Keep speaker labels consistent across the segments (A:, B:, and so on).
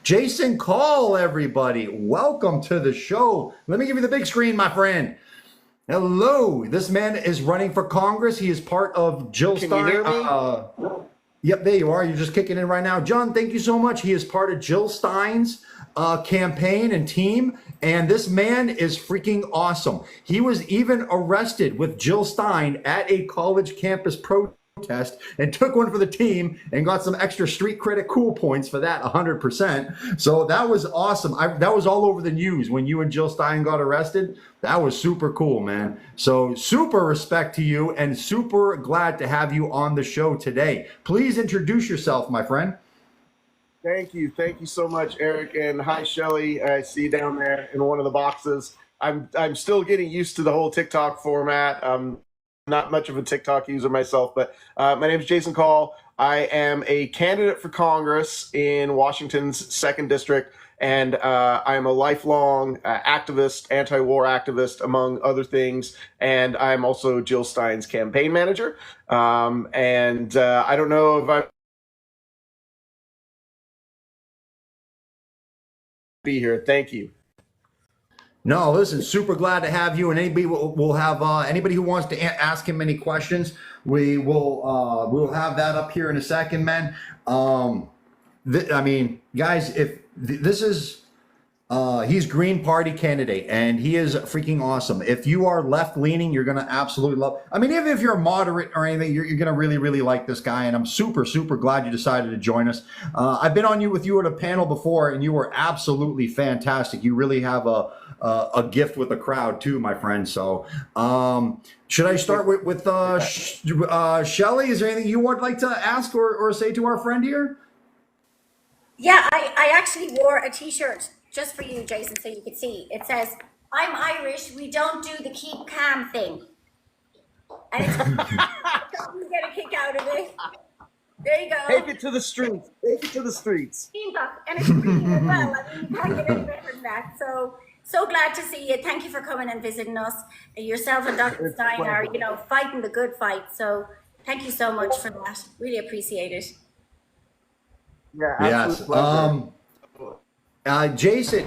A: Jason Call, everybody. Welcome to the show. Let me give you the big screen, my friend. Hello. This man is running for Congress. He is part of Jill Stein.
B: Can you hear me?
A: Yep, there you are. You're just kicking in right now. John, thank you so much. He is part of Jill Stein's campaign and team. And this man is freaking awesome. He was even arrested with Jill Stein at a college campus protest and took one for the team and got some extra street credit cool points for that 100%. So that was awesome. That was all over the news when you and Jill Stein got arrested. That was super cool, man. So super respect to you and super glad to have you on the show today. Please introduce yourself, my friend.
B: Thank you. Thank you so much, Eric. And hi, Shelly. I see you down there in one of the boxes. I'm still getting used to the whole TikTok format. Not much of a TikTok user myself, but my name is Jason Call. I am a candidate for Congress in Washington's 2nd District, and I am a lifelong activist, anti-war activist, among other things, and I'm also Jill Stein's campaign manager. I don't know if I'm be here. Thank you.
A: No, listen, super glad to have you. And anybody will have anybody who wants to ask him any questions, we'll have that up here in a second, man. I mean, guys, if this is he's Green Party candidate, and he is freaking awesome. If you are left leaning, you're gonna absolutely love. I mean, even if you're a moderate or anything, you're gonna really like this guy. And I'm super glad you decided to join us. I've been on with you at a panel before, and you were absolutely fantastic. You really have a gift with the crowd too, my friend. So should I start with Shelly? Is there anything you would like to ask or say to our friend here?
C: Yeah, I actually wore a t-shirt just for you, Jason, so you could see. It says, "I'm Irish, we don't do the keep calm thing." And it's you get a kick out of it. There you go.
B: Take it to the streets. Take it to the streets.
C: And it's green as well. I mean, you can't get any better than that. So glad to see you. Thank you for coming and visiting us. Yourself and Dr. Stein are, fighting the good fight. So thank you so much for that. Really appreciate it.
B: Yeah,
A: yes. Jason,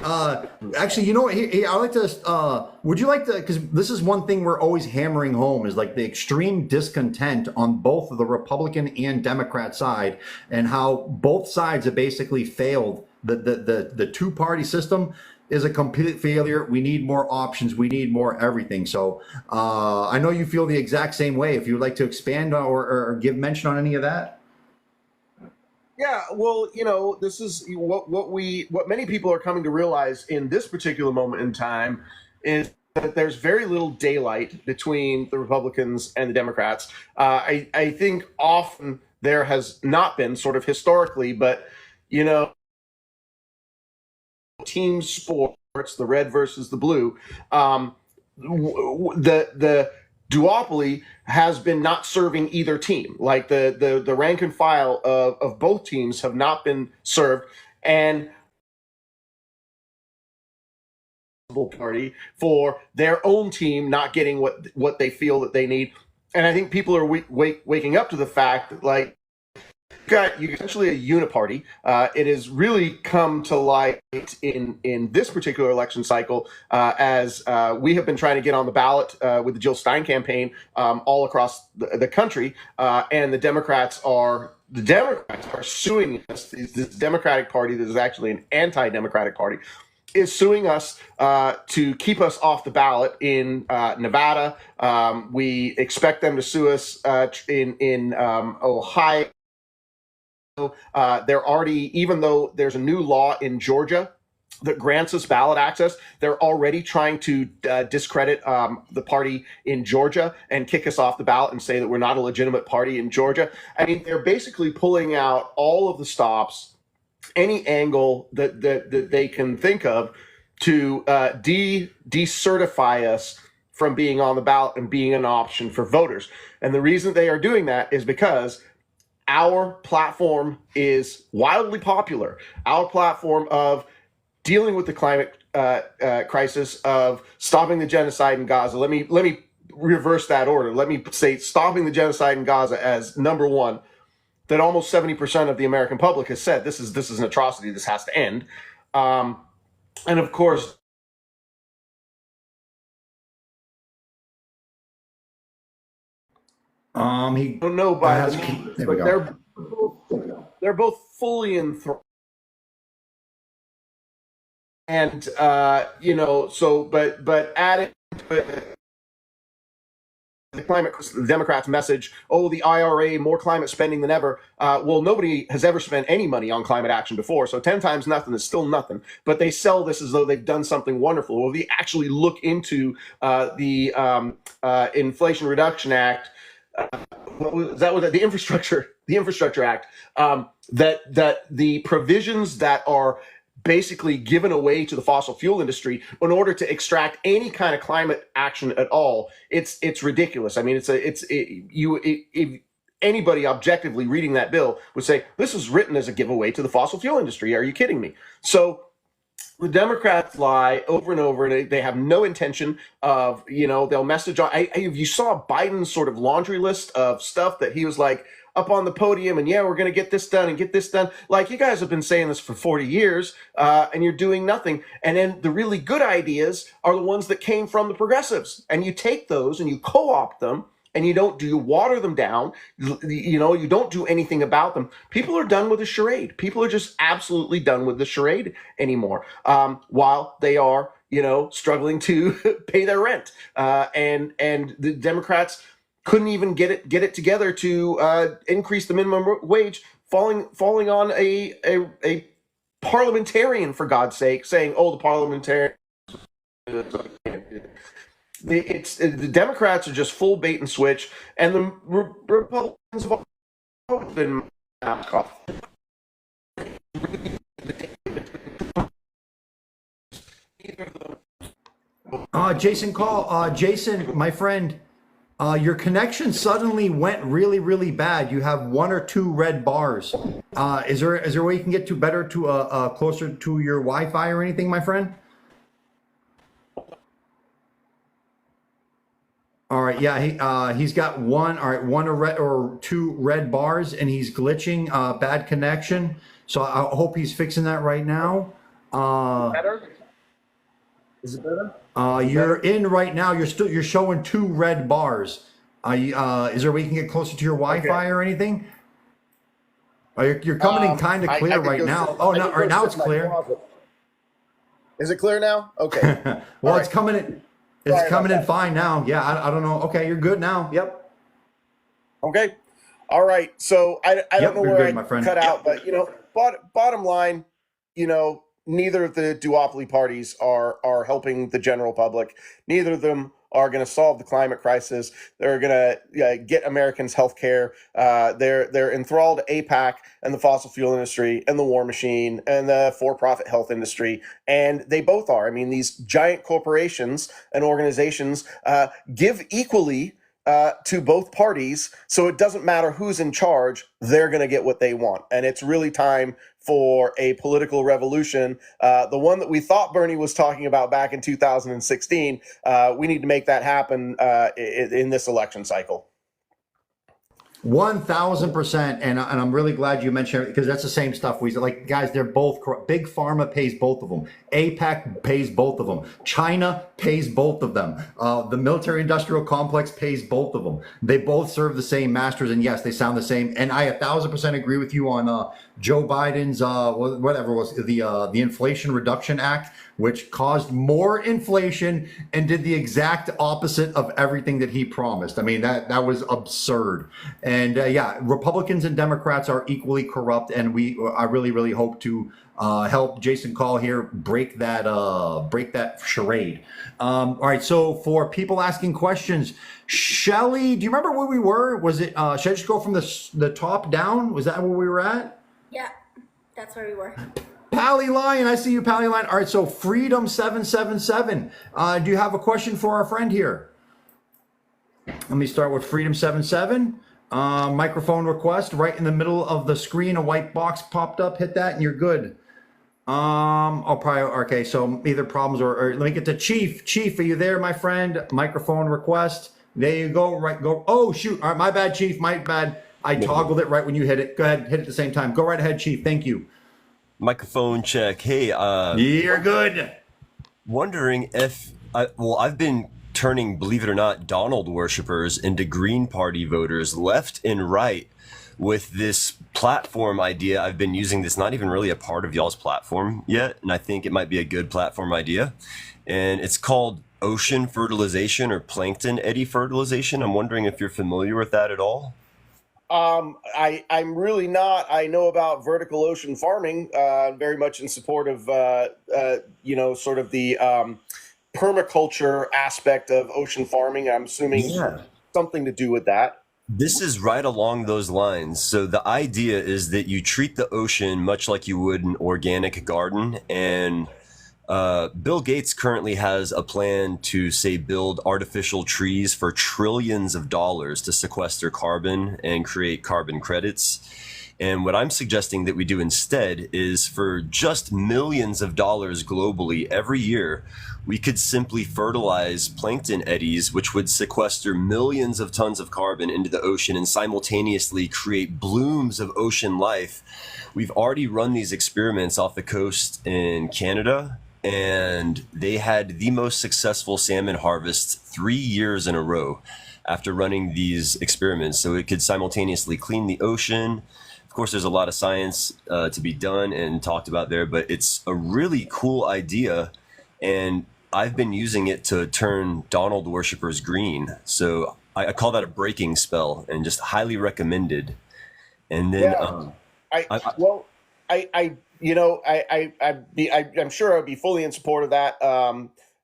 A: actually, you know what? I like to. Would you like to? Because this is one thing we're always hammering home is like the extreme discontent on both the Republican and Democrat side, and how both sides have basically failed. The two-party system is a complete failure. We need more options. We need more everything. So I know you feel the exact same way. If you would like to expand or give mention on any of that.
B: Yeah, well, this is what many people are coming to realize in this particular moment in time is that there's very little daylight between the Republicans and the Democrats. I think often there has not been, sort of historically, but team sports, the red versus the blue, the duopoly has been not serving either team. Like the rank and file of both teams have not been served, and party for their own team not getting what they feel that they need. And I think people are waking up to the fact that, like, you essentially a uniparty. It has really come to light in this particular election cycle as we have been trying to get on the ballot with the Jill Stein campaign all across the country, and the Democrats are suing us. This Democratic Party that is actually an anti-democratic party is suing us to keep us off the ballot in Nevada. We expect them to sue us in Ohio. They're already, even though there's a new law in Georgia that grants us ballot access, they're already trying to discredit the party in Georgia and kick us off the ballot and say that we're not a legitimate party in Georgia. I mean, they're basically pulling out all of the stops, any angle that they can think of to decertify us from being on the ballot and being an option for voters. And the reason they are doing that is because our platform is wildly popular. Our platform of dealing with the climate crisis, of stopping the genocide in Gaza. Let me reverse that order. Let me say stopping the genocide in Gaza as number one. that almost 70% of the American public has said this is an atrocity. This has to end. And of course,
A: He
B: don't know by
A: has,
B: the means,
A: there we
B: but
A: go.
B: they're both fully enthralled. And you know, so but adding to it, the Democrats' message, oh, the IRA, more climate spending than ever. Well, nobody has ever spent any money on climate action before, so 10 times nothing is still nothing. But they sell this as though they've done something wonderful. Well, if you actually look into the Inflation Reduction Act, the Infrastructure Act, that the provisions that are basically given away to the fossil fuel industry in order to extract any kind of climate action at all, it's ridiculous. I mean, if anybody objectively reading that bill would say this was written as a giveaway to the fossil fuel industry. Are you kidding me? So the Democrats lie over and over, and they have no intention of, you know, they'll message on. If you saw Biden's sort of laundry list of stuff that he was like up on the podium, and yeah, we're going to get this done and get this done. Like, you guys have been saying this for 40 years, and you're doing nothing. And then the really good ideas are the ones that came from the progressives, and you take those and you co-opt them. And you water them down, you know, you don't do anything about them. People are done with the charade. People are just absolutely done with the charade anymore, while they are, you know, struggling to pay their rent. And the Democrats couldn't even get it together to increase the minimum wage, falling on a parliamentarian, for God's sake, saying, oh, the parliamentarian. The Democrats are just full bait and switch, and the Republicans have always been off.
A: Jason, my friend, your connection suddenly went really, really bad. You have 1 or 2 red bars. Is there a way you can get to closer to your Wi-Fi or anything, my friend? All right, yeah, he's got 1 or 2 red bars, and he's glitching, bad connection. So I hope he's fixing that right now.
B: Better? Is it better?
A: You're in right now. You're showing 2 red bars. Is there a way you can get closer to your Wi-Fi or anything? You're coming in kind of clear right now. Oh, no, right now it's clear.
B: Is it clear now? Okay.
A: Well, it's coming in. It's coming in fine now. Yeah, I don't know. Okay, you're good now. Yep.
B: Okay. All right. So I don't know where I cut out, but, you know, bottom line, you know, neither of the duopoly parties are helping the general public. Neither of them are going to solve the climate crisis. They're going to get Americans health care. They're enthralled to APAC and the fossil fuel industry and the war machine and the for-profit health industry. And they both are. I mean, these giant corporations and organizations give equally to both parties. So it doesn't matter who's in charge, they're going to get what they want. And it's really time for a political revolution. The one that we thought Bernie was talking about back in 2016, we need to make that happen in this election cycle.
A: 1000%, and I'm really glad you mentioned it, because that's the same stuff. We like, guys, they're both corrupt. Big Pharma pays both of them. APAC pays both of them. China pays both of them. The military-industrial complex pays both of them. They both serve the same masters, and yes, they sound the same. And I 1000% agree with you on Joe Biden's whatever was the Inflation Reduction Act, which caused more inflation and did the exact opposite of everything that he promised. I mean, that was absurd. And yeah, Republicans and Democrats are equally corrupt, and I really, really hope to help Jason Call here break that charade. All right, so for people asking questions, Shelly, do you remember where we were? Was it? Should I just go from the top down? Was that where we were at?
C: Yeah, that's where we were.
A: Pally Lion, I see you, Pally Lion. All right, so Freedom 777. Do you have a question for our friend here? Let me start with Freedom 77. Microphone request right in the middle of the screen. A white box popped up. Hit that, and you're good. Okay. So either problems or let me get to Chief. Chief, are you there, my friend? Microphone request. There you go. Right, go. Oh shoot. All right, my bad, Chief. My bad. I toggled it right when you hit it. Go ahead, hit it at the same time. Go right ahead, Chief. Thank you.
D: Microphone check. Hey,
A: You're good.
D: wondering if I've been turning, believe it or not, Donald worshippers into Green Party voters left and right with this platform idea I've been using that's not even really a part of y'all's platform yet, and I think it might be a good platform idea. And it's called ocean fertilization or plankton eddy fertilization. I'm wondering if you're familiar with that at all.
B: I'm really not. I know about vertical ocean farming, very much in support of, sort of the permaculture aspect of ocean farming. I'm assuming
D: Yeah.
B: something to do with that.
D: This is right along those lines. So the idea is that you treat the ocean much like you would an organic garden. And Bill Gates currently has a plan to, say, build artificial trees for trillions of dollars to sequester carbon and create carbon credits. And what I'm suggesting that we do instead is, for just millions of dollars globally every year, we could simply fertilize plankton eddies, which would sequester millions of tons of carbon into the ocean and simultaneously create blooms of ocean life. We've already run these experiments off the coast in Canada, and they had the most successful salmon harvest 3 years in a row after running these experiments. So it could simultaneously clean the ocean. Of course, there's a lot of science to be done and talked about there, but it's a really cool idea. And I've been using it to turn Donald worshippers green. So I call that a breaking spell, and just highly recommended. And then,
B: I'm sure I'd be fully in support of that.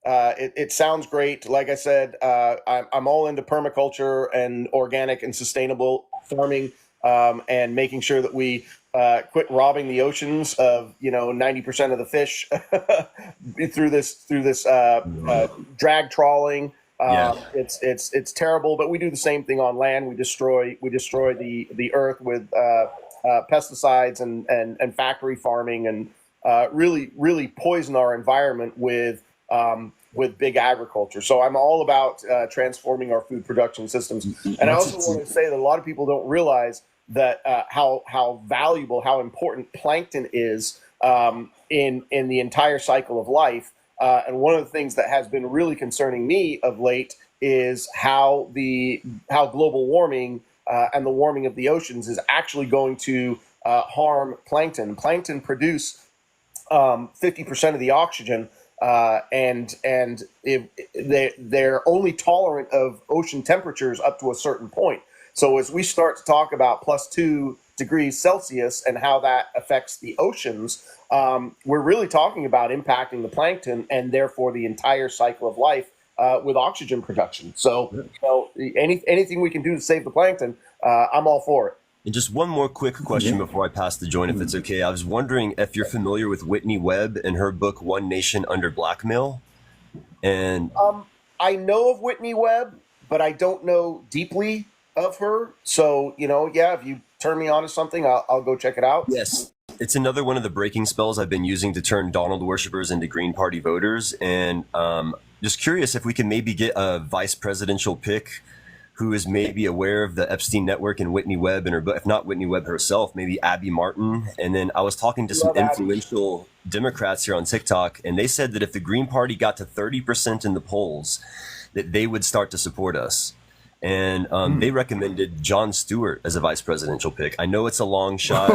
B: It sounds great. Like I said, I'm all into permaculture and organic and sustainable farming, and making sure that we quit robbing the oceans of 90% of the fish through this drag trawling. It's terrible, but we do the same thing on land. We destroy the earth with pesticides and factory farming, and really poison our environment with big agriculture. So I'm all about transforming our food production systems. And I also want to say that a lot of people don't realize that how valuable, how important plankton is in the entire cycle of life. And one of the things that has been really concerning me of late is how global warming and the warming of the oceans is actually going to harm plankton. Plankton produce 50% of the oxygen, and they're only tolerant of ocean temperatures up to a certain point. So as we start to talk about +2 degrees Celsius and how that affects the oceans, we're really talking about impacting the plankton and therefore the entire cycle of life with oxygen production. So anything we can do to save the plankton, I'm all for it.
D: And just one more quick question before I pass the joint, if it's okay. I was wondering if you're familiar with Whitney Webb and her book, One Nation Under Blackmail. And
B: I know of Whitney Webb, but I don't know deeply of her. So, if you turn me on to something, I'll go check it out.
D: yes, it's another one of the breaking spells I've been using to turn Donald worshippers into Green Party voters. And just curious if we can maybe get a vice presidential pick who is maybe aware of the Epstein network and Whitney Webb, and if not Whitney Webb herself, maybe Abby Martin. And then I was talking to some influential Democrats here on TikTok, and they said that if the Green Party got to 30% in the polls, that they would start to support us. And they recommended Jon Stewart as a vice presidential pick. I know it's a long shot.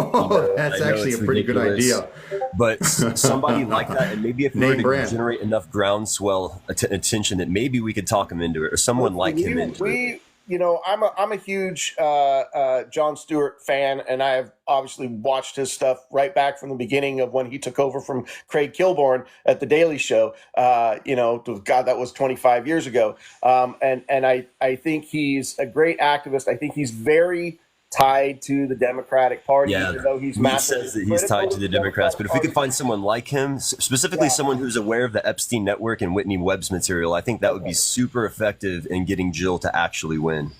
A: That's actually a pretty good idea.
D: But somebody like that, and maybe if we were to generate enough groundswell attention, that maybe we could talk him into it, or someone like him into it.
B: I'm a huge Jon Stewart fan, and I have obviously watched his stuff right back from the beginning of when he took over from Craig Kilborn at The Daily Show. God, that was 25 years ago. And I think he's a great activist. I think he's very tied to the Democratic Party, even though he
D: says that he's tied to the Democrats. But if we could find someone like him, specifically someone who's aware of the Epstein network and Whitney Webb's material, I think that would be super effective in getting Jill to actually win.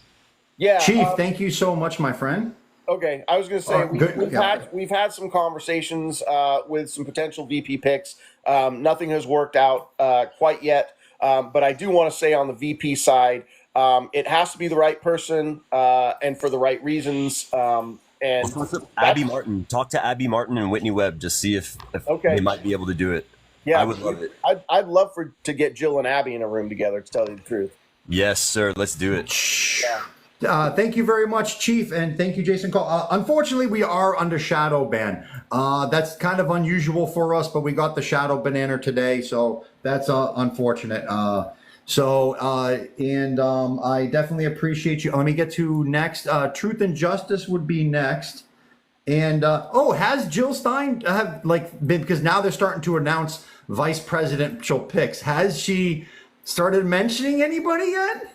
B: Yeah,
A: Chief, thank you so much, my friend.
B: Okay, I was going to say we've had some conversations with some potential VP picks. Nothing has worked out quite yet, but I do want to say on the VP side, It has to be the right person and for the right reasons. And
D: Abby Martin. Talk to Abby Martin and Whitney Webb. Just see if
B: Okay.
D: they might be able to do it.
B: yeah,
D: I would love it.
B: I'd love to get Jill and Abby in a room together, to tell you the truth.
D: Yes, sir. Let's do it.
B: Yeah.
A: Thank you very much, Chief, and thank you, Jason Cole. Unfortunately, we are under shadow ban. That's kind of unusual for us, but we got the shadow banner today, so that's unfortunate. I definitely appreciate you. Let me get to next. Truth and Justice would be next. And has Jill Stein been, because now they're starting to announce vice presidential picks. Has she started mentioning anybody yet?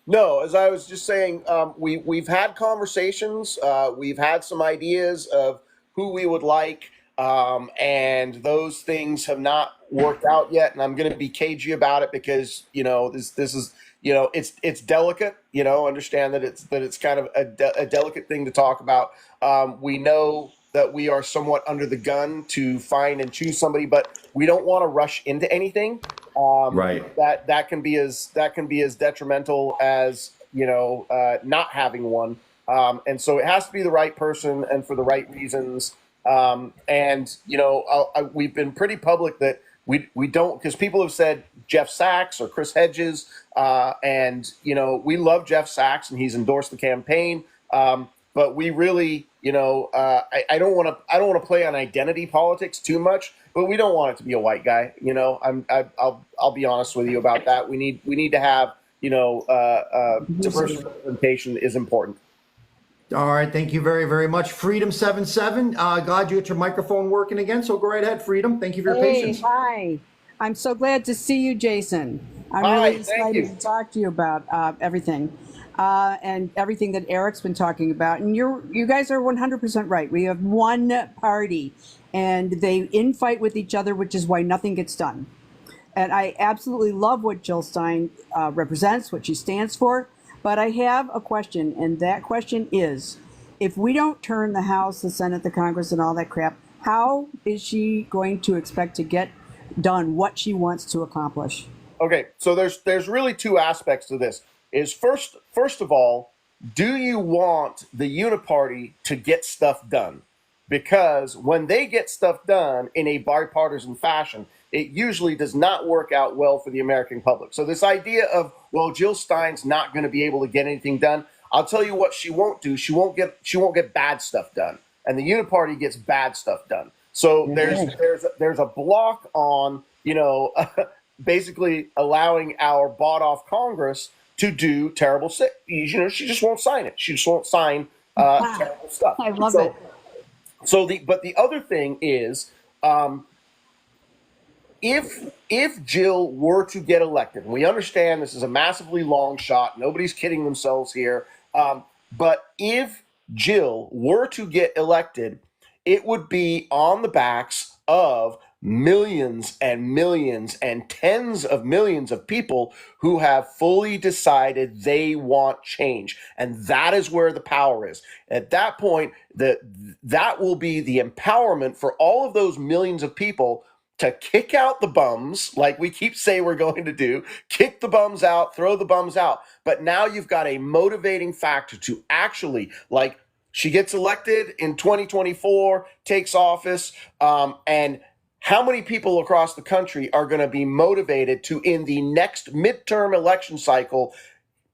B: No, as I was just saying, we've had conversations. We've had some ideas of who we would like, and those things have not worked out yet. And I'm going to be cagey about it because this is it's delicate. Understand that it's kind of a delicate thing to talk about. We know that we are somewhat under the gun to find and choose somebody, but we don't want to rush into anything.
A: Right.
B: That can be as detrimental as not having one. And so it has to be the right person and for the right reasons. We've been pretty public that we don't, because people have said Jeff Sachs or Chris Hedges, and we love Jeff Sachs and he's endorsed the campaign. But we really, I don't want to play on identity politics too much, but we don't want it to be a white guy. I'll be honest with you about that. We need to have, diverse representation is important.
A: All right, thank you very, very much. Freedom77, glad you got your microphone working again, so go right ahead, Freedom. Thank you for your patience.
E: Hi. I'm so glad to see you, Jason. I'm
B: Hi,
E: really
B: thank
E: excited
B: you.
E: to talk to you about everything and everything that Erik's been talking about. And you guys are 100% right. We have one party, and they infight with each other, which is why nothing gets done. And I absolutely love what Jill Stein represents, what she stands for. But I have a question, and that question is, if we don't turn the House, the Senate, the Congress, and all that crap, how is she going to expect to get done what she wants to accomplish?
B: Okay, so there's really two aspects to this. Is first of all, do you want the uniparty to get stuff done? Because when they get stuff done in a bipartisan fashion, it usually does not work out well for the American public. So this idea of, well, Jill Stein's not going to be able to get anything done, I'll tell you what she won't do. She won't get bad stuff done, and the uniparty gets bad stuff done. So there's a block on basically allowing our bought off Congress to do terrible shit. She just won't sign it. She just won't sign terrible stuff.
E: I love it.
B: But the other thing is, if Jill were to get elected, and we understand this is a massively long shot, nobody's kidding themselves here, but if Jill were to get elected, it would be on the backs of millions and millions and tens of millions of people who have fully decided they want change. And that is where the power is. At that point, that will be the empowerment for all of those millions of people to kick out the bums, like we keep saying we're going to do, kick the bums out, throw the bums out. But now you've got a motivating factor to actually, like, she gets elected in 2024, takes office, and how many people across the country are going to be motivated to, in the next midterm election cycle,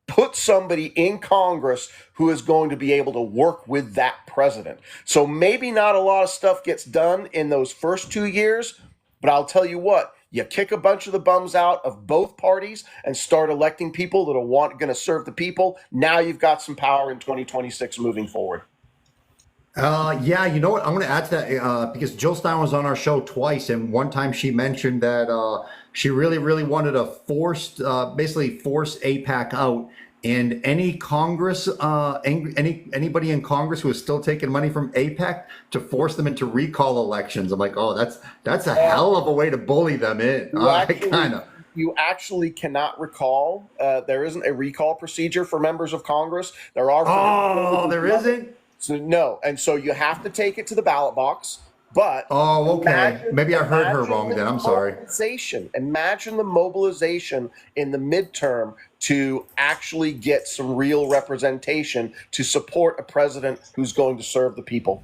B: put somebody in Congress who is going to be able to work with that president? So maybe not a lot of stuff gets done in those first 2 years, but I'll tell you what, you kick a bunch of the bums out of both parties and start electing people that are going to serve the people. Now you've got some power in 2026 moving forward.
A: Yeah, you know what? I'm going to add to that because Jill Stein was on our show twice, and one time she mentioned that she really, really wanted to basically force AIPAC out, and any Congress, anybody in Congress who is still taking money from AIPAC to force them into recall elections. I'm like, oh, that's a hell of a way to bully them in.
B: You actually cannot recall. There isn't a recall procedure for members of Congress. There are.
A: Oh, there isn't?
B: So no, and so you have to take it to the ballot box. But
A: Oh, okay. Maybe I heard her
B: imagine
A: wrong
B: the
A: then. I'm sorry.
B: Imagine the mobilization in the midterm to actually get some real representation to support a president who's going to serve the people.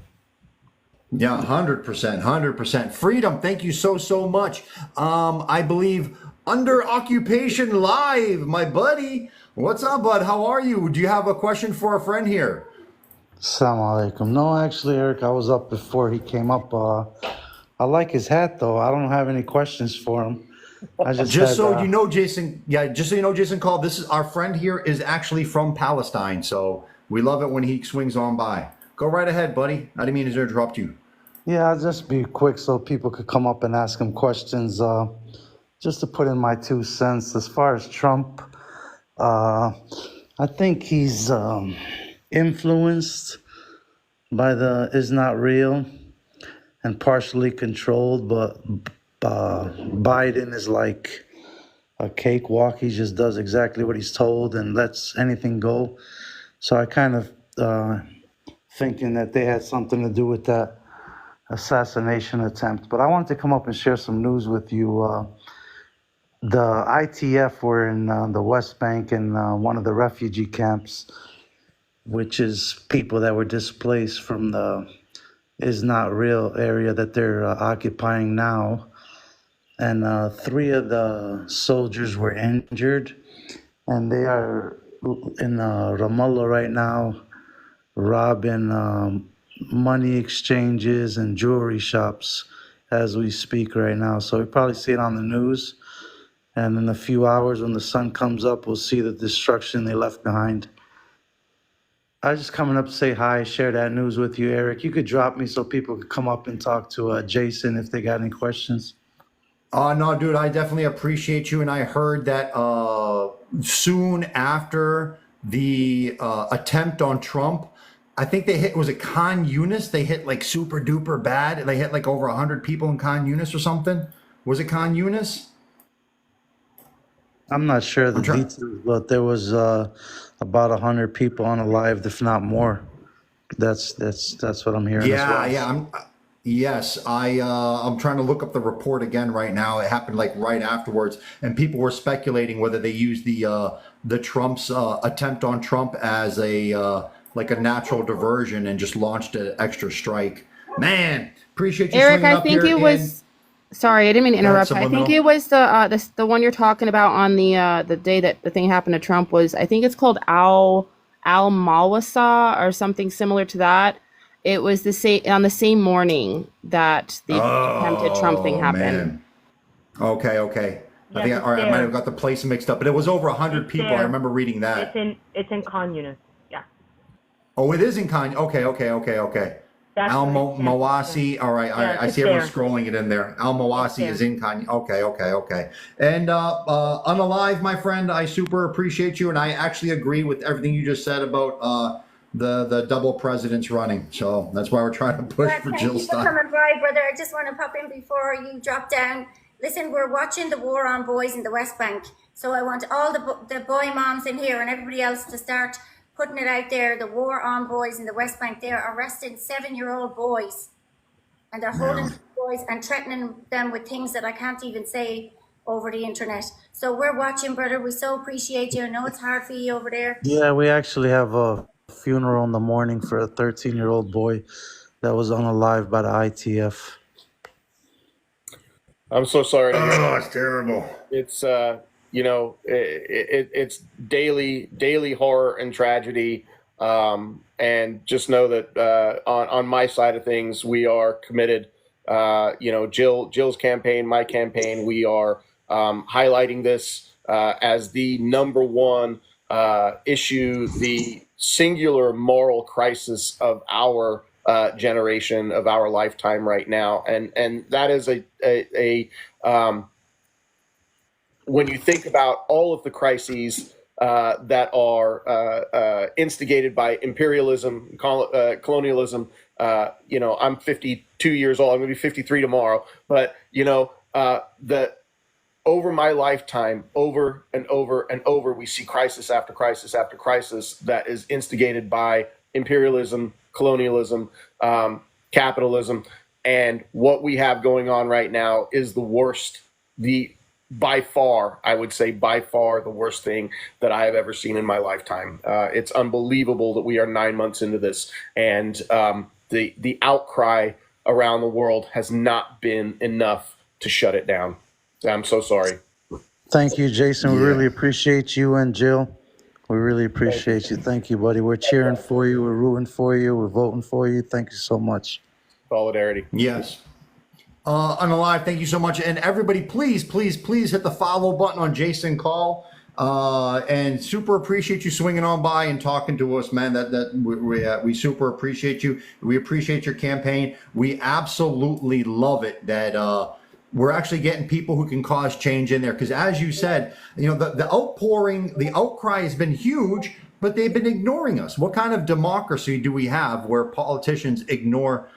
A: Yeah, 100%, 100%. Freedom, thank you so much. I believe Under Occupation Live, my buddy. What's up, bud? How are you? Do you have a question for a friend here?
F: Assalamu alaikum. No, actually, Eric, I was up before he came up. I like his hat, though. I don't have any questions for him. I just
A: Just
F: had,
A: so you know, Jason, just so you know, Jason Call, this is our friend here is actually from Palestine. So we love it when he swings on by. Go right ahead, buddy. I didn't mean to interrupt you.
F: yeah, I'll just be quick so people could come up and ask him questions. Just to put in my 2 cents, as far as Trump, I think he's influenced by the is not real and partially controlled, but Biden is like a cakewalk. He just does exactly what he's told and lets anything go. So I kind of thinking that they had something to do with that assassination attempt. But I wanted to come up and share some news with you. The ITF were in the West Bank in one of the refugee camps, which is people that were displaced from the is not real area that they're occupying now. And 3 of the soldiers were injured, and they are in Ramallah right now, robbing money exchanges and jewelry shops as we speak right now. So we probably see it on the news. And in a few hours, when the sun comes up, we'll see the destruction they left behind. I was just coming up to say hi, share that news with you, Eric. You could drop me so people could come up and talk to Jason if they got any questions.
A: No, dude, I definitely appreciate you. And I heard that soon after the attempt on Trump, I think they hit, was it Khan Yunis? They hit like super duper bad. They hit like over 100 people in Khan Yunis or something. Was it Khan Yunis?
F: I'm not sure the details, but there was about 100 people unalived, if not more. That's what I'm hearing as well.
A: I'm trying to look up the report again right now. It happened like right afterwards, and people were speculating whether they used the Trump's attempt on Trump as a like a natural diversion and just launched an extra strike. Man, appreciate you.
G: Eric,
A: swinging
G: I
A: up
G: think
A: here
G: it was. Sorry, I didn't mean to interrupt. I think it was the one you're talking about on the day that the thing happened to Trump was. I think it's called Al Mawasa or something similar to that. It was the same on the same morning that the attempted Trump thing happened.
A: Man. Okay.
H: Yeah,
A: I think I might have got the place mixed up, but it was over 100 people. I remember reading that.
H: It's in Khan Yunis. Yeah.
A: Oh, it is in Khan. Okay.
H: That's
A: Al
H: right, yeah.
A: Mawasi. All right.
H: Yeah,
A: I
H: it's
A: see everyone
H: there.
A: scrolling it in there. Al Mawasi
H: there.
A: is in Khan. Okay. And Unalive, my friend, I super appreciate you, and I actually agree with everything you just said about the double presidents running. So that's why we're trying to push for Jill
C: Thank you for
A: Stein.
C: coming by, brother. I just want to pop in before you drop down. Listen, we're watching the war on boys in the West Bank. So I want all the boy moms in here and everybody else to start putting it out there. The war on boys in the West Bank. They're arresting 7-year-old boys. And they're holding boys and threatening them with things that I can't even say over the internet. So we're watching, brother. We so appreciate you. I know it's hard for you over there.
F: Yeah, we actually have a funeral in the morning for a 13-year-old boy that was unalive by the ITF.
B: I'm so sorry to hear that.
A: Oh, it's terrible.
B: It's it's daily horror and tragedy, and just know that on my side of things, we are committed. Jill's campaign, my campaign, we are highlighting this as the number one issue, the singular moral crisis of our generation, of our lifetime right now, and that is a when you think about all of the crises that are instigated by imperialism, colonialism, I'm 52 years old. I'm going to be 53 tomorrow. But, over my lifetime, over and over and over, we see crisis after crisis after crisis that is instigated by imperialism, colonialism, capitalism. And what we have going on right now is the worst, by far, I would say by far the worst thing that I have ever seen in my lifetime. It's unbelievable that we are 9 months into this, and the outcry around the world has not been enough to shut it down. I'm so sorry.
F: Thank you, Jason. We really appreciate you and Jill. We really appreciate you. Thank you, buddy. We're cheering for you. We're rooting for you. We're voting for you. Thank you so much.
B: Solidarity.
A: Yes. On the live, thank you so much. And everybody, please, please, please hit the follow button on Jason Call. And super appreciate you swinging on by and talking to us, man. We super appreciate you. We appreciate your campaign. We absolutely love it that we're actually getting people who can cause change in there. Because as you said, you know, the outpouring, the outcry has been huge, but they've been ignoring us. What kind of democracy do we have where politicians ignore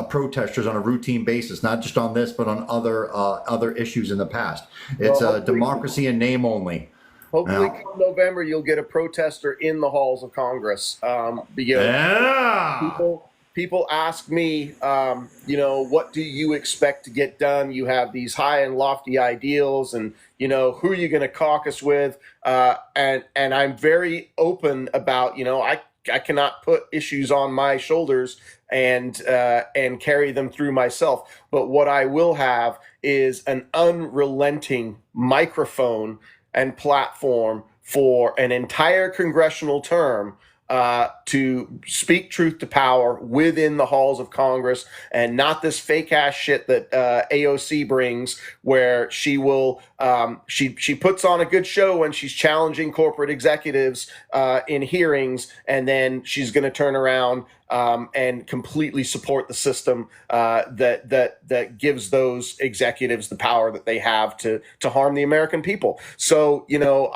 A: protesters on a routine basis, not just on this, but on other issues in the past? It's a democracy in name only.
B: Hopefully, come November, you'll get a protester in the halls of Congress. People ask me, you know, what do you expect to get done? You have these high and lofty ideals, and you know, who are you going to caucus with? And I'm very open about, you know, I cannot put issues on my shoulders and carry them through myself. But what I will have is an unrelenting microphone and platform for an entire congressional term to speak truth to power within the halls of Congress, and not this fake ass shit that AOC brings, where she will she puts on a good show when she's challenging corporate executives in hearings, and then she's going to turn around and completely support the system that gives those executives the power that they have to harm the American people. So, you know,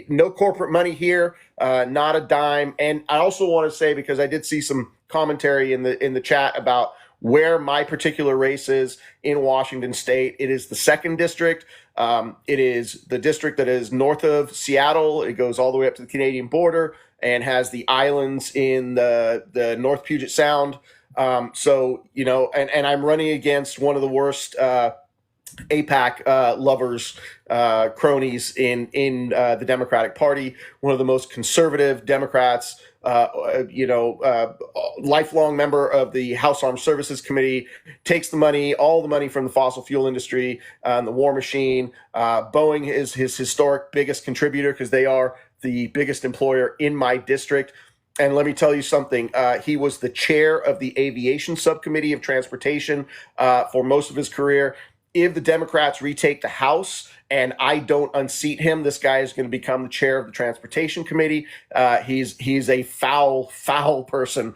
B: no corporate money here, not a dime. And I also want to say, because I did see some commentary in the chat about where my particular race is in Washington State. It is the 2nd district. It is the district that is north of Seattle. It goes all the way up to the Canadian border and has the islands in the North Puget Sound. So, you know, and I'm running against one of the worst APAC lovers, cronies in the Democratic Party, one of the most conservative Democrats, lifelong member of the House Armed Services Committee, takes the money, all the money from the fossil fuel industry and the war machine. Boeing is his historic biggest contributor because they are the biggest employer in my district. And let me tell you something. He was the chair of the Aviation Subcommittee of Transportation for most of his career. If the Democrats retake the House and I don't unseat him, this guy is going to become the chair of the Transportation Committee. He's a foul person,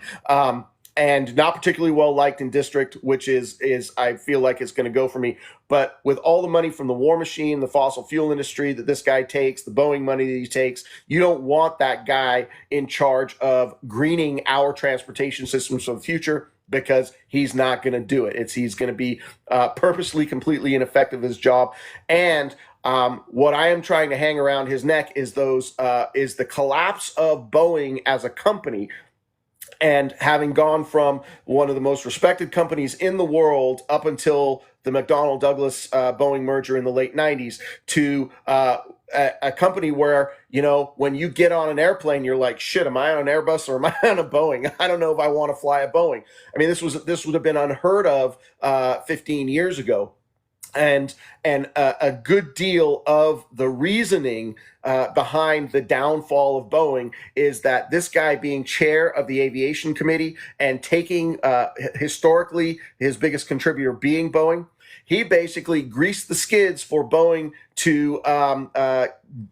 B: and not particularly well liked in district, which is I feel like it's going to go for me. But with all the money from the war machine, the fossil fuel industry that this guy takes, the Boeing money that he takes, you don't want that guy in charge of greening our transportation systems for the future, because he's not going to do it. He's going to be purposely completely ineffective at his job. And what I am trying to hang around his neck is the collapse of Boeing as a company. And having gone from one of the most respected companies in the world up until the McDonnell Douglas Boeing merger in the late 90s to a company where, you know, when you get on an airplane, you're like, shit, am I on an Airbus or am I on a Boeing? I don't know if I want to fly a Boeing. I mean, this would have been unheard of 15 years ago. And a good deal of the reasoning behind the downfall of Boeing is that this guy being chair of the Aviation Committee and taking historically his biggest contributor being Boeing, he basically greased the skids for Boeing to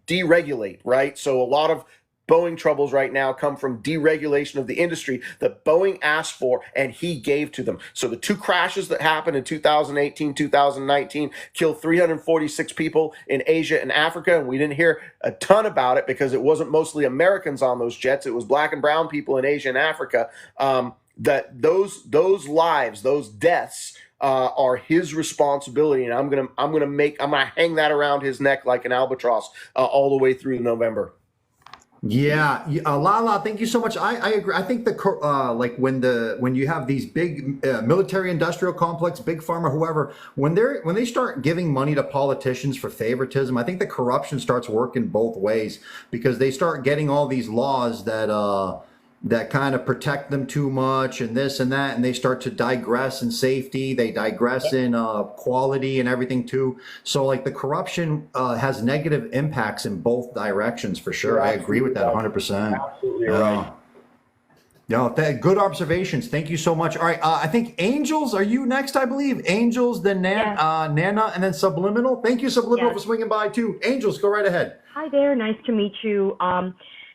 B: deregulate, right? So a lot of Boeing troubles right now come from deregulation of the industry that Boeing asked for and he gave to them. So the 2 crashes that happened in 2018, 2019 killed 346 people in Asia and Africa, and we didn't hear a ton about it because it wasn't mostly Americans on those jets. It was black and brown people in Asia and Africa. That those lives, those deaths are his responsibility, and I'm gonna hang that around his neck like an albatross all the way through November.
A: Lala, thank you so much. I agree. I think like when you have these big military industrial complex, big pharma, whoever, when they start giving money to politicians for favoritism, I think the corruption starts working both ways, because they start getting all these laws that kind of protect them too much and this and that, and they start to digress in safety, they digress in quality and everything too. So like the corruption has negative impacts in both directions for sure. I agree with that 100%.
B: Absolutely right.
A: Good observations. Thank you so much. All right, I think Angels, are you next? I believe Angels, then Nana, and then Subliminal. Thank you, Subliminal, for swinging by too. Angels, go right ahead.
H: Hi there. Nice to meet you.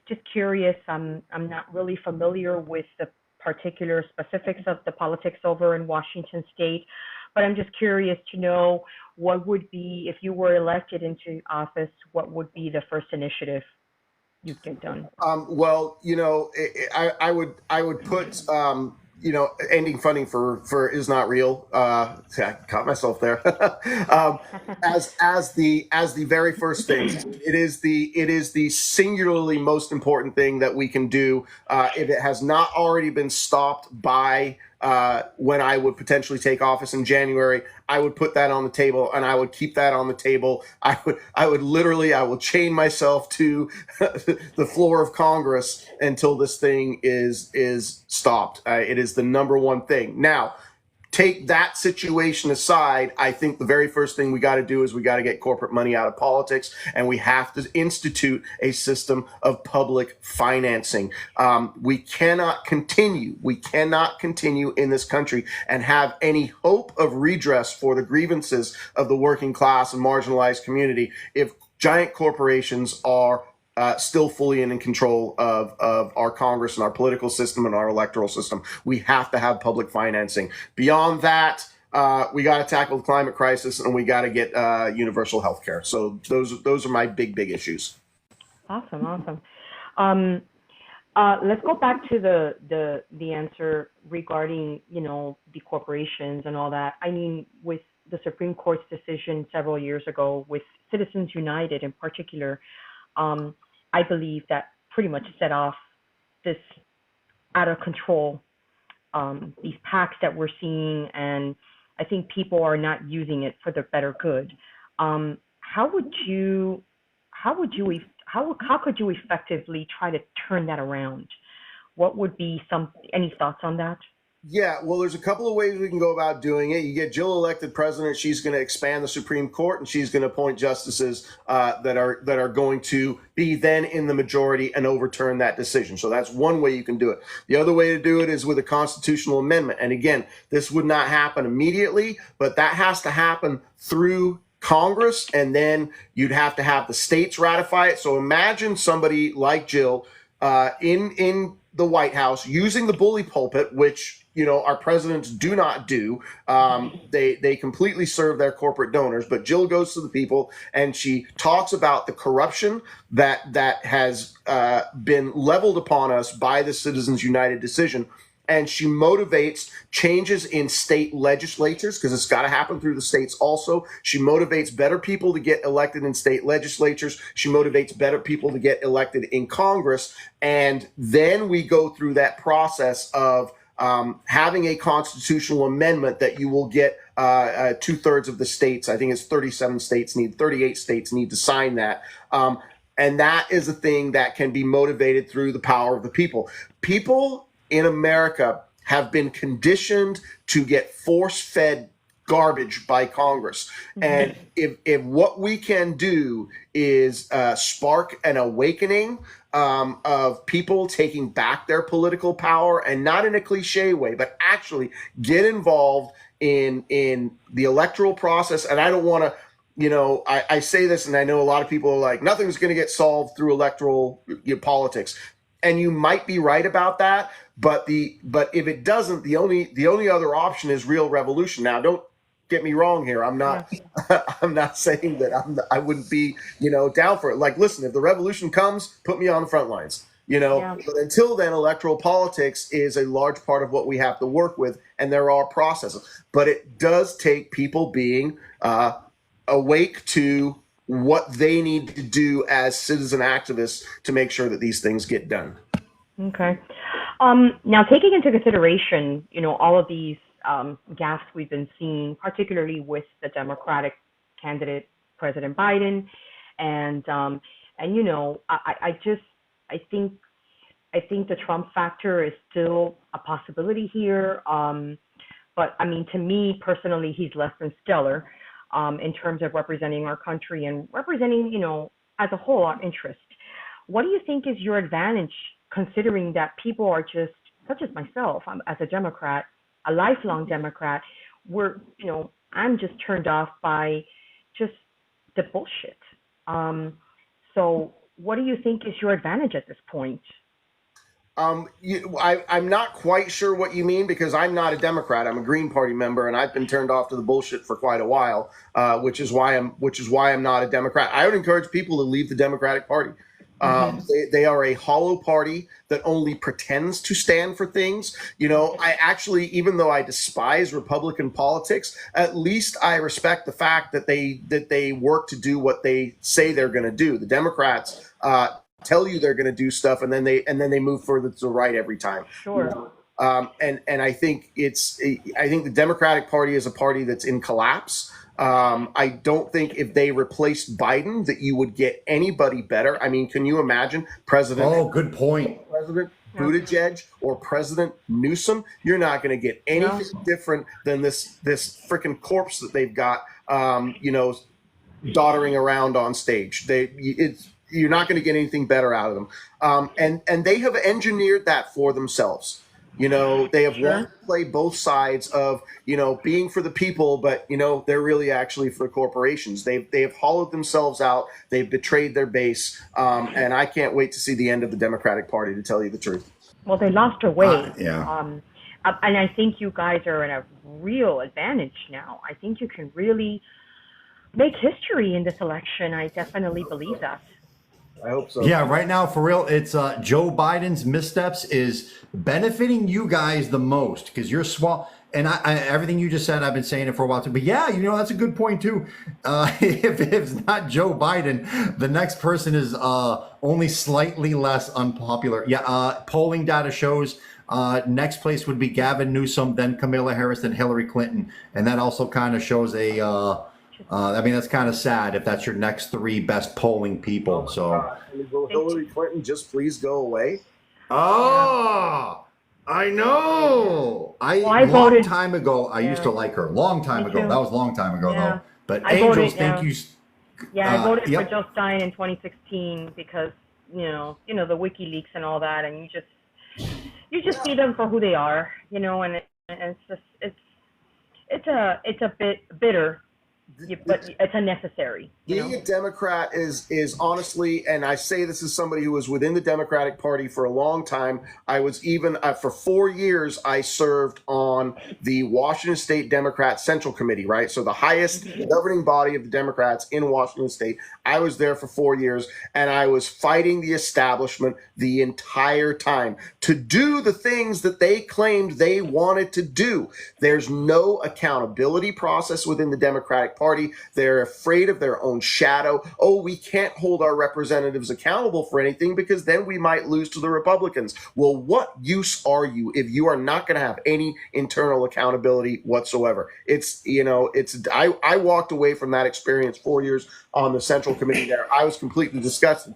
H: Just curious. I'm not really familiar with the particular specifics of the politics over in Washington State, but I'm just curious to know what would be, if you were elected into office, what would be the first initiative you'd get done?
B: Well, I would put, ending funding for is not real. I caught myself there. As the very first thing, it is the singularly most important thing that we can do. If it has not already been stopped by when I would potentially take office in January, I would put that on the table, and I would keep that on the table. I will chain myself to the floor of Congress until this thing is stopped. It is the number one thing. Now, take that situation aside, I think the very first thing we got to do is we got to get corporate money out of politics, and we have to institute a system of public financing. We cannot continue in this country and have any hope of redress for the grievances of the working class and marginalized community if giant corporations are still fully in control of our Congress and our political system and our electoral system. We have to have public financing. Beyond that, we got to tackle the climate crisis, and we got to get universal health care. So those are my big issues.
H: Awesome. Let's go back to the answer regarding, the corporations and all that. I mean, with the Supreme Court's decision several years ago with Citizens United in particular, I believe that pretty much set off this out of control, these PACs that we're seeing, and I think people are not using it for the better good. How could you effectively try to turn that around? What would be any thoughts on that?
B: Yeah, well, there's a couple of ways we can go about doing it. You get Jill elected president; she's going to expand the Supreme Court, and she's going to appoint justices that are going to be then in the majority and overturn that decision. So that's one way you can do it. The other way to do it is with a constitutional amendment. And again, this would not happen immediately, but that has to happen through Congress, and then you'd have to have the states ratify it. So imagine somebody like Jill in the White House using the bully pulpit, which our presidents do not do. They completely serve their corporate donors. But Jill goes to the people and she talks about the corruption that has been leveled upon us by the Citizens United decision. And she motivates changes in state legislatures, because it's got to happen through the states also. She motivates better people to get elected in state legislatures. She motivates better people to get elected in Congress. And then we go through that process of having a constitutional amendment that you will get 2/3 of the states. I think it's 38 states need to sign that. And that is a thing that can be motivated through the power of the people. People in America have been conditioned to get force-fed garbage by Congress. And if what we can do is spark an awakening of people taking back their political power, and not in a cliche way, but actually get involved in the electoral process. And I don't want to, I say this, and I know a lot of people are like, nothing's going to get solved through electoral politics. And you might be right about that, but if it doesn't, the only other option is real revolution. Now, don't get me wrong here. I'm not saying that I wouldn't be down for it. Like, listen, if the revolution comes, put me on the front lines. But until then, electoral politics is a large part of what we have to work with, and there are processes. But it does take people being awake to what they need to do as citizen activists to make sure that these things get done.
H: Okay. Now, taking into consideration, all of these gaffes we've been seeing, particularly with the Democratic candidate, President Biden, and I think the Trump factor is still a possibility here. But I mean, to me personally, he's less than stellar in terms of representing our country and representing, as a whole, our interest. What do you think is your advantage, considering that people are just, such as myself, as a Democrat, a lifelong Democrat, I'm just turned off by just the bullshit. So what do you think is your advantage at this point?
B: I'm not quite sure what you mean, because I'm not a Democrat. I'm a Green Party member, and I've been turned off to the bullshit for quite a while, which is why I'm not a Democrat. I would encourage people to leave the Democratic Party. They are a hollow party that only pretends to stand for things. I actually, even though I despise Republican politics, at least I respect the fact that they work to do what they say they're going to do. The Democrats tell you they're going to do stuff, and then they move further to the right every time.
H: Sure.
B: And I think the Democratic Party is a party that's in collapse. I don't think if they replaced Biden that you would get anybody better. I mean, can you imagine President?
A: Oh, good point.
B: President Buttigieg or President Newsom? You're not going to get anything different than this freaking corpse that they've got, doddering around on stage. You're not going to get anything better out of them. And they have engineered that for themselves. They have wanted to play both sides of, being for the people, but, they're really actually for corporations. They have hollowed themselves out. They've betrayed their base. And I can't wait to see the end of the Democratic Party, to tell you the truth.
H: Well, they lost their way.
A: Yeah.
H: And I think you guys are in a real advantage now. I think you can really make history in this election. I definitely believe that.
B: I hope so.
A: Yeah, right now, for real, it's Joe Biden's missteps is benefiting you guys the most, because you're small. And I everything you just said, I've been saying it for a while too. But yeah, that's a good point too. If it's not Joe Biden, the next person is only slightly less unpopular. Yeah, polling data shows next place would be Gavin Newsom, then Kamala Harris, then Hillary Clinton. And that also kind of shows that's kind of sad if that's your next three best polling people. So,
B: will Hillary Clinton just please go away?
A: Oh, I know.
H: voted.
A: Time ago, I used to like her. Long time ago. That was a long time ago, though. But
H: I
A: Angels,
H: voted,
A: thank you.
H: Yeah, I voted for Jill Stein in 2016 because the WikiLeaks and all that, and you just see them for who they are, and it's a bit bitter. But it's unnecessary.
B: Being a Democrat is honestly, and I say this as somebody who was within the Democratic Party for a long time. I was even for 4 years. I served on the Washington State Democrat Central Committee, right? So the highest governing body of the Democrats in Washington State. I was there for 4 years, and I was fighting the establishment the entire time to do the things that they claimed they wanted to do. There's no accountability process within the Democratic Party. They're afraid of their own shadow. Oh, we can't hold our representatives accountable for anything because then we might lose to the Republicans. Well, what use are you if you are not going to have any internal accountability whatsoever? I walked away from that experience 4 years on the Central Committee there. I was completely disgusted.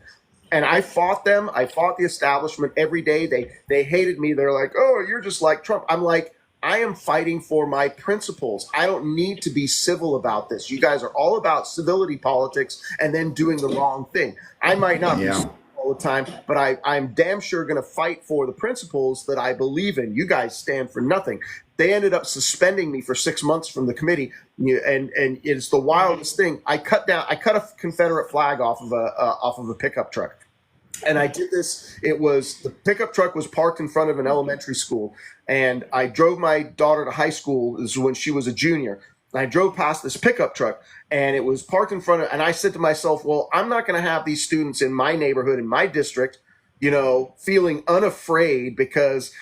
B: And I fought them. I fought the establishment every day. They hated me. They're like, oh, you're just like Trump. I'm like, I am fighting for my principles. I don't need to be civil about this. You guys are all about civility politics and then doing the wrong thing. I might not be civil all the time, but I'm damn sure going to fight for the principles that I believe in. You guys stand for nothing. They ended up suspending me for 6 months from the committee, and it's the wildest thing. I cut a Confederate flag off of a pickup truck. And I did this. The pickup truck was parked in front of an elementary school, and I drove my daughter to high school. This is when she was a junior. And I drove past this pickup truck, and it was parked in front of, and I said to myself, well, I'm not going to have these students in my neighborhood, in my district, feeling unafraid because,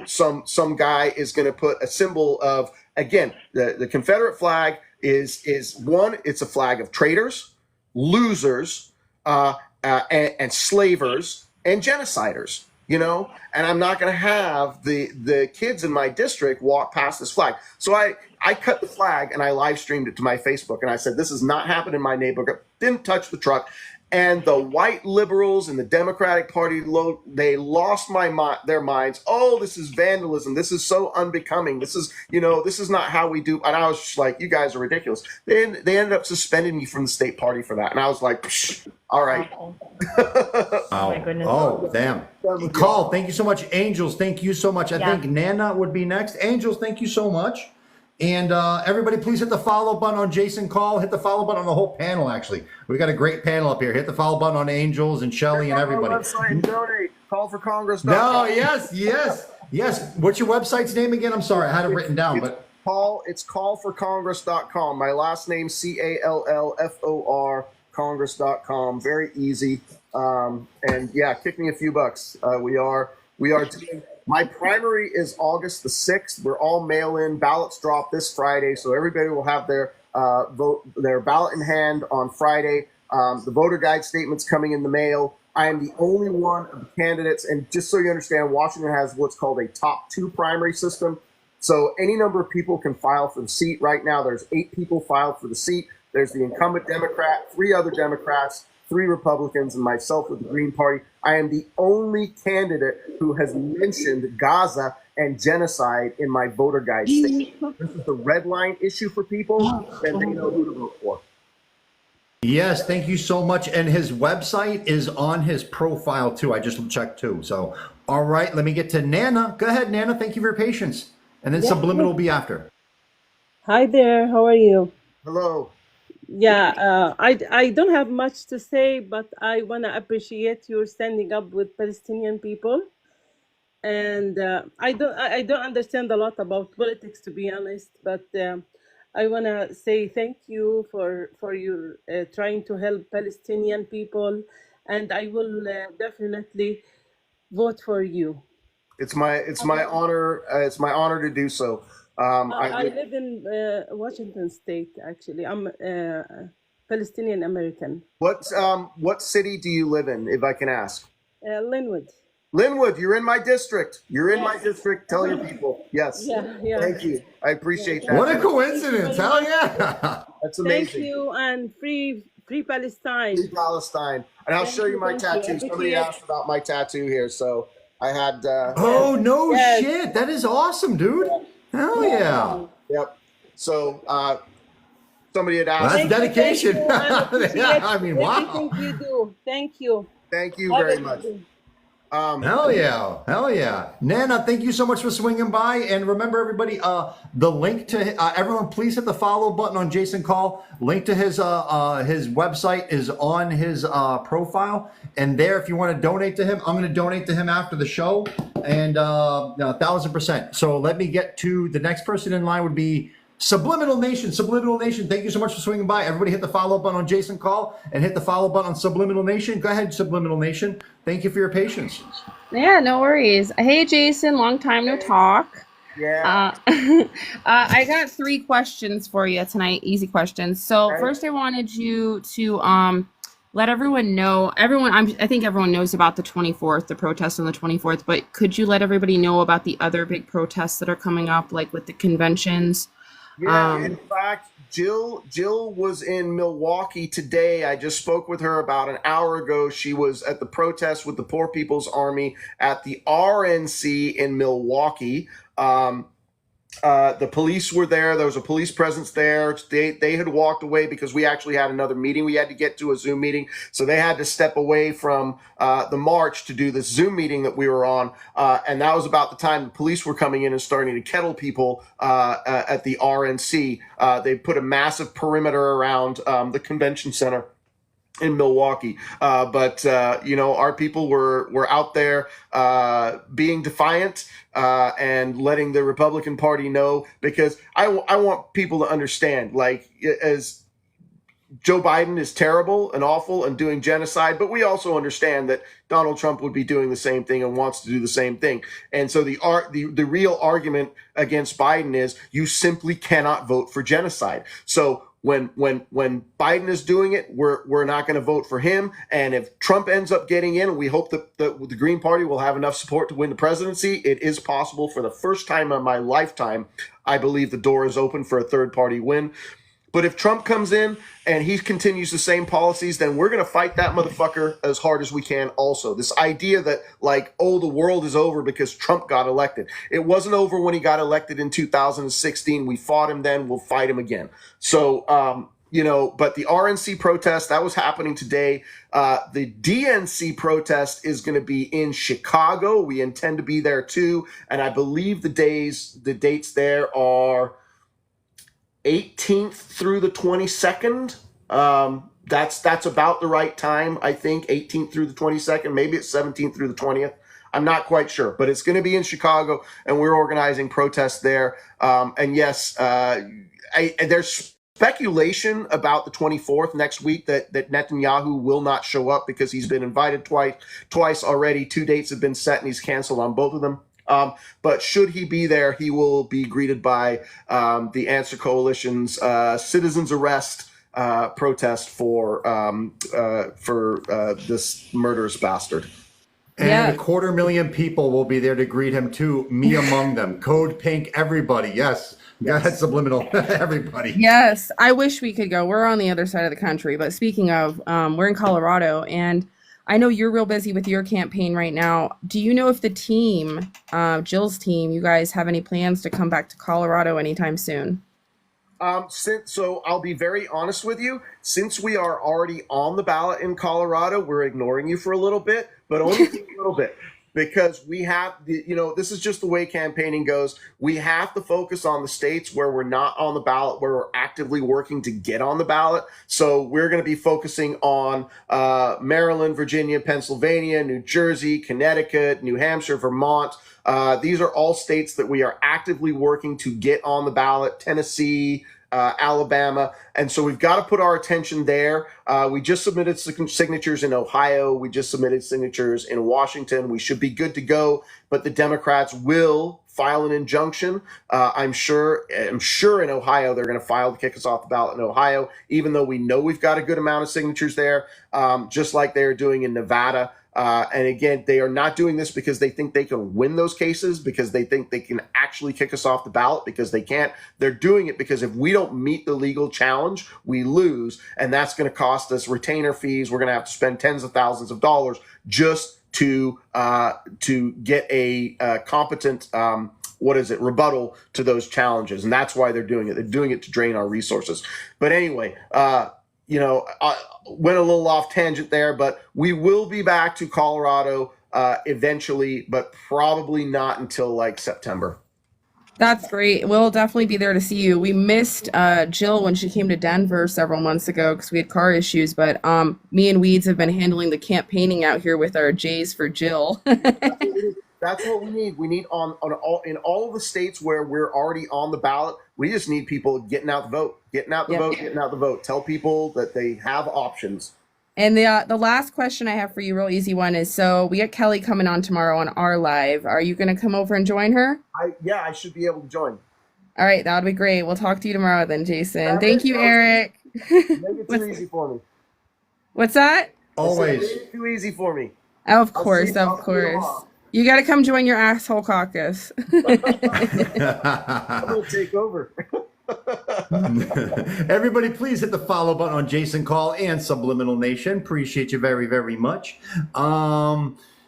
B: some guy is going to put a symbol of, again, the Confederate flag is one, it's a flag of traitors. losers, and slavers and genociders, you know, and I'm not going to have the kids in my district walk past this flag. So I cut the flag and I live streamed it to my Facebook, and I said, this has not happened in my neighborhood. Didn't touch the truck. And the white liberals in the Democratic Party, they lost their minds. Oh, this is vandalism. This is so unbecoming. This is, this is not how we do. And I was just like, you guys are ridiculous. They ended up suspending me from the state party for that. And I was like, psh, all right.
H: Oh
A: Oh,
H: my goodness.
A: oh, damn. Call, thank you so much. Angels, thank you so much. I
C: Yeah.
A: think Nana would be next. Angels, thank you so much. And everybody, please hit the follow button on Jason Call. Hit the follow button on the whole panel, actually. We got a great panel up here. Hit the follow button on Angels and Shelly and everybody.
B: Donate. Call for Congress.
A: No, yes. What's your website's name again? I'm sorry, I had it written down, but
B: It's callforcongress.com. My last name, CALLFOR, Congress.com. Very easy. And yeah, kick me a few bucks. We are doing, my primary is August the 6th. We're all mail-in. Ballots drop this Friday, so everybody will have their ballot in hand on Friday. The voter guide statement's coming in the mail. I am the only one of the candidates, and just so you understand, Washington has what's called a top 2 primary system. So any number of people can file for the seat. Right now, there's 8 people filed for the seat. There's the incumbent Democrat, 3 other Democrats, 3 Republicans, and myself with the Green Party. I am the only candidate who has mentioned Gaza and genocide in my voter guide statement. This is the red line issue for people, and they know who to vote for.
A: yes, thank you so much. And his website is on his profile too. I just checked too. So, all right, let me get to Nana. Go ahead, Nana. Thank you for your patience. And then Subliminal will be after.
I: Hi there, how are you?
B: Hello.
I: Yeah, I don't have much to say, but I want to appreciate your standing up with Palestinian people. And I don't understand a lot about politics, to be honest, but I want to say thank you for your trying to help Palestinian people, and I will definitely vote for you.
B: It's my honor. It's my honor to do so.
I: I live in Washington State, actually. I'm Palestinian American.
B: What city do you live in, if I can ask?
I: Linwood.
B: Linwood, you're in my district. You're in my district. Tell your people. Yes.
I: Yeah.
B: Thank you. I appreciate that.
A: What a coincidence. Hell yeah.
B: That's amazing.
I: Thank you, and free Palestine.
B: Free Palestine. And I'll show you my tattoo. Somebody asked about my tattoo here, so I had.
A: Oh, no
I: Yes.
A: shit. That is awesome, dude. Hell yeah.
B: Yep. So somebody had
A: Well,
B: asked.
A: that's dedication.
I: Thank you, and appreciate
A: Yeah, I mean, wow.
I: everything you do. Thank you.
B: Thank you
I: Have a
B: very
I: good
B: much.
I: day.
A: Hell yeah. Nana, thank you so much for swinging by. And remember, everybody, the link to everyone, please hit the follow button on Jason Call. Link to his website is on his profile. And there, if you want to donate to him, I'm going to donate to him after the show. And 1,000%. So let me get to the next person in line would be Subliminal Nation. Subliminal Nation, thank you so much for swinging by. Everybody hit the follow button on Jason Call and hit the follow button on Subliminal Nation. Go ahead, Subliminal Nation. Thank you for your patience.
G: Yeah, no worries. Hey, Jason, long time no talk.
B: Yeah.
G: I got 3 questions for you tonight, easy questions. So
B: Okay.
G: first, I wanted you to let everyone know. I think everyone knows about the 24th, the protest on the 24th. But could you let everybody know about the other big protests that are coming up, like with the conventions?
B: Yeah, in fact, Jill was in Milwaukee today. I just spoke with her about an hour ago. She was at the protest with the Poor People's Army at the RNC in Milwaukee. The police were there. There was a police presence there. They had walked away because we actually had another meeting. We had to get to a Zoom meeting. So they had to step away from the march to do this Zoom meeting that we were on. And that was about the time the police were coming in and starting to kettle people at the RNC. They put a massive perimeter around the convention center in Milwaukee. But our people were out there being defiant and letting the Republican Party know, because I want people to understand, like, as Joe Biden is terrible and awful and doing genocide, but we also understand that Donald Trump would be doing the same thing and wants to do the same thing. And so the real argument against Biden is you simply cannot vote for genocide. So when Biden is doing it, we're not going to vote for him. And if Trump ends up getting in, we hope that the Green Party will have enough support to win the presidency. It is possible. For the first time in my lifetime, I believe the door is open for a third party win. But if Trump comes in and he continues the same policies, then we're going to fight that motherfucker as hard as we can also. This idea that, like, oh, the world is over because Trump got elected. It wasn't over when he got elected in 2016. We fought him then. We'll fight him again. So, but the RNC protest, that was happening today. The DNC protest is going to be in Chicago. We intend to be there too. And I believe the dates there are 18th through the 22nd. That's about the right time, I think. 18th through the 22nd. Maybe it's 17th through the 20th. I'm not quite sure, but it's going to be in Chicago, and we're organizing protests there. And yes, there's speculation about the 24th next week that Netanyahu will not show up because he's been invited twice already. 2 dates have been set, and he's canceled on both of them. But should he be there, he will be greeted by the Answer Coalition's citizens arrest protest for this murderous bastard.
A: And 250,000 people will be there to greet him too, me among them. Code Pink, everybody. Yes. Go ahead, Subliminal. Everybody.
G: Yes, I wish we could go. We're on the other side of the country. But speaking of, we're in Colorado, and I know you're real busy with your campaign right now. Do you know if the team, Jill's team, you guys have any plans to come back to Colorado anytime soon?
B: So I'll be very honest with you. Since we are already on the ballot in Colorado, we're ignoring you for a little bit, but only for a little bit. Because we have, this is just the way campaigning goes. We have to focus on the states where we're not on the ballot, where we're actively working to get on the ballot. So we're going to be focusing on Maryland, Virginia, Pennsylvania, New Jersey, Connecticut, New Hampshire, Vermont. These are all states that we are actively working to get on the ballot. Tennessee, Alabama. And so we've got to put our attention there. We just submitted signatures in Ohio. We just submitted signatures in Washington. We should be good to go, but the Democrats will file an injunction. I'm sure in Ohio, they're going to file to kick us off the ballot in Ohio, even though we know we've got a good amount of signatures there, just like they're doing in Nevada. And again, they are not doing this because they think they can win those cases, because they think they can actually kick us off the ballot, because they can't. They're doing it because if we don't meet the legal challenge, we lose. And that's going to cost us retainer fees. We're going to have to spend tens of thousands of dollars just to get a competent rebuttal to those challenges. And that's why they're doing it. They're doing it to drain our resources. But anyway, I went a little off tangent there, but we will be back to Colorado eventually, but probably not until like September.
G: That's great. We'll definitely be there to see you. We missed Jill when she came to Denver several months ago because we had car issues, but me and Weeds have been handling the campaigning out here with our J's for Jill.
B: That's what we need. We need in all of the states where we're already on the ballot, we just need people getting out the vote, getting out the vote. Tell people that they have options.
G: And the last question I have for you, real easy one, is so we got Kelly coming on tomorrow on our live. Are you going to come over and join her?
B: I should be able to join.
G: All right, that would be great. We'll talk to you tomorrow then, Jason. Thank you, Erik.
B: Make it too easy for me.
G: What's that?
A: Always.
B: Make it too easy for me.
G: Of course. You got to come join your asshole caucus.
B: I'm going to take over.
A: Everybody, please hit the follow button on Jason Call and Subliminal Nation. Appreciate you very, very much.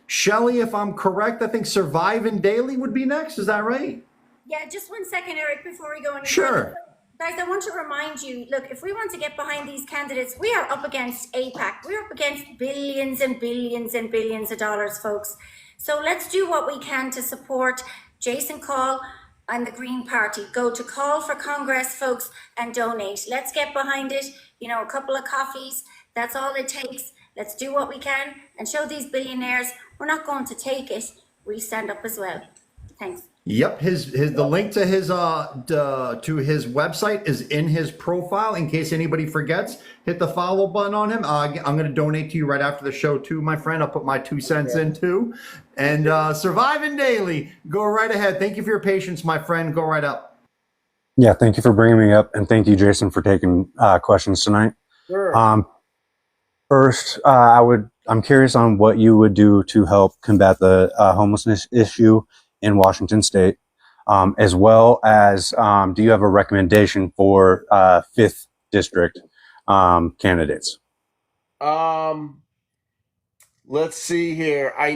A: Shelly, if I'm correct, I think Surviving Daily would be next. Is that right?
C: Yeah, just 1 second, Erik, before we go any
A: Sure.
C: further. Guys, I want to remind you, look, if we want to get behind these candidates, we are up against AIPAC. We're up against billions and billions and billions of dollars, folks. So let's do what we can to support Jason Call and the Green Party. Go to Call for Congress, folks, and donate. Let's get behind it. A couple of coffees, that's all it takes. Let's do what we can and show these billionaires we're not going to take it. We stand up as well. Thanks.
A: Yep, the link to his website is in his profile. In case anybody forgets, hit the follow button on him. I'm going to donate to you right after the show too, my friend. I'll put my 2 cents in too. And Surviving Daily, go right ahead. Thank you for your patience, my friend. Go right up.
J: Yeah, thank you for bringing me up, and thank you, Jason, for taking questions tonight.
B: Sure.
J: First, I'm curious on what you would do to help combat the homelessness issue in Washington State, as well as do you have a recommendation for fifth district candidates?
B: Let's see here. I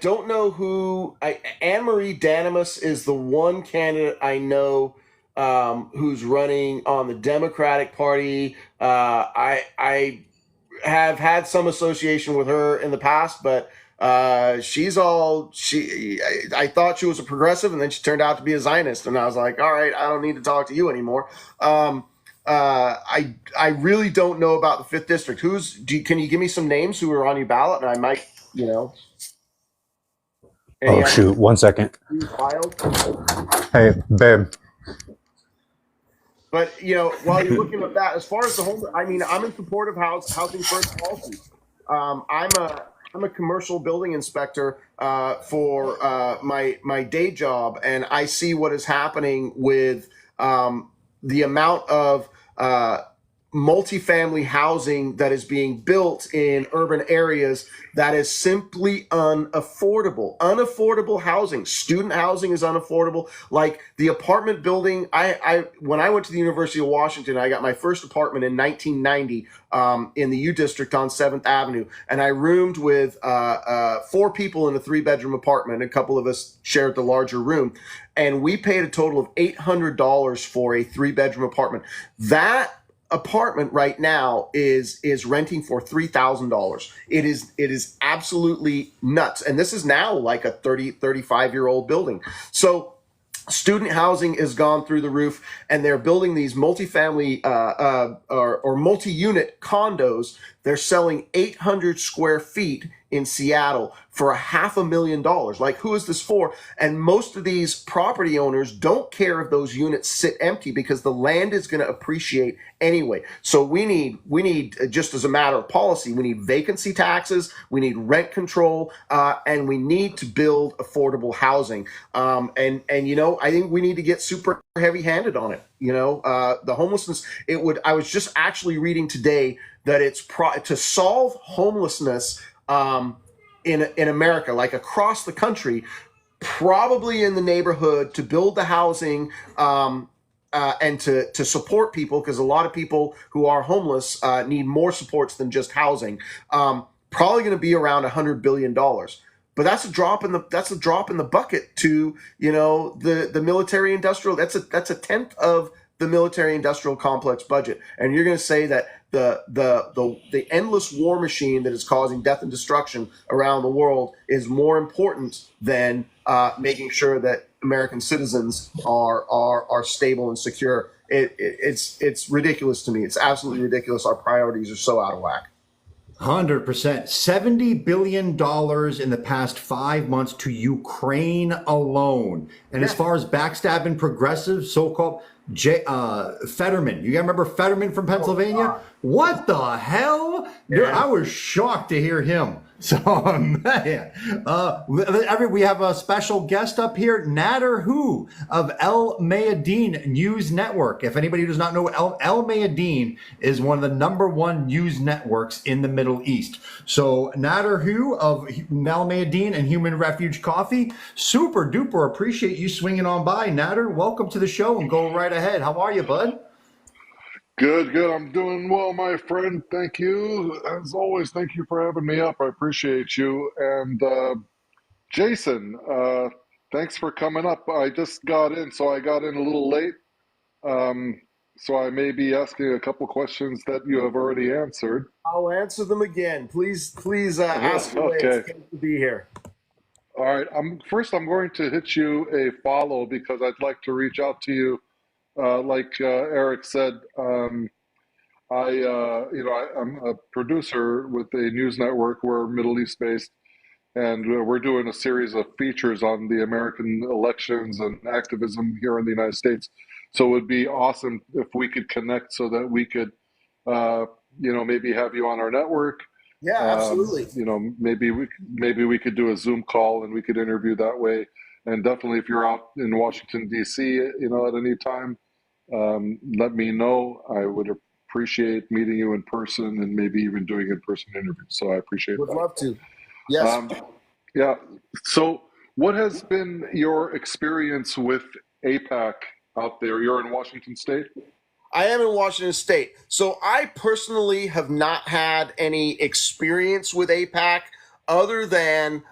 B: don't know who. Anne Marie Danimus is the one candidate I know who's running on the Democratic Party. I have had some association with her in the past, but I thought she was a progressive, and then she turned out to be a Zionist, and I was like, all right, I don't need to talk to you anymore. I really don't know about the fifth district. Can you give me some names who are on your ballot, and I might,
J: Oh shoot! 1 second.
B: wild.
J: Hey, babe.
B: But while you're looking at that, as far as the home, I'm in support of housing first policy. I'm a commercial building inspector for my day job, and I see what is happening with the amount of multifamily housing that is being built in urban areas that is simply unaffordable housing. Student housing is unaffordable. Like the apartment building, when I went to the University of Washington, I got my first apartment in 1990 in the U District on 7th Avenue, and I roomed with 4 people in a 3-bedroom apartment. A couple of us shared the larger room, and we paid a total of $800 for a 3-bedroom apartment. That apartment right now is renting for $3,000. It is absolutely nuts. And this is now like a 35-year-old building. So student housing has gone through the roof, and they're building these multifamily or multi-unit condos. They're selling 800 square feet in Seattle for $500,000. Like, who is this for? And most of these property owners don't care if those units sit empty because the land is going to appreciate anyway. So we need just as a matter of policy, we need vacancy taxes, we need rent control, and we need to build affordable housing. And I think we need to get super heavy-handed on it. The homelessness. I was just actually reading today that it's to solve homelessness in America, like across the country, probably in the neighborhood, to build the housing and to support people, because a lot of people who are homeless need more supports than just housing. Probably going to be around $100 billion. But that's a drop in the bucket to the military industrial. That's a tenth of the military industrial complex budget, and you're going to say that the endless war machine that is causing death and destruction around the world is more important than making sure that American citizens are stable and secure. It's ridiculous to me. It's absolutely ridiculous. Our priorities are so out of whack.
A: 100%. $70 billion in the past 5 months to Ukraine alone. And as far as backstabbing progressives, so-called Fetterman. You guys remember Fetterman from Pennsylvania? What the hell? Dude, I was shocked to hear him. So, man, we have a special guest up here, Nader Hu of El Mayadeen News Network. If anybody does not know, El Mayadeen is one of the #1 news networks in the Middle East. So, Nader Hu of El Mayadeen and Human Refuge Coffee, super duper appreciate you swinging on by. Nader, welcome to the show and go right ahead. How are you, bud?
K: Good. I'm doing well, my friend. Thank you. As always, thank you for having me up. I appreciate you. And Jason, thanks for coming up. I just got in, so I got in a little late. So I may be asking a couple questions that you have already answered.
B: I'll answer them again. Please ask away.
K: Okay.
B: It's good to be here.
K: All right. I'm going to hit you a follow because I'd like to reach out to you. Like Erik said, I'm a producer with a news network. We're Middle East based, and we're doing a series of features on the American elections and activism here in the United States. So it would be awesome if we could connect so that we could, maybe have you on our network.
B: Yeah, absolutely.
K: Maybe we could do a Zoom call and we could interview that way. And definitely, if you're out in Washington, D.C., at any time, let me know. I would appreciate meeting you in person and maybe even doing in-person interviews. So I appreciate
B: Would
K: that.
B: love to. Yes.
K: Yeah. So what has been your experience with APAC out there? You're in Washington State?
B: I am in Washington State. So I personally have not had any experience with APAC other than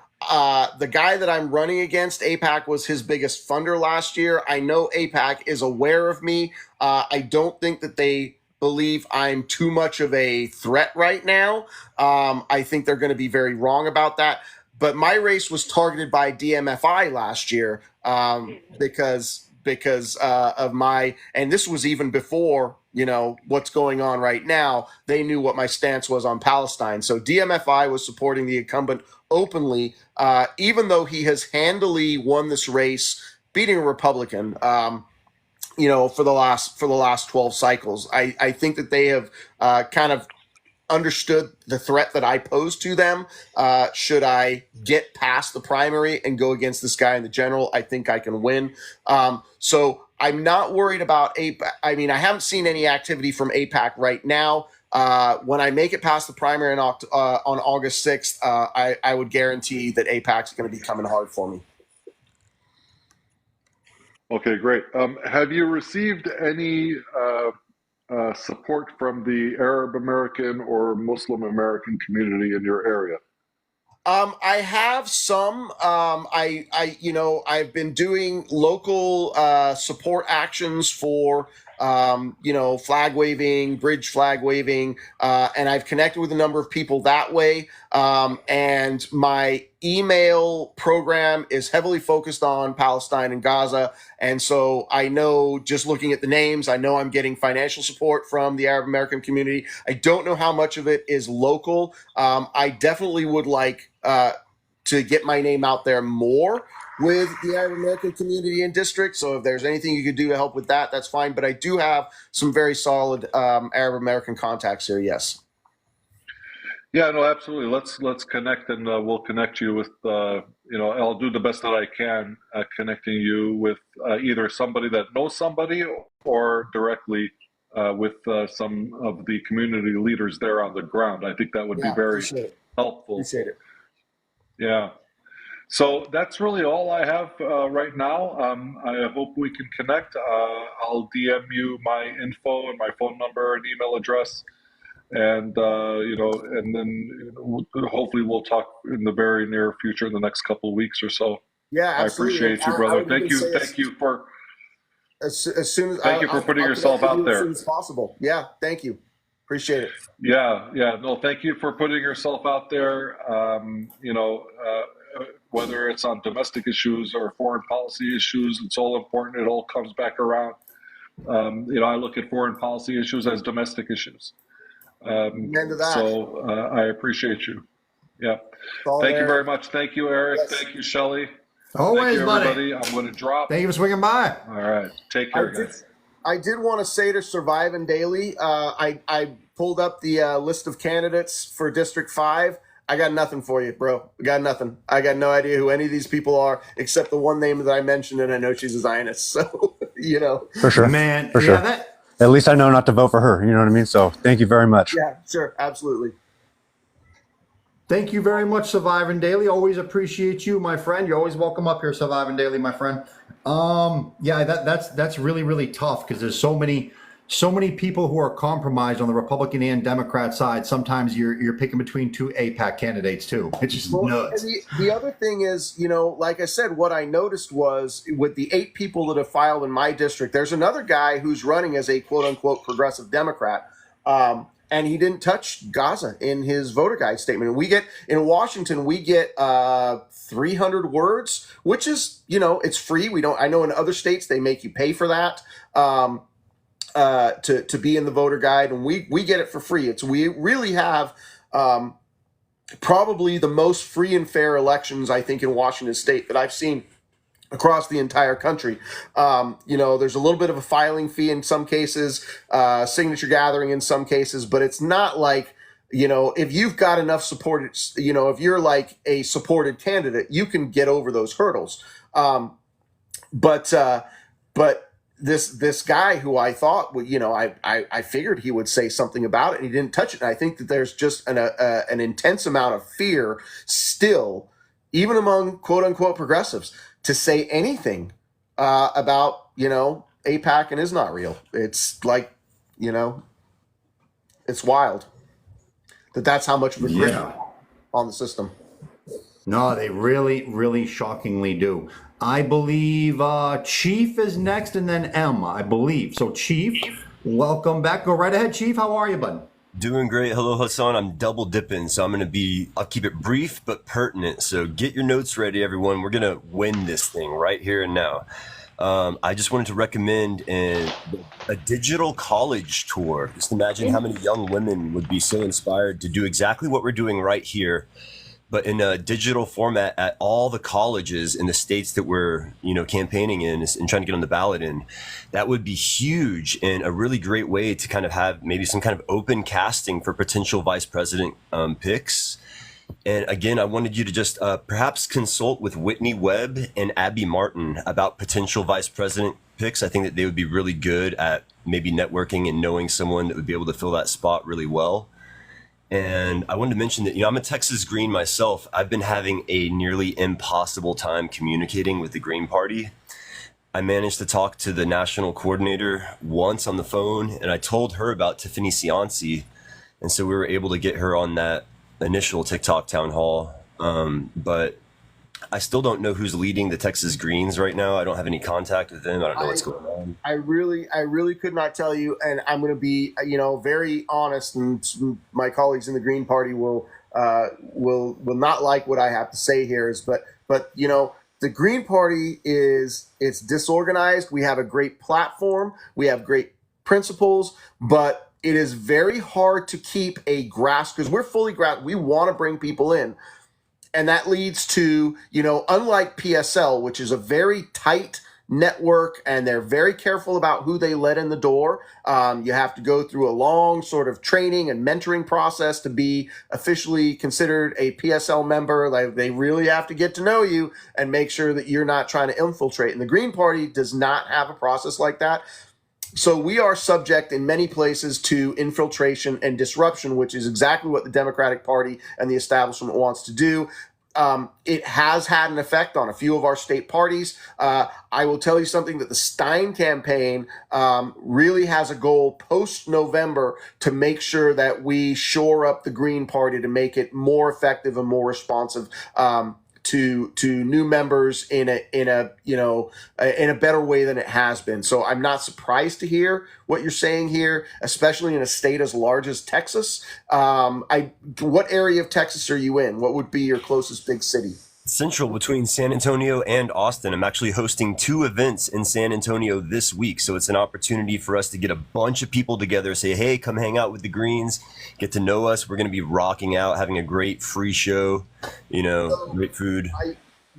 B: the guy that I'm running against. APAC was his biggest funder last year. I know APAC is aware of me. I don't think that they believe I'm too much of a threat right now. I think they're going to be very wrong about that. But my race was targeted by DMFI last year because of my, and this was even before, what's going on right now. They knew what my stance was on Palestine. So DMFI was supporting the incumbent openly, even though he has handily won this race, beating a Republican, for the last 12 cycles. I think that they have kind of understood the threat that I pose to them. Should I get past the primary and go against this guy in the general, I think I can win. So I'm not worried about APAC. I mean, I haven't seen any activity from APAC right now. When I make it past the primary on August 6th, I would guarantee that APAC is going to be coming hard for me.
K: Okay, great. Have you received any support from the Arab American or Muslim American community in your area?
B: I have some. I've been doing local support actions for, flag waving, bridge flag waving, and I've connected with a number of people that way. And my email program is heavily focused on Palestine and Gaza. And so I know, just looking at the names, I know I'm getting financial support from the Arab American community. I don't know how much of it is local. I definitely would like to get my name out there more with the Arab American community and district. So if there's anything you could do to help with that, that's fine. But I do have some very solid Arab American contacts here. Yes.
K: Yeah, no, absolutely. Let's connect, and we'll connect you with. I'll do the best that I can connecting you with either somebody that knows somebody or directly with some of the community leaders there on the ground. I think that would be very helpful.
B: Appreciate it.
K: Yeah. So that's really all I have right now. I hope we can connect. I'll DM you my info and my phone number and email address. And, and then hopefully we'll talk in the very near future, in the next couple of weeks or so.
B: Yeah, absolutely.
K: I appreciate you, brother. Thank you for putting yourself out there.
B: As soon as possible. Yeah, thank you. Appreciate it.
K: Yeah. No, thank you for putting yourself out there. Whether it's on domestic issues or foreign policy issues, it's all important. It all comes back around. I look at foreign policy issues as domestic issues. So I appreciate you. Yeah. Thank you very much. Thank you, Eric. Yes. Thank you, Shelley.
A: Always,
K: thank you, everybody. I'm going to drop.
A: Thank you for swinging by.
K: All right. Take care, guys.
B: I did want to say to Survive and Daily, I pulled up the list of candidates for District 5. I got nothing for you, bro. I got nothing. I got no idea who any of these people are, except the one name that I mentioned, and I know she's a Zionist. So,
J: For sure.
A: Man,
J: for sure. At least I know not to vote for her. You know what I mean? So thank you very much.
B: Yeah, sure. Absolutely.
A: Thank you very much, Surviving Daily. Always appreciate you, my friend. You're always welcome up here, Surviving Daily, my friend. Yeah, that's really, really tough because there's so many people who are compromised on the Republican and Democrat side. Sometimes you're picking between two APAC candidates too. It's just nuts.
B: The other thing is, like I said, what I noticed was with the 8 people that have filed in my district, there's another guy who's running as a quote unquote progressive Democrat. And he didn't touch Gaza in his voter guide statement. In Washington, we get 300 words, which is, it's free. I know in other states, they make you pay for that. To be in the voter guide, and we get it for free. We really have probably the most free and fair elections, I think, in Washington State that I've seen across the entire country. There's a little bit of a filing fee in some cases, signature gathering in some cases, but it's not like, if you've got enough supported, if you're like a supported candidate, you can get over those hurdles. But this guy who I thought would, I figured he would say something about it, and he didn't touch it. And I think that there's just an intense amount of fear still, even among quote unquote progressives, to say anything about AIPAC and is not real. It's like, it's wild that's how much of a grip on the system.
A: No, they really, really shockingly do. I believe Chief is next and then M, I believe. So Chief, welcome back. Go right ahead, Chief. How are you, bud?
D: Doing great. Hello, Hassan. I'm double dipping, so I'll keep it brief but pertinent. So get your notes ready, everyone. We're going to win this thing right here and now. I just wanted to recommend a digital college tour. Just imagine how many young women would be so inspired to do exactly what we're doing right here, but in a digital format at all the colleges in the states that we're, campaigning in and trying to get on the ballot in. That would be huge and a really great way to kind of have maybe some kind of open casting for potential vice president picks. And again, I wanted you to just perhaps consult with Whitney Webb and Abby Martin about potential vice president picks. I think that they would be really good at maybe networking and knowing someone that would be able to fill that spot really well. And I wanted to mention that, I'm a Texas Green myself. I've been having a nearly impossible time communicating with the Green Party. I managed to talk to the national coordinator once on the phone, and I told her about Tiffany Cianci. And so we were able to get her on that initial TikTok town hall, but I still don't know who's leading the Texas Greens right now. I don't have any contact with them. I don't know what's going on.
B: I really could not tell you, and I'm going to be, very honest, and my colleagues in the Green Party will not like what I have to say here. But the Green Party it's disorganized. We have a great platform. We have great principles, but it is very hard to keep a grasp because we're fully grasped. We want to bring people in. And that leads to, unlike PSL, which is a very tight network and they're very careful about who they let in the door. You have to go through a long sort of training and mentoring process to be officially considered a PSL member. Like, they really have to get to know you and make sure that you're not trying to infiltrate. And the Green Party does not have a process like that. So we are subject in many places to infiltration and disruption, which is exactly what the Democratic Party and the establishment wants to do. It has had an effect on a few of our state parties. I will tell you something, that the Stein campaign really has a goal post-November to make sure that we shore up the Green Party to make it more effective and more responsive to new members in a better way than it has been. So I'm not surprised to hear what you're saying here, especially in a state as large as Texas. What area of Texas are you in? What would be your closest big city?
D: Central between San Antonio and Austin. I'm actually hosting 2 events in San Antonio this week. So it's an opportunity for us to get a bunch of people together, say, hey, come hang out with the Greens, get to know us. We're going to be rocking out, having a great free show, great food.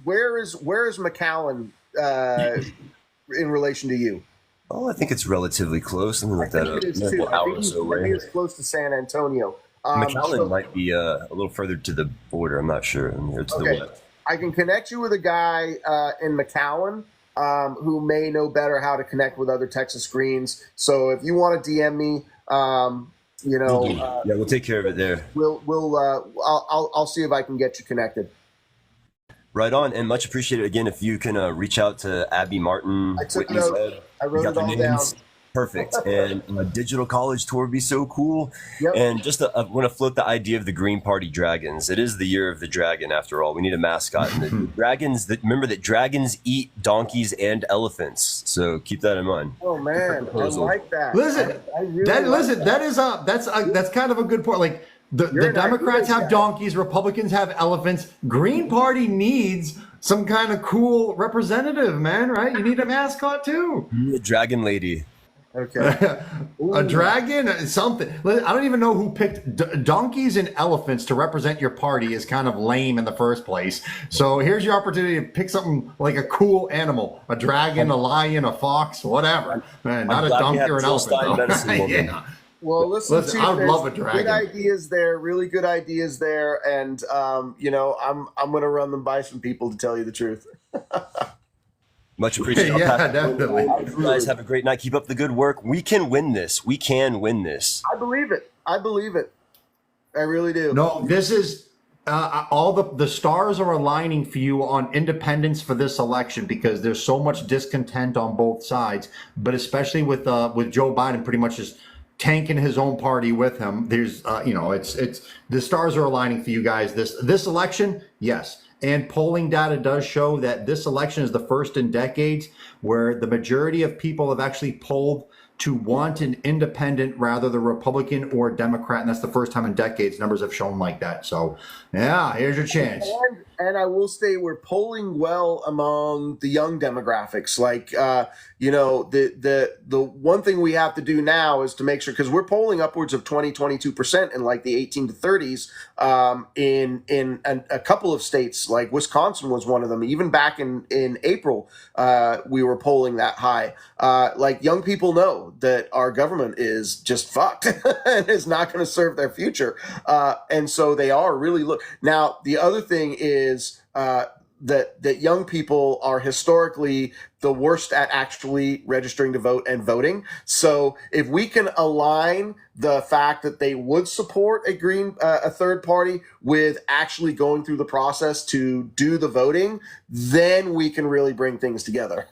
B: Where is McAllen in relation to you?
D: Oh, I think it's relatively close. Let me look that up. An hour or so away.
B: I think it's close to San Antonio.
D: McAllen might be a little further to the border. I'm not sure. Here to the west.
B: I can connect you with a guy in McAllen who may know better how to connect with other Texas Greens. So if you want to DM me,
D: we'll take care of it there.
B: I'll see if I can get you connected.
D: Right on, and much appreciated again if you can reach out to Abby Martin.
B: I took
D: Whitney
B: note.
D: Webb.
B: I wrote it all down.
D: Perfect. And a digital college tour would be so cool.
B: Yep.
D: And just I want to float the idea of the Green Party Dragons. It is the year of the dragon, after all. We need a mascot. And the dragons, remember that dragons eat donkeys and elephants. So keep that in mind.
B: Oh man, I like that.
A: Listen, that's kind of a good point. Like the Democrats have donkeys, Republicans have elephants. Green Party needs some kind of cool representative, man, right? You need a mascot too.
D: A dragon lady.
B: Okay.
A: A dragon, something. I don't even know who picked donkeys and elephants to represent your party is kind of lame in the first place. So here's your opportunity to pick something like a cool animal, a dragon, a lion, a fox, whatever. Man, not a donkey or an elephant.
B: Yeah. Well, listen, Chief,
A: I would love a dragon.
B: Good ideas there, really good ideas there, and I'm going to run them by some people to tell you the truth.
D: Much appreciated.
A: Yeah, definitely.
D: You guys have a great night. Keep up the good work. We can win this. We can win this.
B: I believe it. I believe it. I really do.
A: No, this is all the stars are aligning for you on independence for this election because there's so much discontent on both sides, but especially with Joe Biden pretty much just tanking his own party with him. There's it's the stars are aligning for you guys this election. Yes. And polling data does show that this election is the first in decades where the majority of people have actually polled to want an independent rather than Republican or Democrat. And that's the first time in decades numbers have shown like that. So, yeah, here's your chance.
B: And I will say we're polling well among the young demographics. Like, the one thing we have to do now is to make sure, because we're polling upwards of 22% in like the 18 to 30s in a couple of states, like Wisconsin was one of them. Even back in April, we were polling that high. Like young people know that our government is just fucked and is not going to serve their future. And so they are really Now, the other thing is that young people are historically the worst at actually registering to vote and voting. So if we can align the fact that they would support a third party with actually going through the process to do the voting, then we can really bring things together.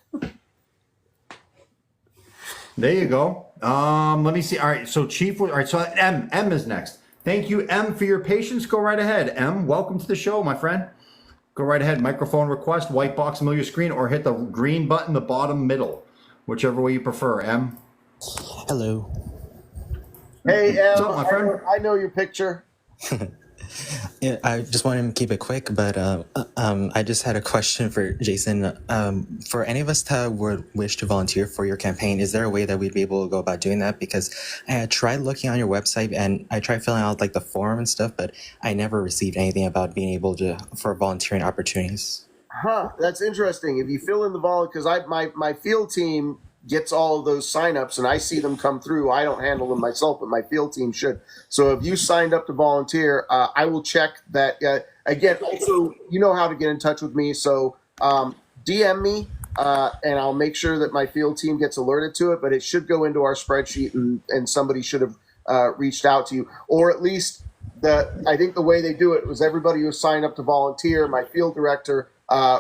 A: There you go. Let me see. All right. So so M is next. Thank you, M, for your patience. Go right ahead. M, welcome to the show, my friend. Go right ahead. Microphone request, white box middle of your screen, or hit the green button, the bottom middle, whichever way you prefer. M.
L: Hello.
B: Hey, M,
A: what's up, my friend?
B: I know your picture.
L: Yeah, I just wanted to keep it quick, but I just had a question for Jason. For any of us that would wish to volunteer for your campaign, is there a way that we'd be able to go about doing that? Because I had tried looking on your website and I tried filling out like the form and stuff, but I never received anything about being able for volunteering opportunities.
B: Huh, that's interesting. If you fill in the because my field team gets all of those signups and I see them come through. I don't handle them myself, but my field team should. So if you signed up to volunteer, I will check that. Again, also, you know how to get in touch with me. So DM me and I'll make sure that my field team gets alerted to it, but it should go into our spreadsheet and somebody should have reached out to you. Or at least I think the way they do it was everybody who signed up to volunteer, my field director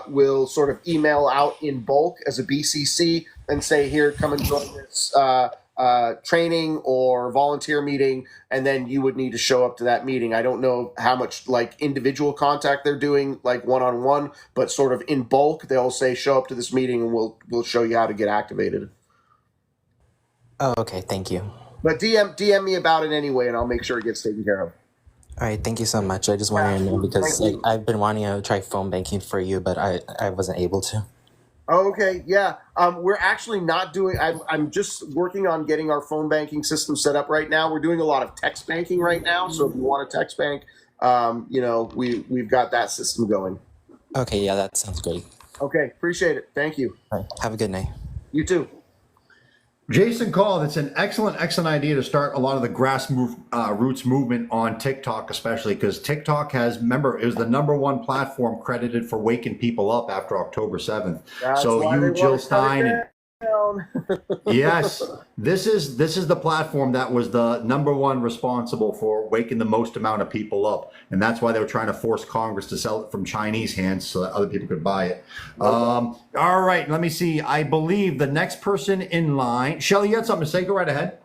B: will sort of email out in bulk as a BCC and say, here, come and join this training or volunteer meeting, and then you would need to show up to that meeting. I don't know how much like individual contact they're doing, like one-on-one, but sort of in bulk, they'll say, show up to this meeting and we'll show you how to get activated.
L: Oh, okay. Thank you.
B: But DM me about it anyway, and I'll make sure it gets taken care of.
L: All right. Thank you so much. I just wanted to know because I've been wanting to try phone banking for you, but I wasn't able to.
B: Oh, okay. Yeah. We're actually not doing, I'm just working on getting our phone banking system set up right now. We're doing a lot of text banking right now. So if you want a text bank, we've got that system going.
L: Okay. Yeah, that sounds great.
B: Okay. Appreciate it. Thank you.
L: All right. Have a good night.
B: You too.
A: Jason called. It's an excellent idea to start a lot of the roots movement on TikTok, especially because TikTok remember, it was the #1 platform credited for waking people up after October 7th.
B: That's
A: so you, Jill Stein,
B: down.
A: Yes, this is the platform that was the #1 responsible for waking the most amount of people up, and that's why they were trying to force Congress to sell it from Chinese hands so that other people could buy it. All right, let me see. I believe the next person in line, Shelly, you had something to say? Go right ahead.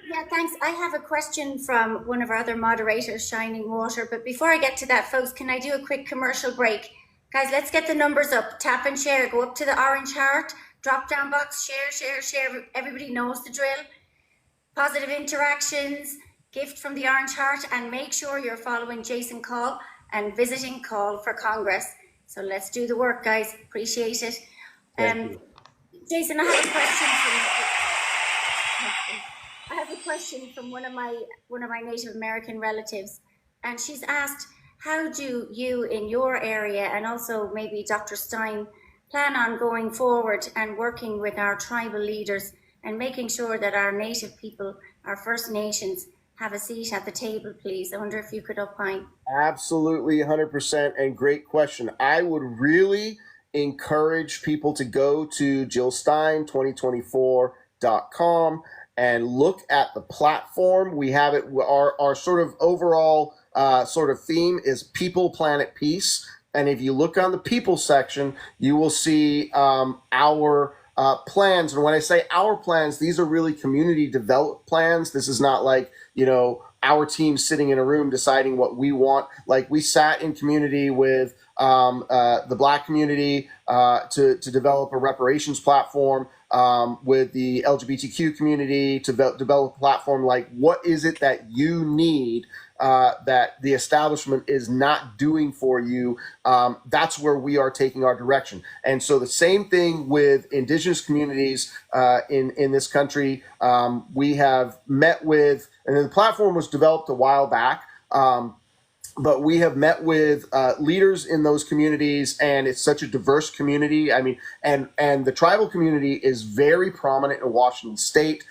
C: Yeah, thanks. I have a question from one of our other moderators, Shining Water. But before I get to that, folks, can I do a quick commercial break? Guys, let's get the numbers up. Tap and share. Go up to the orange heart. Drop down box, share. Everybody knows the drill. Positive interactions, gift from the orange heart, and make sure you're following Jason Call and visiting Call for Congress. So let's do the work, guys. Appreciate it. Jason, I have a question from one of my Native American relatives, and she's asked, how do you in your area, and also maybe Dr. Stein, plan on going forward and working with our tribal leaders and making sure that our Native people, our First Nations, have a seat at the table, please? I wonder if you could opine.
B: Absolutely, 100%, and great question. I would really encourage people to go to jillstein2024.com and look at the platform. We have it, our sort of overall sort of theme is people, planet, peace. And if you look on the people section, you will see our plans. And when I say our plans, these are really community developed plans. This is not like, our team sitting in a room deciding what we want. Like, we sat in community with the Black community to develop a reparations platform, with the LGBTQ community to develop a platform. Like, what is it that you need that the establishment is not doing for you? That's where we are taking our direction. And so the same thing with Indigenous communities in this country. We have met with, and the platform was developed a while back, but we have met with leaders in those communities, and it's such a diverse community. I mean, and the tribal community is very prominent in Washington State.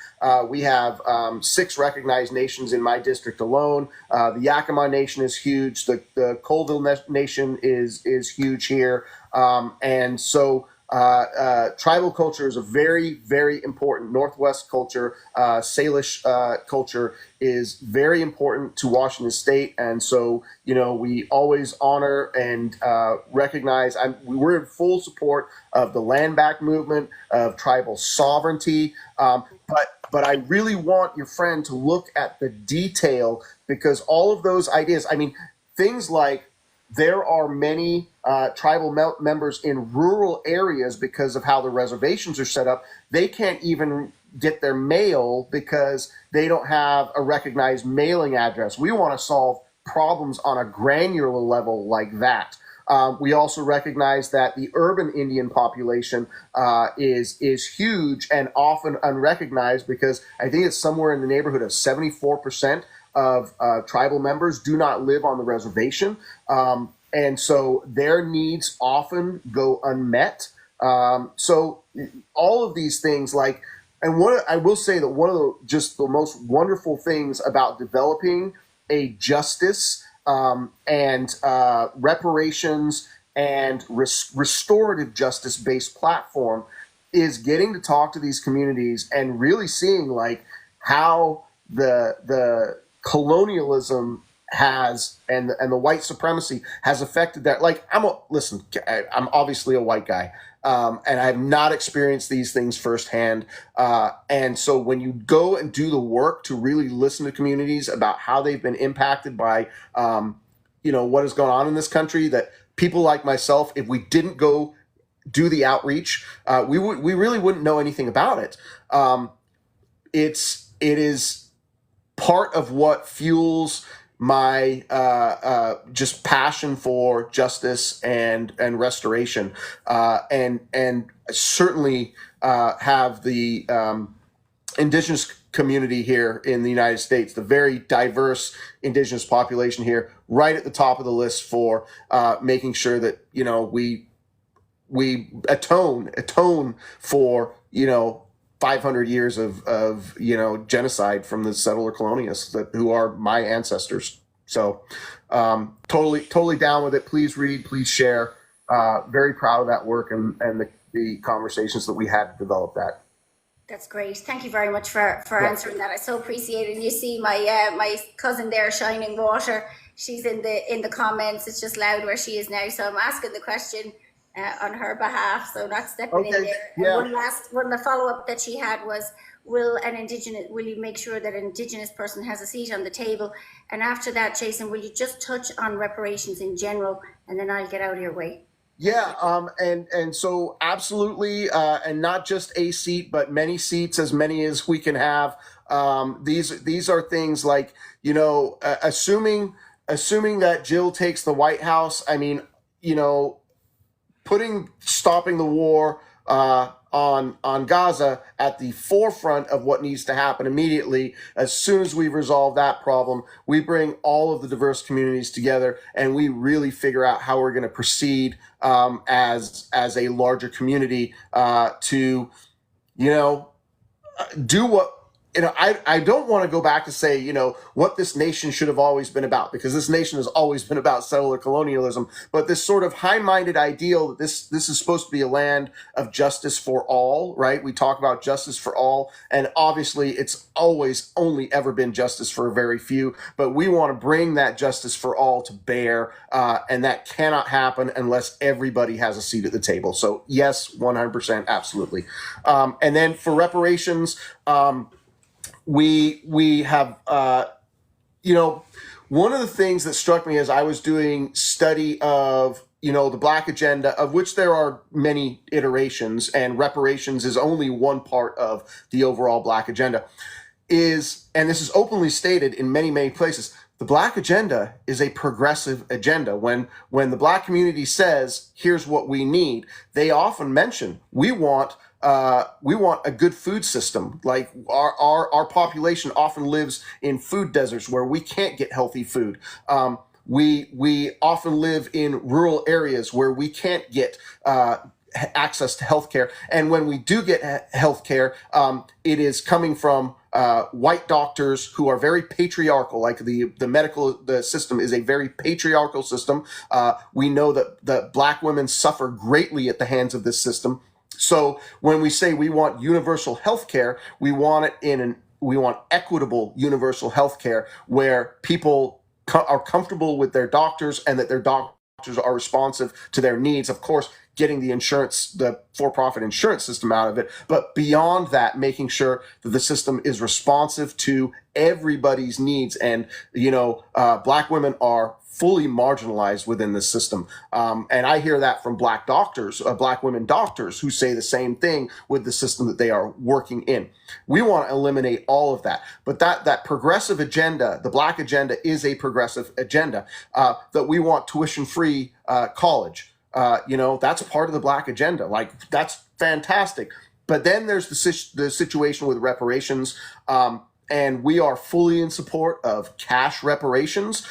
B: We have 6 recognized nations in my district alone. The Yakima Nation is huge. The Colville Nation is huge here. And so tribal culture is a very, very important. Northwest culture, Salish culture is very important to Washington State. And so, we always honor and recognize, we're in full support of the land back movement, of tribal sovereignty. But I really want your friend to look at the detail, because all of those ideas, things like, there are many tribal members in rural areas because of how the reservations are set up. They can't even get their mail because they don't have a recognized mailing address. We want to solve problems on a granular level like that. We also recognize that the urban Indian population is huge and often unrecognized, because I think it's somewhere in the neighborhood of 74% of tribal members do not live on the reservation. And so their needs often go unmet. So all of these things, I will say that one of the most wonderful things about developing a justice and reparations and restorative justice-based platform is getting to talk to these communities and really seeing how the colonialism has and the white supremacy has affected that. I'm obviously a white guy, and I have not experienced these things firsthand. And so when you go and do the work to really listen to communities about how they've been impacted by, what has gone on in this country, that people like myself, if we didn't go do the outreach, we really wouldn't know anything about it. It is part of what fuels my just passion for justice and restoration, and certainly have the Indigenous community here in the United States, the very diverse Indigenous population here, right at the top of the list for making sure that we atone for 500 years of genocide from the settler colonialists who are my ancestors. So totally down with it. Please read, please share. Very proud of that work and the conversations that we had to develop that.
C: That's great. Thank you very much for answering that. I so appreciate it. And you see my cousin there, Shining Water. She's in the comments. It's just loud where she is now. So I'm asking the question on her behalf, so not stepping in there.
B: Yeah.
C: And the follow-up that she had was, will you make sure that an Indigenous person has a seat on the table? And after that, Jason, will you just touch on reparations in general, and then I'll get out of your way.
B: Yeah, and so absolutely, and not just a seat, but many seats, as many as we can have. These are things like, assuming that Jill takes the White House. Stopping the war on Gaza at the forefront of what needs to happen immediately. As soon as we resolve that problem, we bring all of the diverse communities together and we really figure out how we're going to proceed as a larger community to, do what I don't want to go back to say, what this nation should have always been about, because this nation has always been about settler colonialism, but this sort of high-minded ideal that this is supposed to be a land of justice for all, right? We talk about justice for all, and obviously it's always only ever been justice for a very few, but we want to bring that justice for all to bear, and that cannot happen unless everybody has a seat at the table. So yes, 100%, absolutely. And then for reparations, we have, one of the things that struck me as I was doing study of, the Black agenda, of which there are many iterations, and reparations is only one part of the overall Black agenda, is, and this is openly stated in many, many places, the Black agenda is a progressive agenda. When the Black community says, here's what we need, they often mention, we want a good food system. Like our population often lives in food deserts where we can't get healthy food. We often live in rural areas where we can't get access to healthcare. And when we do get healthcare, it is coming from white doctors who are very patriarchal. Like the system is a very patriarchal system. We know that the Black women suffer greatly at the hands of this system. So when we say we want universal health care, we want equitable universal health care where people are comfortable with their doctors and that their doctors are responsive to their needs. Of course, getting the for-profit insurance system out of it, but beyond that, making sure that the system is responsive to everybody's needs. And, Black women are fully marginalized within the system. And I hear that from Black doctors, Black women doctors, who say the same thing with the system that they are working in. We want to eliminate all of that. But that progressive agenda, the Black agenda, is a progressive agenda, that we want tuition-free college. That's part of the Black agenda. Like, that's fantastic. But then there's the situation with reparations, and we are fully in support of cash reparations.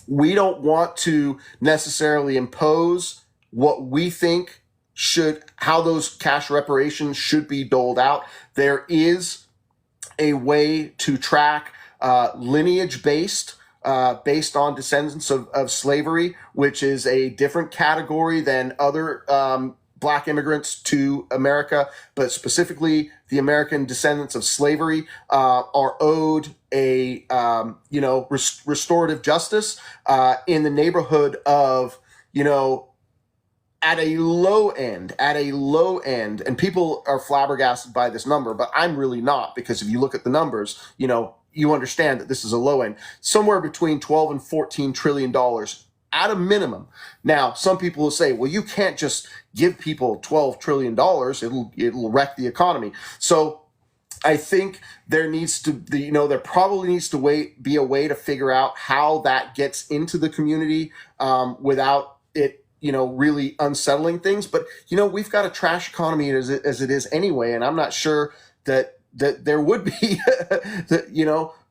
B: We don't want to necessarily impose what we think how those cash reparations should be doled out. There is a way to track lineage based on descendants of slavery, which is a different category than other Black immigrants to America, but specifically the American descendants of slavery are owed a restorative justice in the neighborhood of at a low end, and people are flabbergasted by this number, but I'm really not, because if you look at the numbers, you understand that this is a low end, somewhere between 12 and 14 trillion dollars at a minimum. Now, some people will say, well, you can't just give people $12 trillion. It'll wreck the economy. So I think there probably needs to be a way to figure out how that gets into the community without it, really unsettling things. But, we've got a trash economy as it is anyway, and I'm not sure that there would be,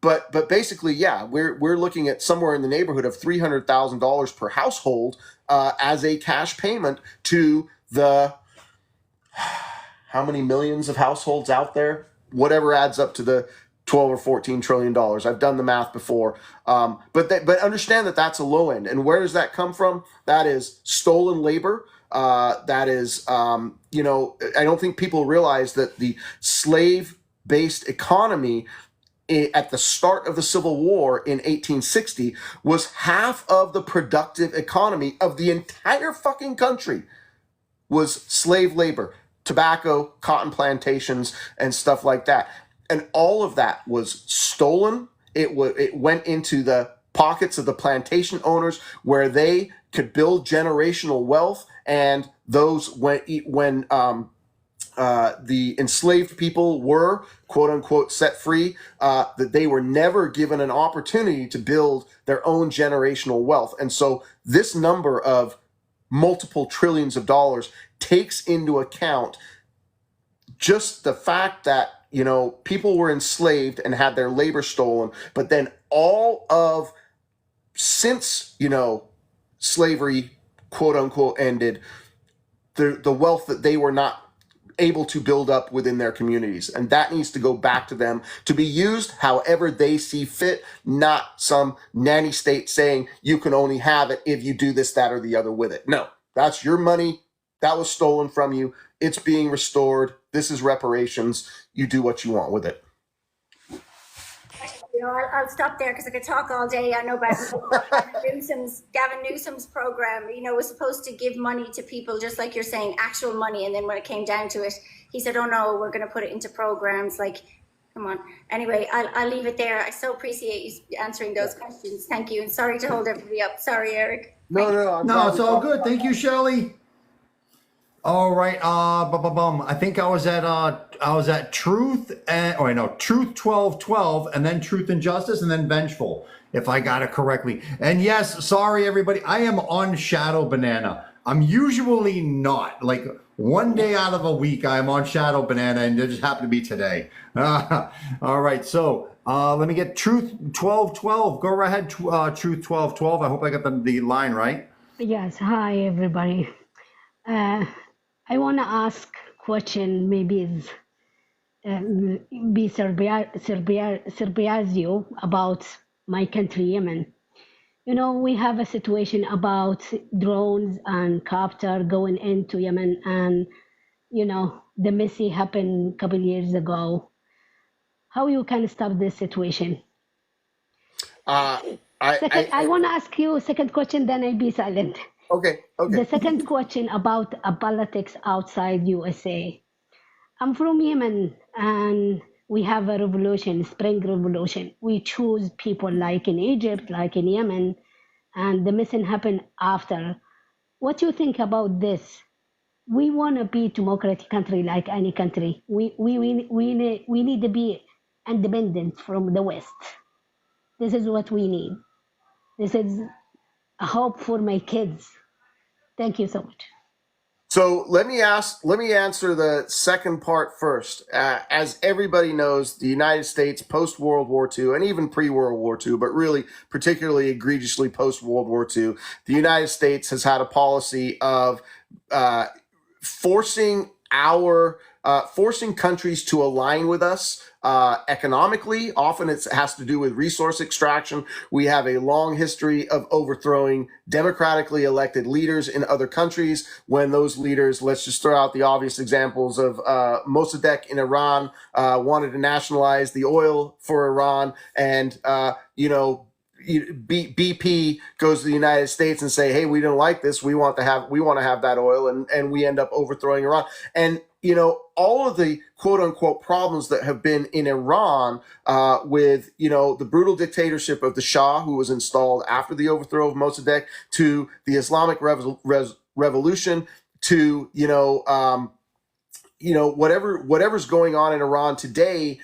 B: but basically, yeah, we're looking at somewhere in the neighborhood of $300,000 per household as a cash payment to the how many millions of households out there, whatever adds up to the 12 or 14 trillion dollars. I've done the math before, but understand that that's a low end. And where does that come from? That is stolen labor. That is, I don't think people realize that the slave-based economy at the start of the Civil War in 1860 was half of the productive economy of the entire fucking country was slave labor, tobacco, cotton plantations, and stuff like that. And all of that was stolen. It went into the pockets of the plantation owners where they could build generational wealth. And those when the enslaved people were, quote unquote, set free, that they were never given an opportunity to build their own generational wealth. And so this number of multiple trillions of dollars takes into account just the fact that, people were enslaved and had their labor stolen, but then since, slavery, quote unquote, ended, the wealth that they were not able to build up within their communities. And that needs to go back to them to be used however they see fit, not some nanny state saying you can only have it if you do this, that, or the other with it. No, that's your money. That was stolen from you. It's being restored. This is reparations. You do what you want with it.
C: You know, I'll stop there because I could talk all day. I know about Gavin Newsom's program, you know, was supposed to give money to people, just like you're saying, actual money. And then when it came down to it, he said, oh no, we're going to put it into programs. Like, come on. Anyway, I'll leave it there. I so appreciate you answering those questions. Thank you. And sorry to hold everybody up. Sorry, Eric.
A: No, it's all good. Thank you, Shelley. All right, I think I was at Truth and Truth 1212, and then Truth and Justice, and then Vengeful, if I got it correctly. And yes, sorry everybody, I am on Shadow Banana. I'm usually not. Like one day out of a week, I'm on Shadow Banana, and it just happened to be today. All right, so let me get Truth 1212. Go right ahead, Truth 1212. I hope I got the line right.
M: Yes, hi everybody. I want to ask question, maybe is be Serbiazio about my country, Yemen. You know, we have a situation about drones and copter going into Yemen, and you know, the messy happened a couple years ago. How you can stop this situation? I want to ask you a second question, then I'll be silent.
B: Okay.
M: The second question about politics outside USA. I'm from Yemen, and we have a revolution, spring revolution. We choose people like in Egypt, like in Yemen, and the missing happened after. What do you think about this? We want to be a democratic country like any country. We need to be independent from the West. This is what we need. This is a hope for my kids. Thank you so much.
B: So let me answer the second part first. As everybody knows, the United States post World War II and even pre World War II, but really particularly egregiously post World War II, the United States has had a policy of forcing countries to align with us economically. Often it has to do with resource extraction. We have a long history of overthrowing democratically elected leaders in other countries when those leaders, let's just throw out the obvious examples of Mossadegh in Iran, wanted to nationalize the oil for Iran, and BP goes to the United States and say, hey, we don't like this. We want to have that oil, and we end up overthrowing Iran. And you know, all of the quote unquote problems that have been in Iran with, you know, the brutal dictatorship of the Shah, who was installed after the overthrow of Mossadegh, to the Islamic revolution, to, whatever's going on in Iran today,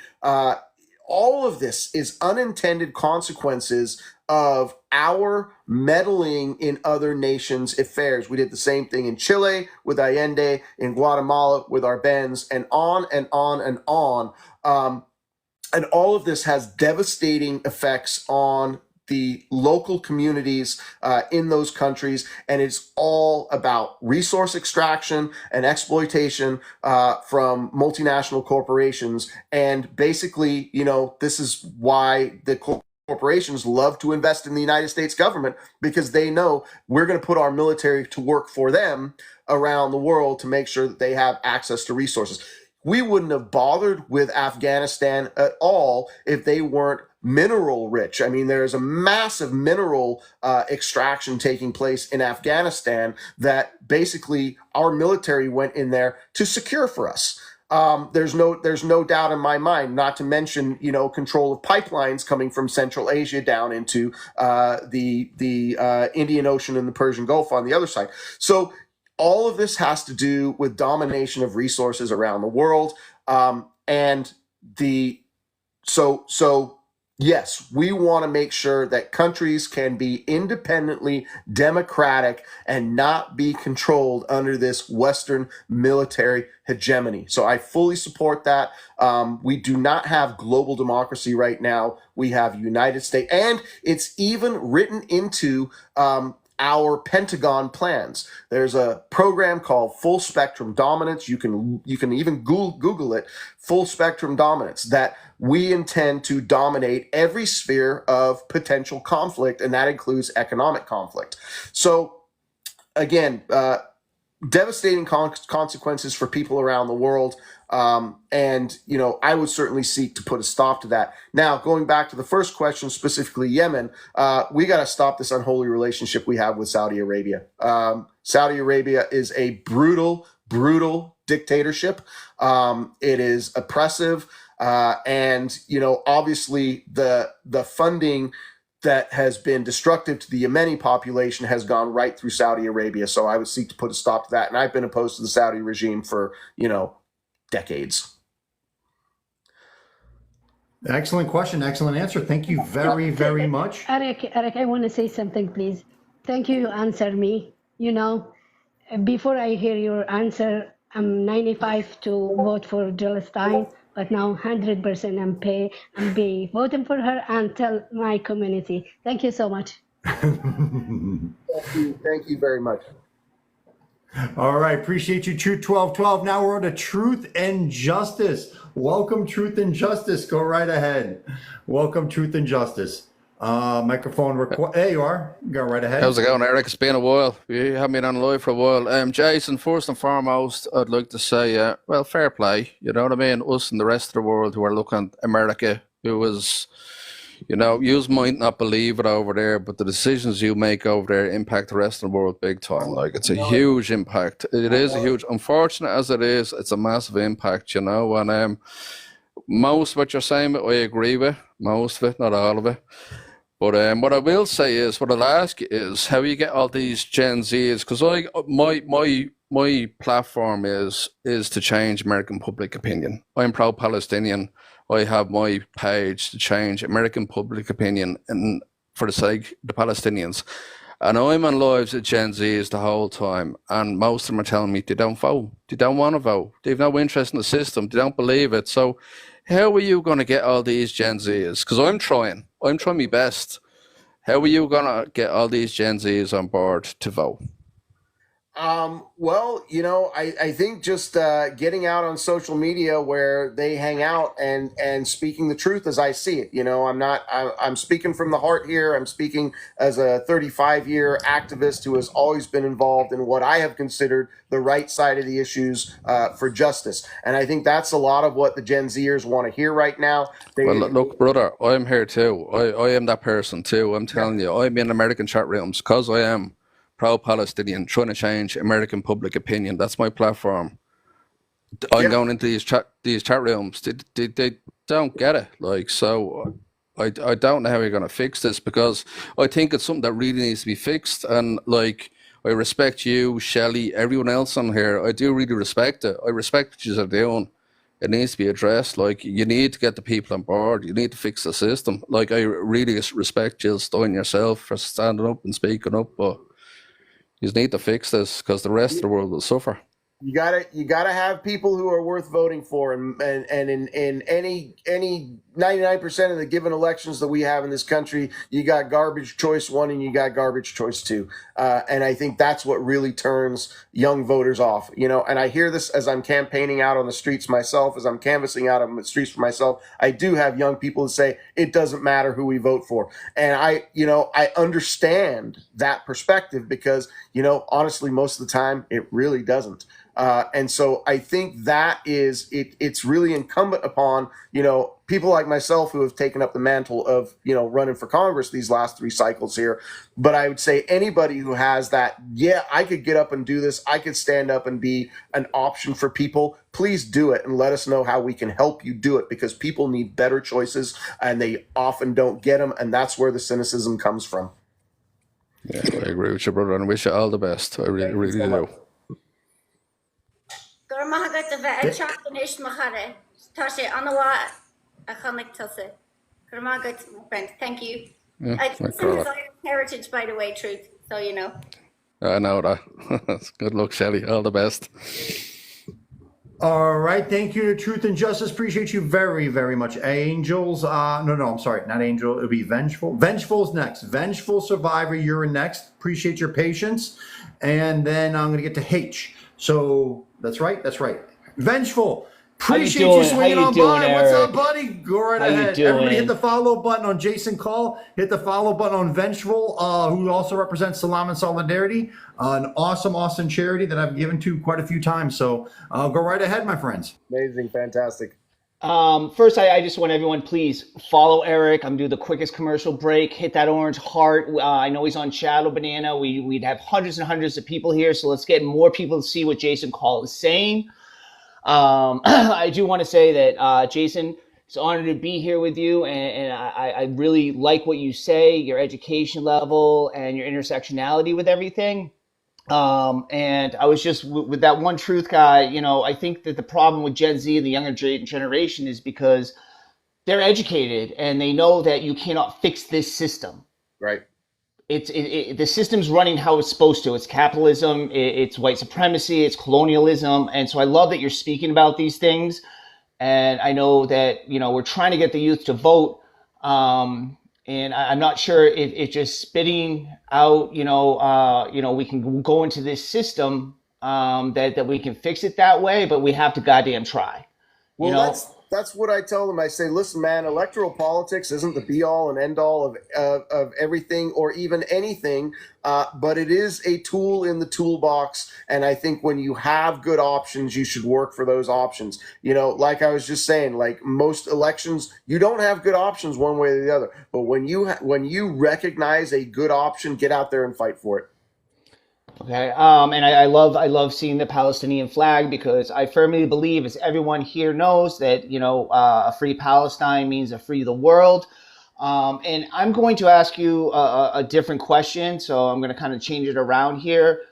B: all of this is unintended consequences of our meddling in other nations' affairs. We did the same thing in Chile with Allende, in Guatemala with Arbenz, and on and on and on. And all of this has devastating effects on the local communities in those countries, and it's all about resource extraction and exploitation from multinational corporations. And basically, you know, this is why the corporations love to invest in the United States government, because they know we're going to put our military to work for them around the world to make sure that they have access to resources. We wouldn't have bothered with Afghanistan at all if they weren't mineral rich. I mean, there's a massive mineral extraction taking place in Afghanistan that basically our military went in there to secure for us. There's no doubt in my mind, not to mention, you know, control of pipelines coming from Central Asia down into the Indian Ocean and the Persian Gulf on the other side. So all of this has to do with domination of resources around the world. Yes, we want to make sure that countries can be independently democratic and not be controlled under this Western military hegemony. So I fully support that. We do not have global democracy right now. We have United States, and it's even written into our Pentagon plans. There's a program called Full Spectrum Dominance. You can even Google it, Full Spectrum Dominance, that we intend to dominate every sphere of potential conflict, and that includes economic conflict. So again, devastating consequences for people around the world. And, I would certainly seek to put a stop to that. Now, going back to the first question, specifically Yemen, we got to stop this unholy relationship we have with Saudi Arabia. Saudi Arabia is a brutal, brutal dictatorship. It is oppressive. And, obviously the funding that has been destructive to the Yemeni population has gone right through Saudi Arabia. So I would seek to put a stop to that. And I've been opposed to the Saudi regime for, decades.
A: Excellent question. Excellent answer. Thank you very, very much.
M: Eric, I want to say something, please. Thank you. You answered me. Before I hear your answer, I'm 95 to vote for Jill Stein, but now 100% I'm be voting for her and tell my community. Thank you so much.
B: Thank you very much.
A: All right. Appreciate you, Truth 1212. Now we're on to Truth and Justice. Welcome, Truth and Justice. Go right ahead. Welcome, Truth and Justice. Microphone there you are. Go right ahead.
N: How's it going, Eric? It's been a while. You haven't been on live for a while. Jason, first and foremost, I'd like to say, fair play. You know what I mean? Us and the rest of the world who are looking at America, who was, you might not believe it over there, but the decisions you make over there impact the rest of the world big time. Like, it's a huge impact. It is a huge, unfortunate as it is, it's a massive impact, and most of what you're saying, I agree with, most of it, not all of it. But what I will say is, what I'll ask you is how you get all these Gen Zs, because my platform is to change American public opinion. I'm pro-Palestinian. I have my page to change American public opinion and for the sake of the Palestinians. And I'm on lives with Gen Zs the whole time, and most of them are telling me they don't vote. They don't want to vote. They have no interest in the system. They don't believe it. So how are you going to get all these Gen Zs? Because I'm trying my best. How are you going to get all these Gen Zs on board to vote?
B: Well, I think just getting out on social media where they hang out and speaking the truth as I see it. I'm speaking from the heart here. I'm speaking as a 35-year activist who has always been involved in what I have considered the right side of the issues for justice. And I think that's a lot of what the Gen Zers want to hear right now.
N: Look, brother, I'm here too. I am that person too. I'm telling you, I'm in American chat rooms because I am pro-Palestinian, trying to change American public opinion. That's my platform. I'm going into these chat rooms. They don't get it. I don't know how you're going to fix this, because I think it's something that really needs to be fixed. And I respect you, Shelley, everyone else on here. I do really respect it. I respect what you're doing. It needs to be addressed. You need to get the people on board. You need to fix the system. I really respect Jill Stein yourself for standing up and speaking up, but you need to fix this because the rest of the world will suffer.
B: You gotta have people who are worth voting for, and in any 99% of the given elections that we have in this country, you got garbage choice 1 and you got garbage choice 2, and I think that's what really turns young voters off. And I hear this as I'm campaigning out on the streets myself, as I'm canvassing out on the streets for myself. I do have young people who say it doesn't matter who we vote for, and I understand that perspective because honestly, most of the time it really doesn't. And so I think that is it's really incumbent upon, people like myself who have taken up the mantle of, running for Congress these last 3 cycles here. But I would say anybody who has that, I could get up and do this. I could stand up and be an option for people. Please do it and let us know how we can help you do it, because people need better choices and they often don't get them. And that's where the cynicism comes from.
N: Yeah, I agree with you, brother, and I wish you all the best. I really, really do.
C: Thank you.
N: Yeah,
C: It's Irish heritage, by the way, Truth. So
N: I know that. Good luck, Shelley. All the best.
A: All right, thank you to Truth and Justice. Appreciate you very, very much. Angels, no, I'm sorry, not Angel. It'll be Vengeful. Vengeful's next. Vengeful Survivor, you're next. Appreciate your patience. And then I'm going to get to H. So that's right. Vengeful. Appreciate you swinging on by. What's up, buddy? Go right ahead. Everybody hit the follow button on Jason Call. Hit the follow button on Vengeful, who also represents Salam and Solidarity, an awesome charity that I've given to quite a few times. So go right ahead, my friends.
O: Amazing, fantastic.
P: First, I just want everyone, please follow Erik. I'm doing the quickest commercial break. Hit that orange heart. I know he's on Shadow Banana. We'd have hundreds and hundreds of people here, so let's get more people to see what Jason Call is saying. I do want to say that, Jason, it's an honor to be here with you, and I really like what you say, your education level and your intersectionality with everything. And I was just with that one truth guy, I think that the problem with Gen Z and the younger generation is because they're educated and they know that you cannot fix this system.
O: Right.
P: The system's running how it's supposed to. It's capitalism, it's white supremacy, it's colonialism. And so I love that you're speaking about these things. And I know that, we're trying to get the youth to vote. And I'm not sure if just spitting out, we can go into this system, that we can fix it that way, but we have to goddamn try.
B: Well, that's what I tell them. I say, listen, man, electoral politics isn't the be all and end all of everything or even anything, but it is a tool in the toolbox. And I think when you have good options, you should work for those options. Like I was just saying, like most elections, you don't have good options one way or the other. But when you recognize a good option, get out there and fight for it.
P: Okay. And I love seeing the Palestinian flag because I firmly believe, as everyone here knows, that, a free Palestine means a free the world. And I'm going to ask you a different question. So I'm going to kind of change it around here.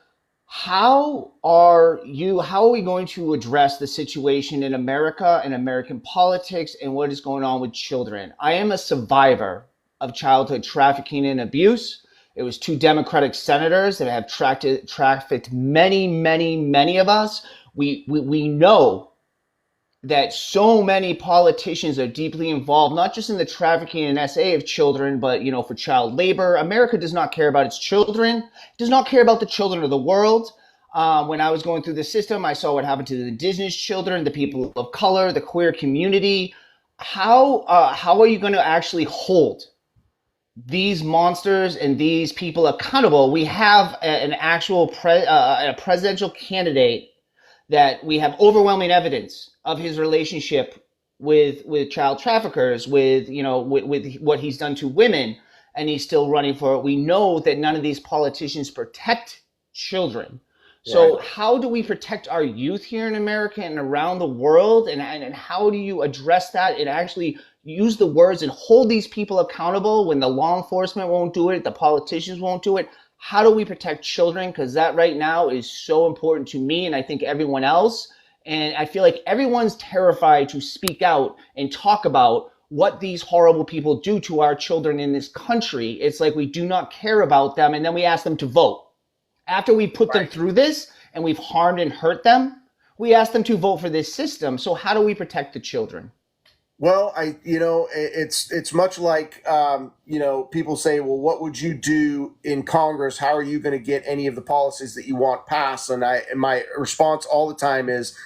P: How are we going to address the situation in America and American politics and what is going on with children? I am a survivor of childhood trafficking and abuse. It was 2 Democratic senators that have trafficked many of us. We know that so many politicians are deeply involved, not just in the trafficking and SA of children, but, for child labor. America does not care about its children. It does not care about the children of the world. When I was going through the system, I saw what happened to the indigenous children, the people of color, the queer community. How are you going to actually hold these monsters and these people accountable? We have an actual a presidential candidate that we have overwhelming evidence of his relationship with child traffickers, with what he's done to women, and he's still running for it. We know that none of these politicians protect children. So how do we protect our youth here in America and around the world? And how do you address that and actually use the words and hold these people accountable when the law enforcement won't do it, the politicians won't do it? How do we protect children? Because that right now is so important to me and I think everyone else. And I feel like everyone's terrified to speak out and talk about what these horrible people do to our children in this country. It's like we do not care about them, and then we ask them to vote. After we put them through this and we've harmed and hurt them, we ask them to vote for this system. So how do we protect the children?
B: Well, it's much like, people say, well, what would you do in Congress? How are you going to get any of the policies that you want passed? And my response all the time is,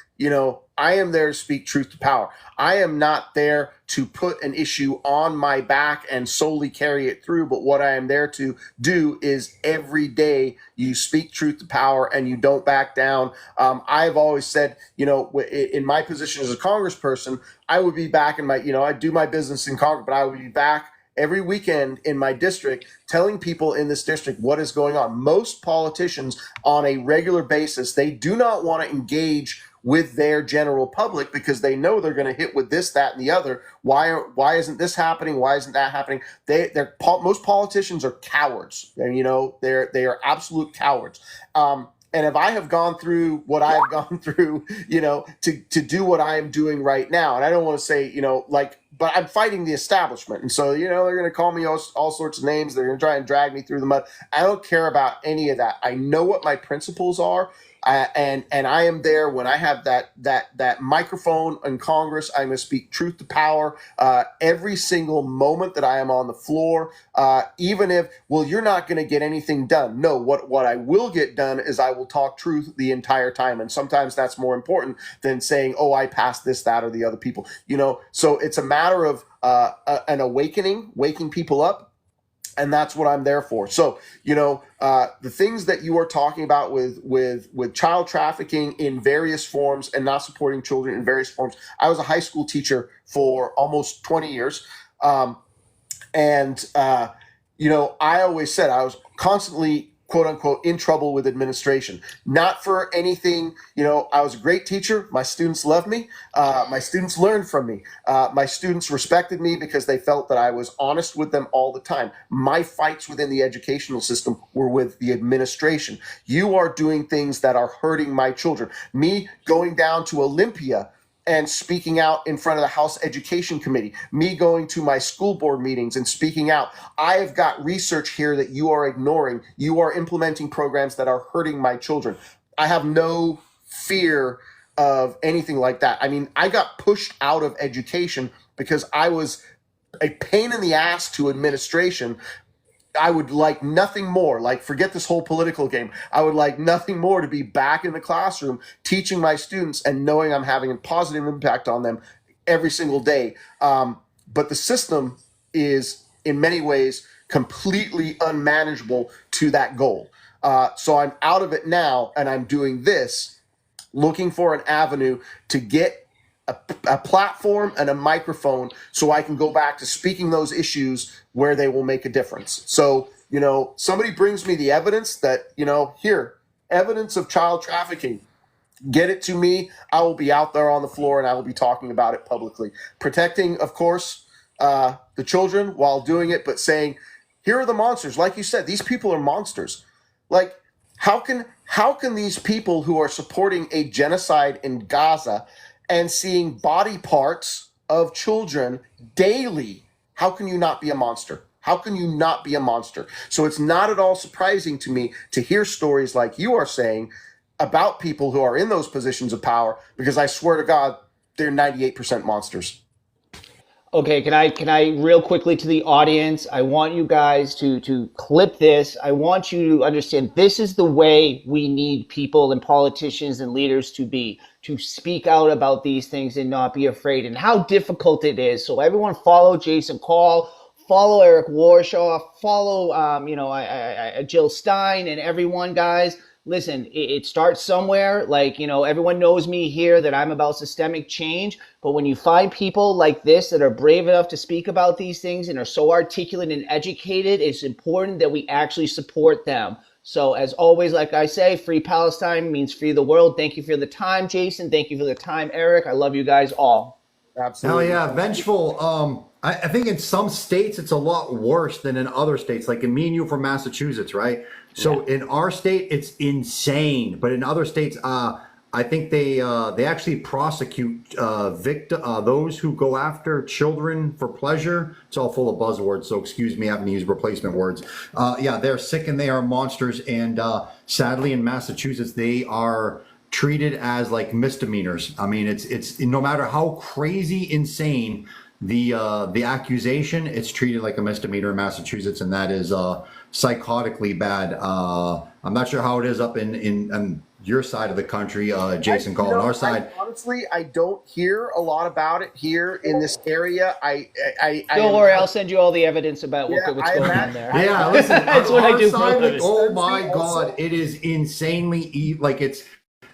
B: I am there to speak truth to power. I am not there to put an issue on my back and solely carry it through. But what I am there to do is every day you speak truth to power and you don't back down. I've always said, in my position as a congressperson, I would be back in my, I do my business in Congress, but I would be back every weekend in my district telling people in this district what is going on. Most politicians on a regular basis, they do not want to engage with their general public because they know they're going to hit with this, that, and the other. Why isn't this happening? Why isn't that happening? Most politicians are cowards. And, they are absolute cowards. And if I have gone through what I have gone through, to do what I am doing right now, and I don't want to say, but I'm fighting the establishment. And so, they're going to call me all sorts of names. They're going to try and drag me through the mud. I don't care about any of that. I know what my principles are. And I am there when I have that microphone in Congress. I'm going to speak truth to power every single moment that I am on the floor, even if, well, you're not going to get anything done. No, what I will get done is I will talk truth the entire time. And sometimes that's more important than saying, oh, I passed this, that, or the other people. So it's a matter of an awakening, waking people up. And that's what I'm there for. So, the things that you are talking about with child trafficking in various forms and not supporting children in various forms. I was a high school teacher for almost 20 years. I always said I was constantly, quote unquote, in trouble with administration. Not for anything, I was a great teacher. My students loved me. My students learned from me. My students respected me because they felt that I was honest with them all the time. My fights within the educational system were with the administration. You are doing things that are hurting my children. Me going down to Olympia and speaking out in front of the House Education Committee, me going to my school board meetings and speaking out. I have got research here that you are ignoring. You are implementing programs that are hurting my children. I have no fear of anything like that. I mean, I got pushed out of education because I was a pain in the ass to administration. I would like nothing more, forget this whole political game. I would like nothing more to be back in the classroom teaching my students and knowing I'm having a positive impact on them every single day. But the system is in many ways completely unmanageable to that goal. So I'm out of it now, and I'm doing this, looking for an avenue to get a platform and a microphone so I can go back to speaking those issues where they will make a difference. So, somebody brings me the evidence that, here, evidence of child trafficking. Get it to me. I will be out there on the floor and I will be talking about it publicly. Protecting, of course, the children while doing it, but saying, here are the monsters. Like you said, these people are monsters. How can these people who are supporting a genocide in Gaza and seeing body parts of children daily, how can you not be a monster? How can you not be a monster? So it's not at all surprising to me to hear stories like you are saying about people who are in those positions of power, because I swear to God, they're 98% monsters.
P: Okay, can I real quickly to the audience, I want you guys to clip this. I want you to understand this is the way we need people and politicians and leaders to speak out about these things and not be afraid, and how difficult it is. So everyone follow Jason Call, follow Erik Warsaw, follow Jill Stein, and everyone, guys. Listen, it starts somewhere. Everyone knows me here that I'm about systemic change. But when you find people like this that are brave enough to speak about these things and are so articulate and educated, it's important that we actually support them. So as always, like I say, free Palestine means free the world. Thank you for the time, Jason. Thank you for the time, Erik. I love you guys all.
B: Absolutely.
A: Hell yeah, vengeful. I think in some states it's a lot worse than in other states. Like in me and you from Massachusetts, right? So in our state it's insane, but in other states, I think they actually prosecute those who go after children for pleasure. It's all full of buzzwords, so excuse me having to use replacement words. They're sick and they are monsters, and sadly in Massachusetts they are treated as like misdemeanors. I mean, it's no matter how crazy insane the accusation, it's treated like a misdemeanor in Massachusetts, and that is psychotically bad. I'm not sure how it is up in your side of the country, Jason. Call on our side.
B: Honestly, I don't hear a lot about it here in this area.
P: Don't worry, I'll send you all the evidence about what's going on there.
A: Yeah, listen,
P: that's what I do.
A: Oh my God, it is insanely it's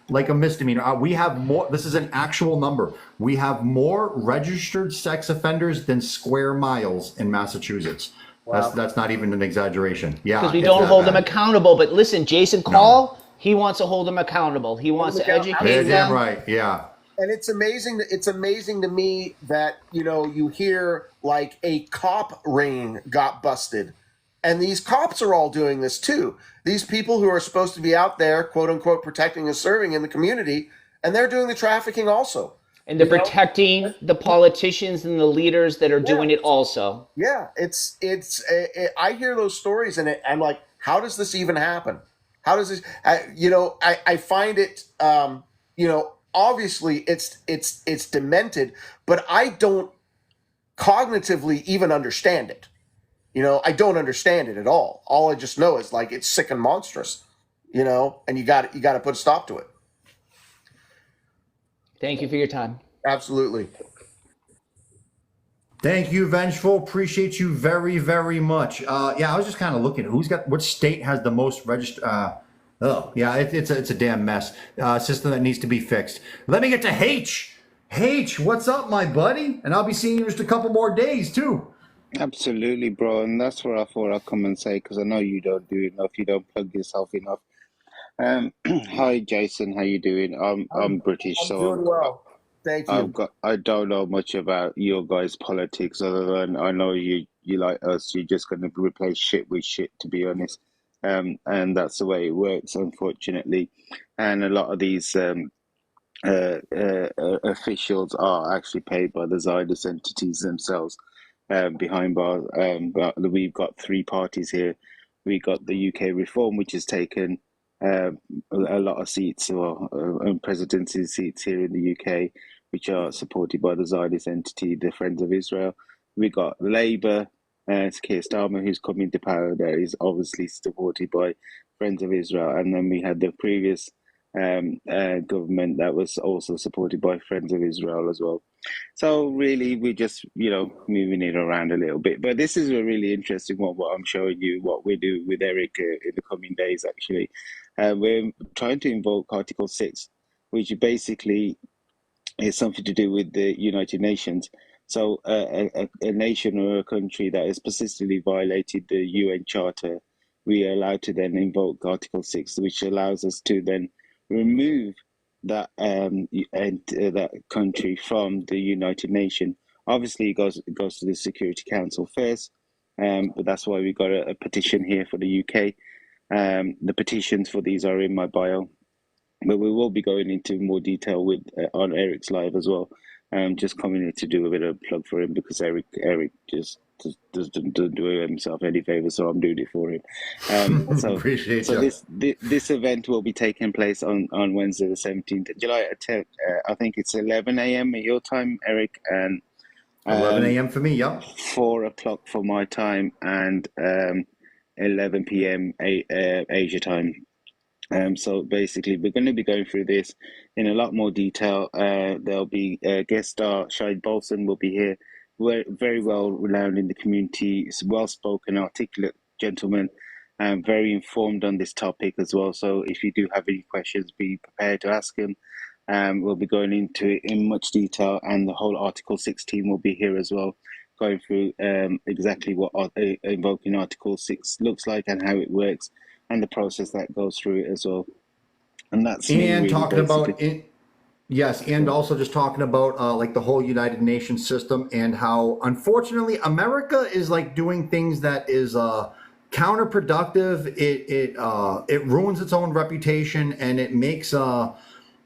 A: like a misdemeanor. We have more. This is an actual number. We have more registered sex offenders than square miles in Massachusetts. Wow. That's not even an exaggeration. Yeah,
P: because we don't hold them accountable. But listen, Jason Call, he wants to hold them accountable. He wants to educate them.
A: Damn right. Yeah.
B: And it's amazing. It's amazing to me that you hear like a cop ring got busted. And these cops are all doing this too. These people who are supposed to be out there, quote unquote, protecting and serving in the community, and they're doing the trafficking also.
P: And they're
B: You know?
P: protecting the politicians and the leaders that are doing it also.
B: Yeah, I hear those stories and I'm like, how does this even happen? How does this? I find it. Obviously it's demented, but I don't cognitively even understand it. I don't understand it at all. All I just know is like it's sick and monstrous. And you got to put a stop to it.
P: Thank you for your time.
B: Absolutely.
A: Thank you, Vengeful. Appreciate you very, very much. Yeah, I was just kind of looking at what state has the most registered. It's a damn mess. System that needs to be fixed. Let me get to H. H, what's up, my buddy? And I'll be seeing you in just a couple more days too.
O: Absolutely, bro. And that's what I thought I'd come and say because I know you don't do enough. You don't plug yourself enough. Hi, Jason. How you doing? I'm British,
B: I'm
O: so
B: doing well. Thank you.
O: I don't know much about your guys' politics other than I know you like us. You're just going to replace shit with shit, to be honest. And that's the way it works, unfortunately. And a lot of these officials are actually paid by the Zionist entities themselves behind bars. But we've got three parties here. We got the UK Reform, which has taken a lot of seats and presidency seats here in the UK, which are supported by the Zionist entity, the Friends of Israel. We got Labour, Keir Starmer, who's come into power there, is obviously supported by Friends of Israel. And then we had the previous government that was also supported by Friends of Israel as well. So really, we're just, moving it around a little bit. But this is a really interesting one, what I'm showing you, what we do with Erik in the coming days, actually. We're trying to invoke Article 6, which basically is something to do with the United Nations. So a nation or a country that has persistently violated the UN Charter, we are allowed to then invoke Article 6, which allows us to then remove that that country from the United Nations. Obviously, it goes to the Security Council first, but that's why we got a petition here for the UK. The petitions for these are in my bio, but we will be going into more detail with on Erik's live as well. Just coming in to do a bit of a plug for him because Erik just doesn't do himself any favors, so I'm doing it for him.
A: Appreciate you.
O: This event will be taking place on Wednesday, the 17th of July. I think it's 11 a.m. at your time, Erik, and
A: 11 a.m. for me. Yep.
O: 4 o'clock for my time, and 11 p.m. Asia time. So basically, we're going to be going through this in a lot more detail. There'll be a guest star, Shahid Bolson will be here. We're very well renowned in the community. He's well-spoken, articulate gentleman, and very informed on this topic as well. So if you do have any questions, be prepared to ask him. We'll be going into it in much detail, and the whole Article 6 team will be here as well, going through exactly what invoking Article 6 looks like and how it works, and the process that goes through it as well. And that's
A: and talking about it. Yes, and also just talking about like the whole United Nations system and how unfortunately America is like doing things that is counterproductive. It ruins its own reputation, and it makes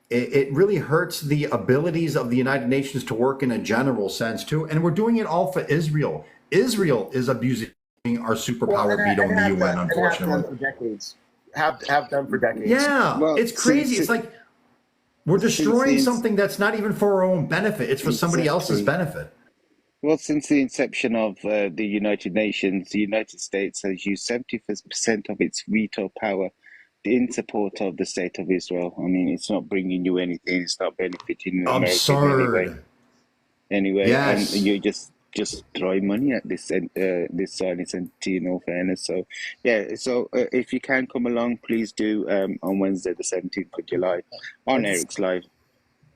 A: it really hurts the abilities of the United Nations to work in a general sense too. And we're doing it all for Israel. Israel is abusing our superpower veto in the UN, unfortunately.
B: For decades. Have done for decades.
A: Yeah, it's crazy. It's like we're destroying something that's not even for our own benefit. It's for somebody else's benefit.
O: Well, since the inception of the United Nations, the United States has used 70% of its veto power in support of the state of Israel. I mean, it's not bringing you anything. It's not benefiting America
A: Absurd.
O: Anyway,
A: Yes.
O: and you're just throwing money at this Zionist entity, in all fairness. So, yeah. So, if you can come along, please do on Wednesday, the 17th of July, on Erik's live.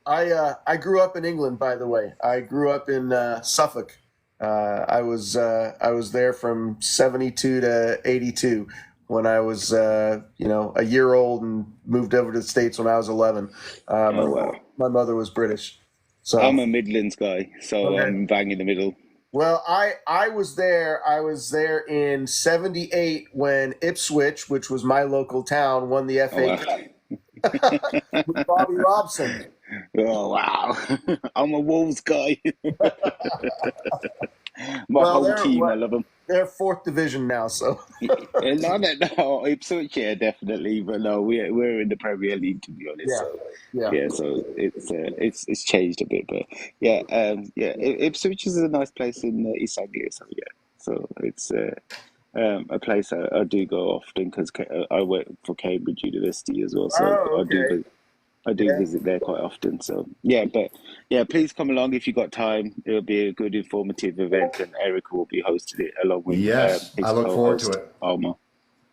B: I grew up in England, by the way. I grew up in Suffolk. I was there from 72 to 82 when I was a year old, and moved over to the States when I was 11. My mother was British. So
O: I'm a Midlands guy, so
B: okay.
O: I'm bang in the middle.
B: Well, I was there. I was there in 78 when Ipswich, which was my local town, won the FA Cup with Bobby Robson.
O: Oh wow, I'm a Wolves guy. My
B: Well,
O: whole
B: they're
O: team, I
B: what?
O: love them.
B: They're fourth division now, so
O: No, no, no, Ipswich, yeah, definitely, but no, we're in the Premier League to be honest.
B: yeah,
O: So
B: yeah.
O: yeah, so it's changed a bit, but yeah, Ipswich is a nice place in East Anglia. So yeah, so it's a place I do go often because I work for Cambridge University as well. So
B: Oh, okay.
O: I do
B: Yeah.
O: visit there quite often. So yeah, but yeah, please come along if you got time. It'll be a good informative event, and Eric will be hosting it along with
A: Yes, I
O: his
A: look forward to
O: co-host
A: it.
O: Alma.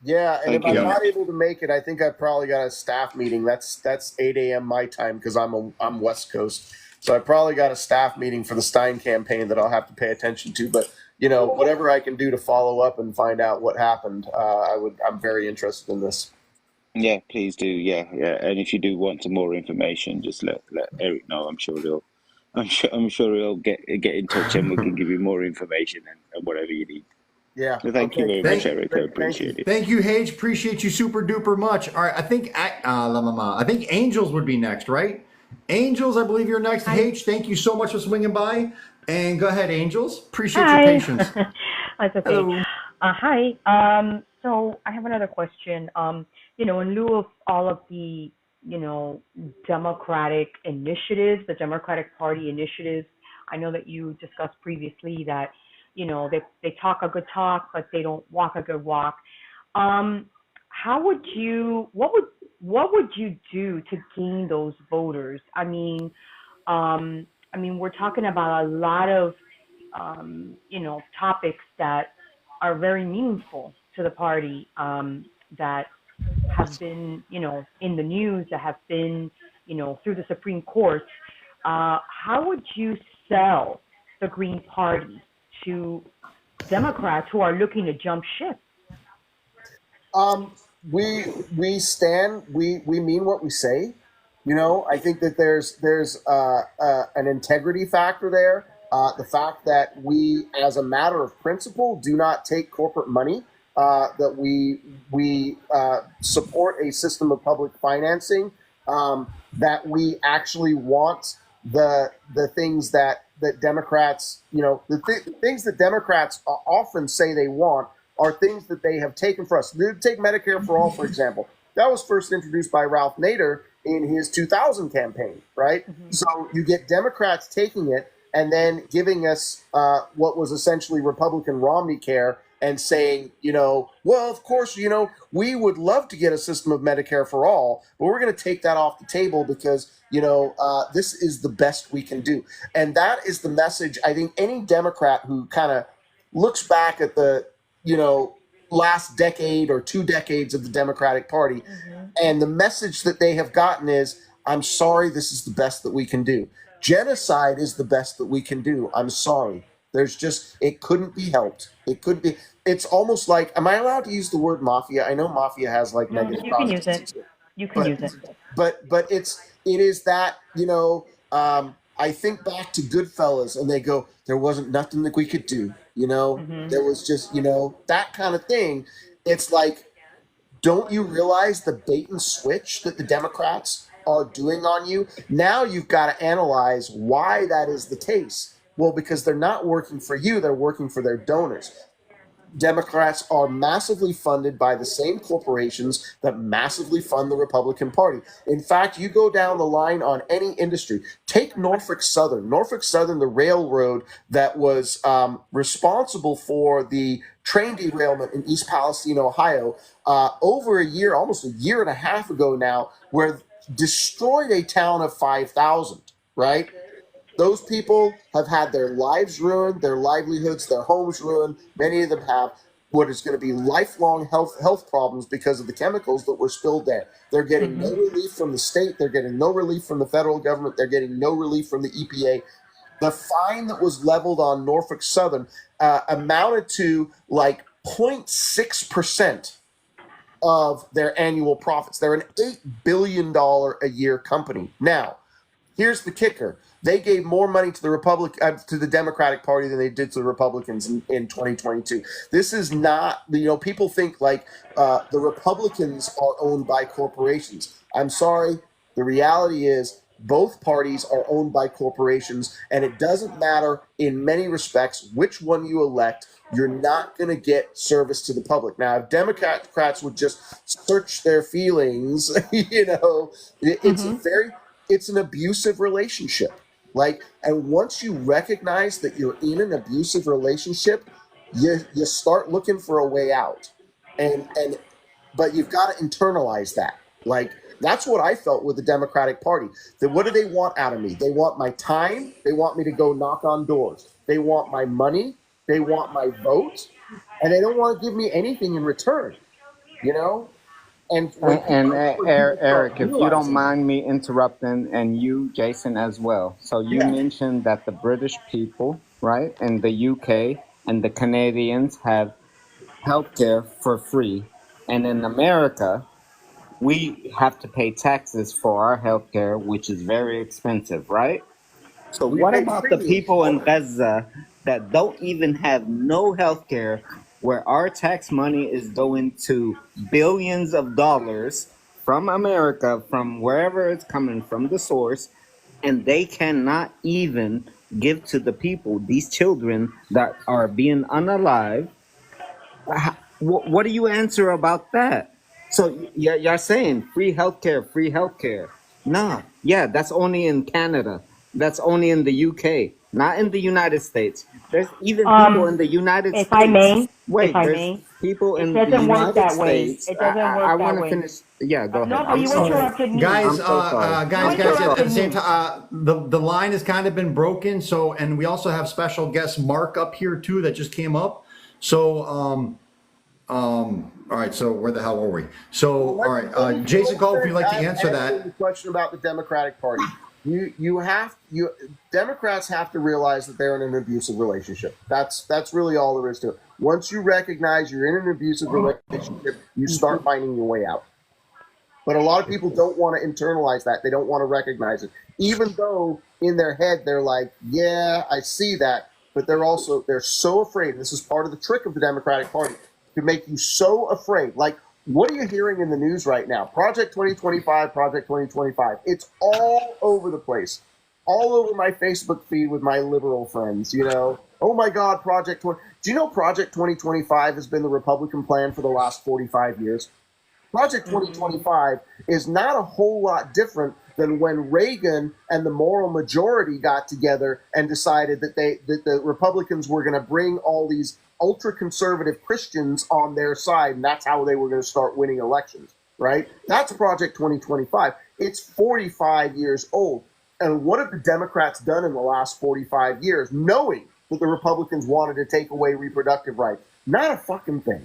B: Yeah, and if
O: Thank you
B: I'm
O: very
A: Yep.
B: not
O: much.
B: able to make it, I think I probably got a staff meeting. That's 8 a.m. my time because I'm West Coast, so I probably got a staff meeting for the Stein campaign that I'll have to pay attention to. But whatever I can do to follow up and find out what happened, I'm very interested in this.
O: Yeah, please do. Yeah, yeah. And if you do want some more information, just let Eric know. I'm sure he'll get in touch and we can give you more information and whatever you need.
B: Yeah.
O: So thank you
B: Okay.
O: very much,
A: Thank,
O: Eric. I
B: Thank you.
O: appreciate it.
A: thank you, Hage. Appreciate you super duper much. All right, I think Angels would be next, right? Angels, I believe you're next.
H: Hi.
A: Hage, thank you so much for swinging by. And go ahead, Angels. Appreciate your
H: Hi.
A: patience.
H: That's okay.
A: Hello.
H: Hi. So I have another question. In lieu of all of the, Democratic initiatives, the Democratic Party initiatives, I know that you discussed previously that, they talk a good talk, but they don't walk a good walk. How would you, what would you do to gain those voters? We're talking about a lot of, topics that are very meaningful to the party, that have been, in the news, that have been, through the Supreme Court. How would you sell the Green Party to Democrats who are looking to jump ship?
B: We stand. We mean what we say. I think that there's an integrity factor there. The fact that we, as a matter of principle, do not take corporate money. That we support a system of public financing. That we actually want the things that Democrats, the things that Democrats often say they want are things that they have taken for us. Take Medicare for All, for example. That was first introduced by Ralph Nader in his 2000 campaign, right? So you get Democrats taking it and then giving us what was essentially Republican Romney care and saying, well, of course, we would love to get a system of Medicare for all, but we're going to take that off the table because, this is the best we can do. And that is the message. I think any Democrat who kind of looks back at the, last decade or 2 decades of the Democratic Party, and the message that they have gotten is, I'm sorry, this is the best that we can do. Genocide is the best that we can do. I'm sorry. It couldn't be helped. It's almost like, am I allowed to use the word mafia? I know mafia has like
H: No,
B: negative
H: you can use
B: connotations,
H: it. You can use it.
B: but it is that, I think back to Goodfellas and they go, there wasn't nothing that we could do, there was just, that kind of thing. It's like, don't you realize the bait and switch that the Democrats are doing on you? Now you've got to analyze why that is the case. Well, because they're not working for you, they're working for their donors. Democrats are massively funded by the same corporations that massively fund the Republican Party. In fact, you go down the line on any industry. Take Norfolk Southern. Norfolk Southern, the railroad that was responsible for the train derailment in East Palestine, Ohio, over a year, almost a year and a half ago now, where destroyed a town of 5,000, right? Those people have had their lives ruined, their livelihoods, their homes ruined. Many of them have what is going to be lifelong health problems because of the chemicals that were spilled there. They're getting no relief from the state. They're getting no relief from the federal government. They're getting no relief from the EPA. The fine that was leveled on Norfolk Southern amounted to like 0.6% of their annual profits. They're an $8 billion a year company. Now, here's the kicker. They gave more money to the Democratic Party than they did to the Republicans in 2022. This is not, people think like the Republicans are owned by corporations. I'm sorry. The reality is both parties are owned by corporations, and it doesn't matter in many respects which one you elect. You're not going to get service to the public. Now, if Democrats would just search their feelings, it's an abusive relationship. And once you recognize that you're in an abusive relationship, you start looking for a way out, but you've got to internalize that. That's what I felt with the Democratic Party. What do they want out of me? They want my time. They want me to go knock on doors. They want my money. They want my vote, and they don't want to give me anything in return. And
Q: Eric, if you don't
B: realizing,
Q: mind me interrupting, and you, Jason, as well. So you mentioned that the British people, right, and the UK and the Canadians have healthcare for free, and in America, we have to pay taxes for our healthcare, which is very expensive, right? So what about the people in Gaza that don't even have no health care, where our tax money is going to billions of dollars from America, from wherever it's coming from, the source, and they cannot even give to the people, these children that are being unalive? What do you answer about that? So you're saying free healthcare, free healthcare. Nah, yeah, that's only in Canada. That's only in the UK, not in the United States. There's even people in the United States. Wait, there's people in the United States. I want to finish. Yeah, go ahead.
H: No, you interrupted me.
A: Guys,
Q: I'm so sorry.
A: guys, at the same time, the line has kind of been broken. So, and we also have special guest Mark up here too that just came up. So, all right. So where the hell were we? So, all right, Jason Cole, if you'd like to answer that.
B: The question about the Democratic Party. Democrats have to realize that they're in an abusive relationship. That's really all there is to it. Once you recognize you're in an abusive relationship, you start finding your way out. But a lot of people don't want to internalize that. They don't want to recognize it. Even though in their head they're like, yeah, I see that. But they're so afraid. This is part of the trick of the Democratic Party, to make you so afraid. What are you hearing in the news right now? Project 2025, Project 2025. It's all over the place. All over my Facebook feed with my liberal friends, Oh my God, Project 20. Do you know Project 2025 has been the Republican plan for the last 45 years? Project 2025 is not a whole lot different than when Reagan and the moral majority got together and decided that the Republicans were going to bring all these ultra-conservative Christians on their side, and that's how they were going to start winning elections, right? That's Project 2025. It's 45 years old. And what have the Democrats done in the last 45 years, knowing that the Republicans wanted to take away reproductive rights? Not a fucking thing.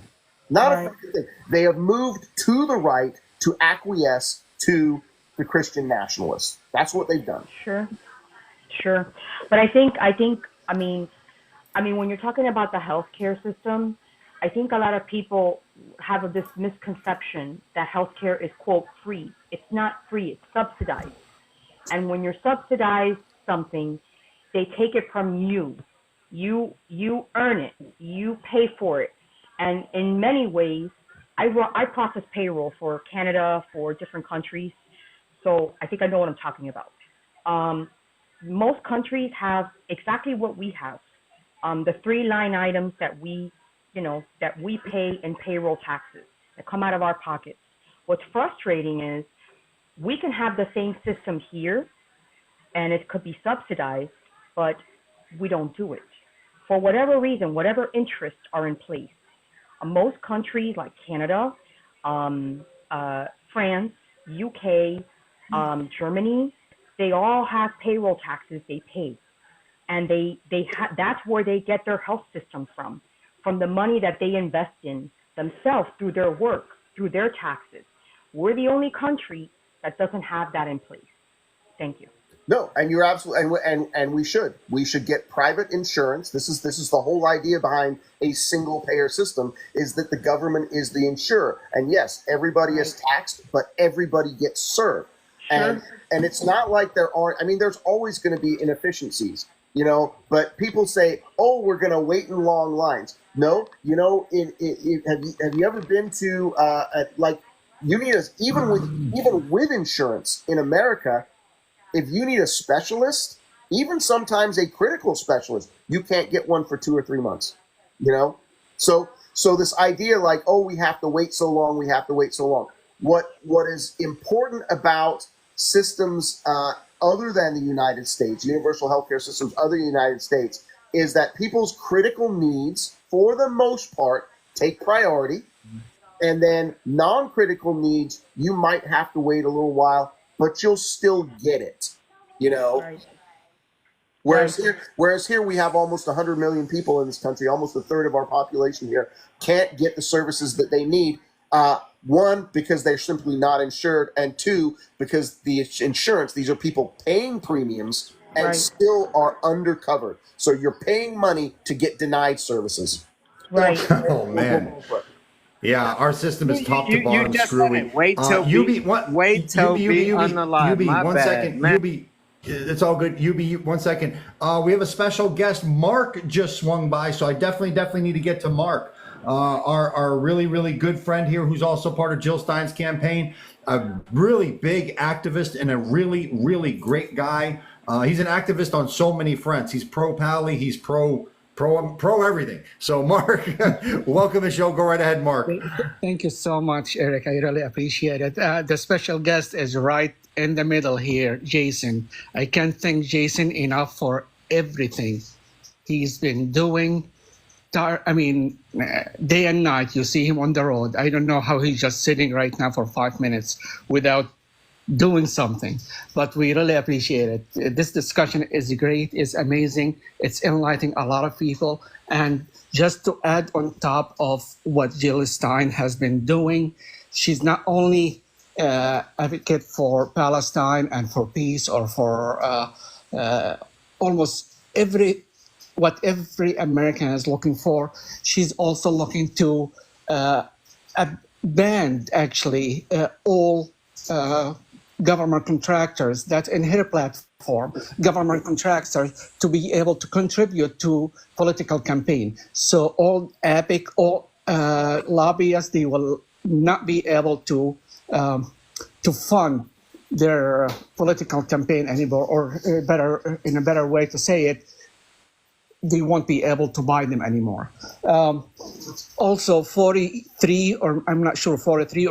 B: Not a fucking thing. They have moved to the right to acquiesce to the Christian nationalists. That's what they've done.
H: Sure. But I think, when you're talking about the healthcare system, I think a lot of people have this misconception that healthcare is, quote, free. It's not free. It's subsidized. And when you're subsidized something, they take it from you. You earn it. You pay for it. And in many ways, I process payroll for Canada, for different countries. So I think I know what I'm talking about. Most countries have exactly what we have. The 3 line items that we pay in payroll taxes that come out of our pockets. What's frustrating is we can have the same system here, and it could be subsidized, but we don't do it. For whatever reason, whatever interests are in place. Most countries like Canada, France, UK, Germany, they all have payroll taxes they pay. And that's where they get their health system from the money that they invest in themselves through their work, through their taxes. We're the only country that doesn't have that in place. Thank you.
B: No, and you're absolutely, and we should get private insurance. This is the whole idea behind a single payer system, is that the government is the insurer. And yes, everybody is taxed, but everybody gets served. Sure. And it's not like there's always going to be inefficiencies, but people say, oh, we're going to wait in long lines. No, have you ever been to you need even with insurance in America, if you need a specialist, even sometimes a critical specialist, you can't get one for 2 or 3 months, you know? So this idea like, oh, we have to wait so long, we have to wait so long. What is important about systems other than the United States, universal healthcare systems other than the United States, is that people's critical needs, for the most part, take priority. And then non-critical needs, you might have to wait a little while, but you'll still get it, you know?
H: Right.
B: Whereas here we have almost 100 million people in this country, almost a third of our population here can't get the services that they need. One, because they're simply not insured, and two, because the insurance, these are people paying premiums and
H: Right.
B: still are undercovered. So you're paying money to get denied services.
H: Right.
A: Oh man. Yeah, our system is top to
Q: You
A: bottom
Q: just said
A: screwy.
Q: it. Wait till
A: Wait
Q: till be unalive. My
A: one
Q: bad,
A: second.
Q: man.
A: It's all good. UB, 1 second. We have a special guest. Mark just swung by, so I definitely need to get to Mark. Our really good friend here, who's also part of Jill Stein's campaign. A really big activist and a really great guy. He's an activist on so many fronts. He's pro Pally. He's pro everything. So Mark, welcome to the show. Go right ahead, Mark.
R: Thank you so much, Eric. I really appreciate it. The special guest is right in the middle here, Jason. I can't thank Jason enough for everything he's been doing. Day and night, you see him on the road. I don't know how he's just sitting right now for 5 minutes without doing something, but we really appreciate it. This discussion is great, it's amazing, it's enlightening a lot of people. And just to add on top of what Jill Stein has been doing, she's not only advocate for Palestine and for peace or for almost what every American is looking for. She's also looking to ban actually all government contractors that in her platform, government contractors to be able to contribute to political campaign. So all APIC, all lobbyists, they will not be able to fund their political campaign anymore, or in a better way to say it, they won't be able to buy them anymore. Also, 43 or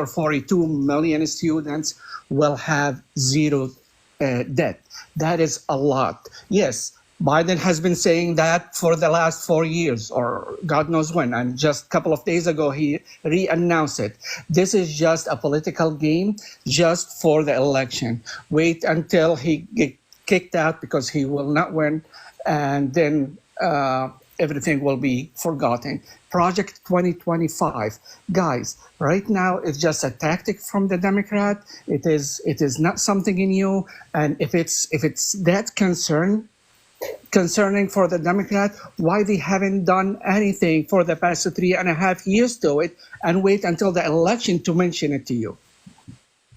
R: 42 million students will have zero debt. That is a lot. Yes, Biden has been saying that for the last 4 years, or God knows when, and just a couple of days ago, he re-announced it. This is just a political game, just for the election. Wait until he get kicked out because he will not win, and then everything will be forgotten. Project 2025, guys, right now it's just a tactic from the Democrat. It is not something new, and if it's that concerning for the Democrat, why they haven't done anything for the past 3.5 years to it, and wait until the election to mention it to you?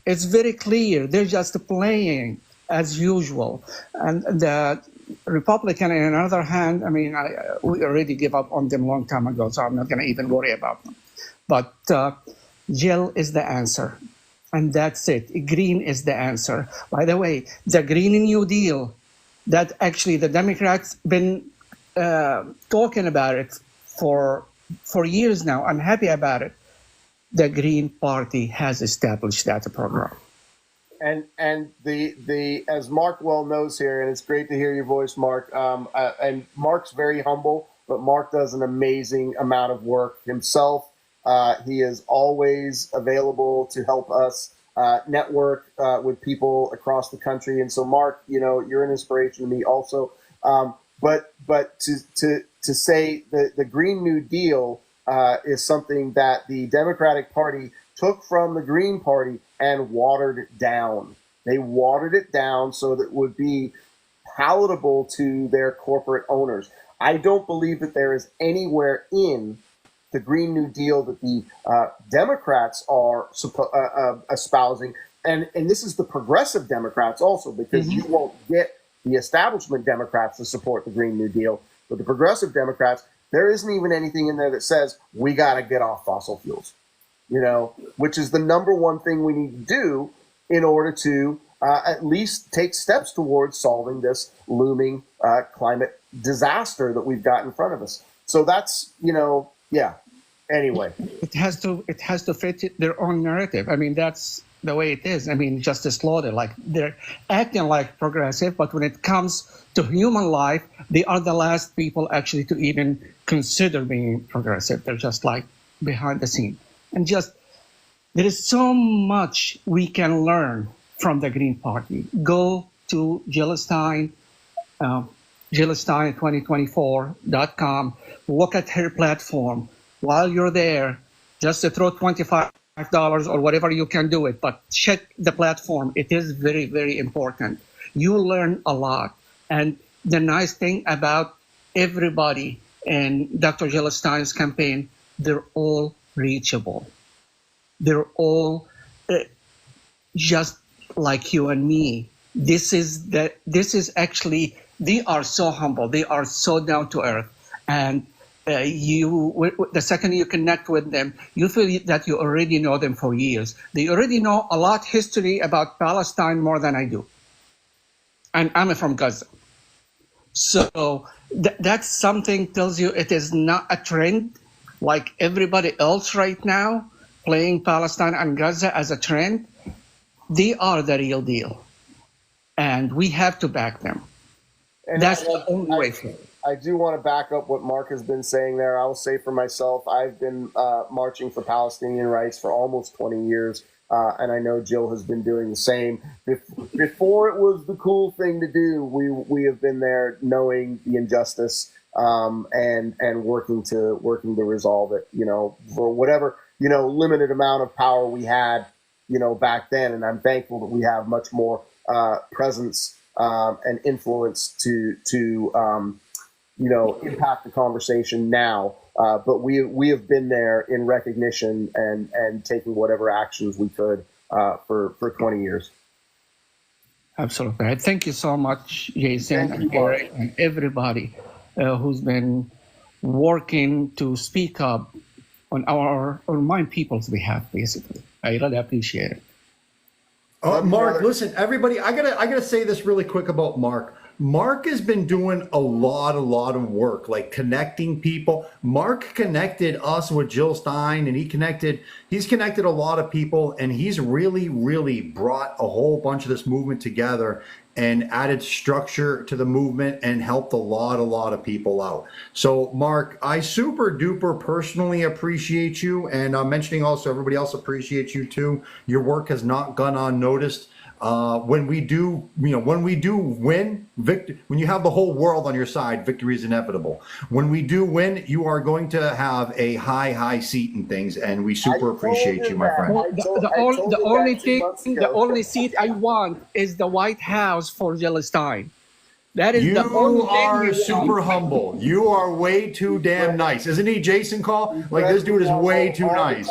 R: It's very clear. They're just playing as usual. And the Republican, on the other hand, we already gave up on them a long time ago, so I'm not going to even worry about them. But Jill is the answer, and that's it. Green is the answer. By the way, the Green New Deal, that actually the Democrats been talking about it for years now. I'm happy about it. The Green Party has established that program.
B: And the as Mark well knows here, and it's great to hear your voice, Mark. And Mark's very humble, but Mark does an amazing amount of work himself. He is always available to help us network with people across the country. And so, Mark, you're an inspiration to me also. But to say the Green New Deal is something that the Democratic Party took from the Green Party and watered it down. They watered it down so that it would be palatable to their corporate owners. I don't believe that there is anywhere in the Green New Deal that the Democrats are espousing, and this is the progressive Democrats also, because you won't get the establishment Democrats to support the Green New Deal, but the progressive Democrats, there isn't even anything in there that says we got to get off fossil fuels. Which is the number one thing we need to do in order to at least take steps towards solving this looming climate disaster that we've got in front of us. So that's, yeah. Anyway,
R: it has to fit their own narrative. I mean, that's the way it is. I mean, Justice Slaughter, like they're acting like progressive, but when it comes to human life, they are the last people actually to even consider being progressive. They're just like behind the scene. And just, there is so much we can learn from the Green Party. Go to Jill Stein, JillStein2024.com, look at her platform. While you're there, just to throw $25 or whatever you can do it, but check the platform. It is very, very important. You learn a lot. And the nice thing about everybody in Dr. Jill Stein's campaign, they're all reachable. They're all just like you and me. This is actually, they are so humble. They are so down to earth. And the second you connect with them, you feel that you already know them for years. They already know a lot history about Palestine more than I do. And I'm from Gaza. So that's something tells you it is not a trend like everybody else right now, playing Palestine and Gaza as a trend. They are the real deal. And we have to back them.
B: And
R: that's the only way for it.
B: I do want to back up what Mark has been saying there. I will say for myself, I've been marching for Palestinian rights for almost 20 years, and I know Jill has been doing the same. Before it was the cool thing to do, we have been there knowing the injustice and working to resolve it, for whatever, limited amount of power we had, back then. And I'm thankful that we have much more presence and influence to impact the conversation now. But we have been there in recognition and taking whatever actions we could for 20 years.
R: Absolutely. Thank you so much, Jason and Erik and everybody who's been working to speak up on my people's behalf, basically. I really appreciate it.
A: Mark, listen, everybody, I gotta say this really quick about Mark. Mark has been doing a lot of work, like connecting people. Mark connected us with Jill Stein, and he's connected a lot of people, and he's really brought a whole bunch of this movement together and added structure to the movement and helped a lot of people out. So Mark, I super duper personally appreciate you, and I'm mentioning also everybody else appreciates you too. Your work has not gone unnoticed. When we do win, when you have the whole world on your side, victory is inevitable. When we do win, you are going to have a high seat in things, and we super appreciate you, my friend.
R: The only seat I want is the White House for Jill Stein. That is the only thing.
A: You are super humble. You are way too damn nice, isn't he, Jason? Call like this dude is way too nice.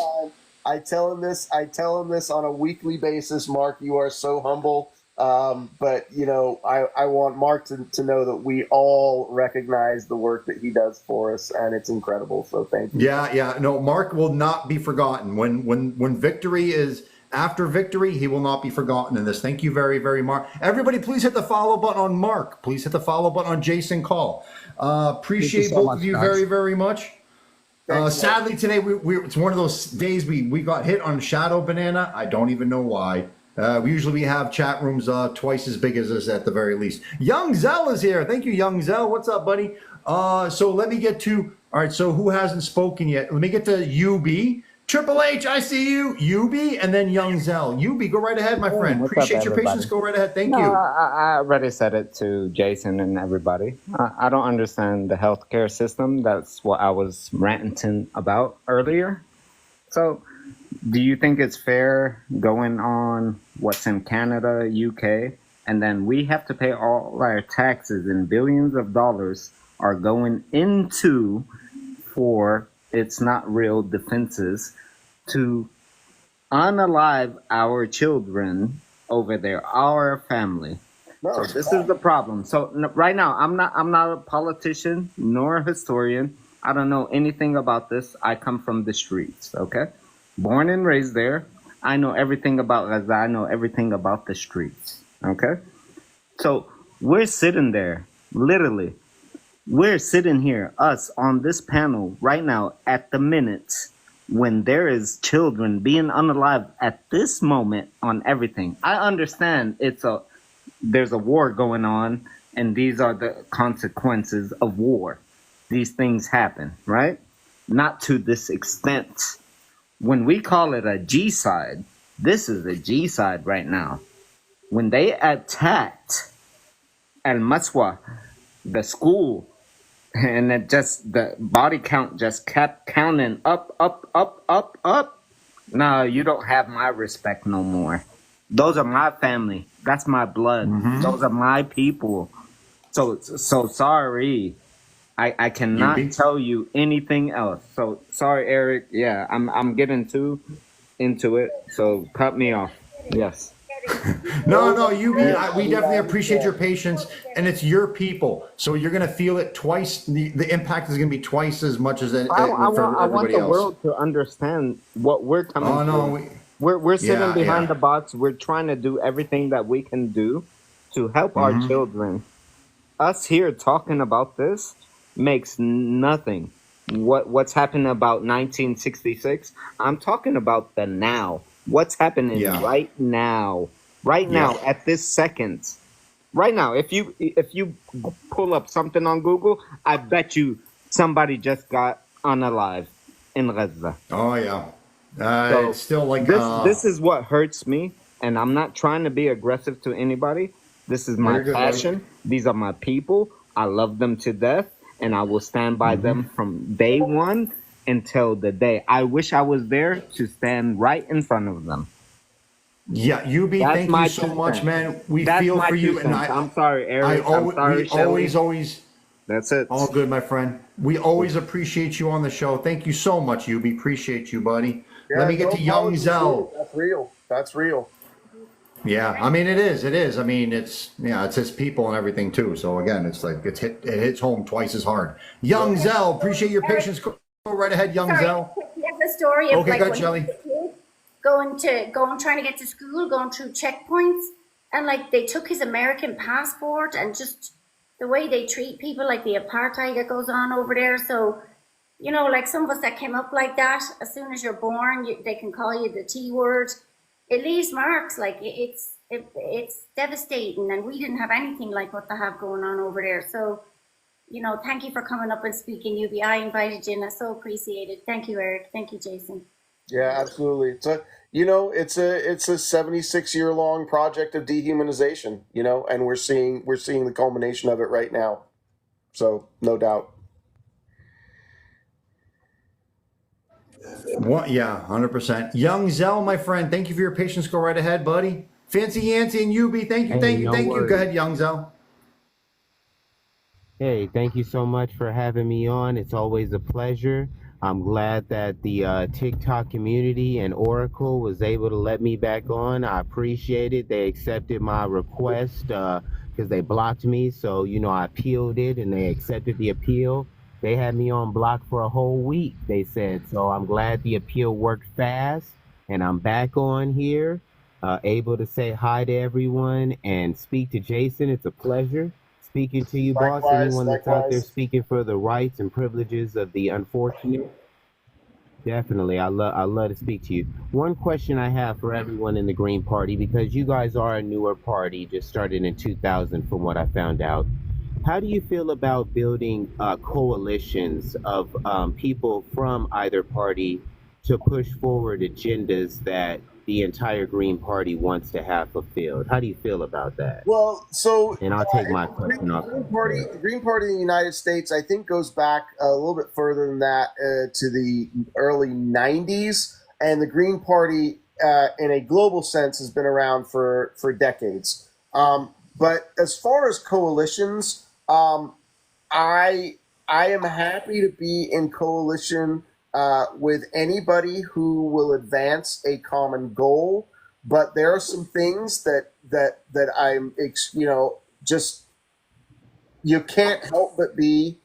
B: I tell him this on a weekly basis. Mark, you are so humble. But I want Mark to know that we all recognize the work that he does for us, and it's incredible. So thank you.
A: Yeah. No, Mark will not be forgotten. When victory is after victory, he will not be forgotten in this. Thank you very much. Everybody, please hit the follow button on Mark. Please hit the follow button on Jason Call. Appreciate both of you very much. Sadly today it's one of those days we got hit on Shadow Banana. I don't even know why. We usually have chat rooms twice as big as this at the very least. Young Zell is here. Thank you, Young Zell. What's up, buddy? So let me get to, all right, so who hasn't spoken yet? Let me get to UB. Triple H, I see you. UB, and then Young Zell. UB, go right ahead, my friend. Appreciate your patience. Go right ahead. Thank you.
Q: I already said it to Jason and everybody. I don't understand the healthcare system. That's what I was ranting about earlier. So do you think it's fair going on what's in Canada, UK, and then we have to pay all our taxes and billions of dollars are going into for it's not real defenses to unalive our children over there, our family. So this is the problem. So right now, I'm not a politician nor a historian. I don't know anything about this. I come from the streets, okay? Born and raised there. I know everything about Gaza. I know everything about the streets. Okay. So we're sitting there, literally. We're sitting here, us on this panel right now at the minutes when there is children being unalive at this moment on everything. I understand there's a war going on and these are the consequences of war. These things happen, right? Not to this extent. When we call it a G side, this is a G side right now. When they attacked Al Maswa, the school, and it just the body count just kept counting up, up, up, up, up. No, you don't have my respect no more. Those are my family. That's my blood. Those are my people. So sorry. I cannot tell you anything else. So sorry, Eric. Yeah, I'm getting too into it. So cut me off. Yes.
A: No, we definitely appreciate your patience, and it's your people, so you're gonna feel it twice. The impact is gonna be twice as much as
Q: I
A: for
Q: want
A: everybody
Q: the
A: else.
Q: world to understand what we're coming
A: Oh no,
Q: through. We're sitting
A: yeah,
Q: behind
A: yeah.
Q: the box. We're trying to do everything that we can do to help our children. Us here talking about this makes nothing. What's happening about 1966? I'm talking about the now. What's happening right now? Right now, at this second. Right now, if you pull up something on Google, I bet you somebody just got unalive in Gaza.
A: Oh yeah.
Q: So
A: It's still like
Q: this is what hurts me, and I'm not trying to be aggressive to anybody. This is my
A: Very good, buddy.
Q: passion. These are my people. I love them to death, and I will stand by them from day one until the day. I wish I was there to stand right in front of them.
A: Yeah, UB,
Q: That's
A: thank
Q: my
A: you so
Q: 2
A: much,
Q: cents.
A: man. We
Q: That's
A: feel
Q: my
A: for you,
Q: 2
A: and
Q: cents. I'm sorry,
A: we
Q: Eric. I'm sorry, Shelly.
A: always.
Q: That's it.
A: All good, my friend. We always appreciate you on the show. Thank you so much, UB. Appreciate you, buddy. Let me get to Young Zell.
B: That's real. That's real.
A: Yeah, I mean it is. I mean it's his people and everything too. So again, it's like it hits home twice as hard. Young Zell, appreciate your patience. Go right ahead, Young Zell.
C: We have the story of
A: Okay,
C: like
A: go ahead,
C: when
A: Shelley.
C: he was a kid, trying to get to school, going through checkpoints, and like they took his American passport, and just the way they treat people, like the apartheid that goes on over there. So, like some of us that came up like that, as soon as you're born, they can call you the T word. It leaves marks. Like it's devastating, and we didn't have anything like what they have going on over there. So, thank you for coming up and speaking, UB. I invited you, and I so appreciate it. Thank you, Eric. Thank you, Jason.
B: Yeah, absolutely. It's a 76-year-long project of dehumanization, and we're seeing the culmination of it right now. So no doubt.
A: What? Yeah, 100%. Young Zell, my friend, thank you for your patience. Go right ahead, buddy. Fancy Yancy and UB, thank you,
S: Hey, no
A: thank you. Go
S: worries.
A: ahead, Young Zell.
S: Hey, thank you so much for having me on. It's always a pleasure. I'm glad that the TikTok community and Oracle was able to let me back on. I appreciate it. They accepted my request because they blocked me. So, I appealed it and they accepted the appeal. They had me on block for a whole week, they said. So I'm glad the appeal worked fast and I'm back on here, able to say hi to everyone and speak to Jason. It's a pleasure speaking to you, boss. Anyone that's out there speaking for the rights and privileges of the unfortunate. Definitely, I love to speak to you. One question I have for everyone in the Green Party, because you guys are a newer party, just started in 2000 from what I found out. How do you feel about building coalitions of people from either party to push forward agendas that the entire Green Party wants to have fulfilled? How do you feel about that?
B: Well, so
S: And I'll take my question off.
B: The Green Party in the United States, I think, goes back a little bit further than that to the early 90s. And the Green Party, in a global sense, has been around for decades. But as far as coalitions, I am happy to be in coalition with anybody who will advance a common goal. But there are some things that I'm, just you can't help but be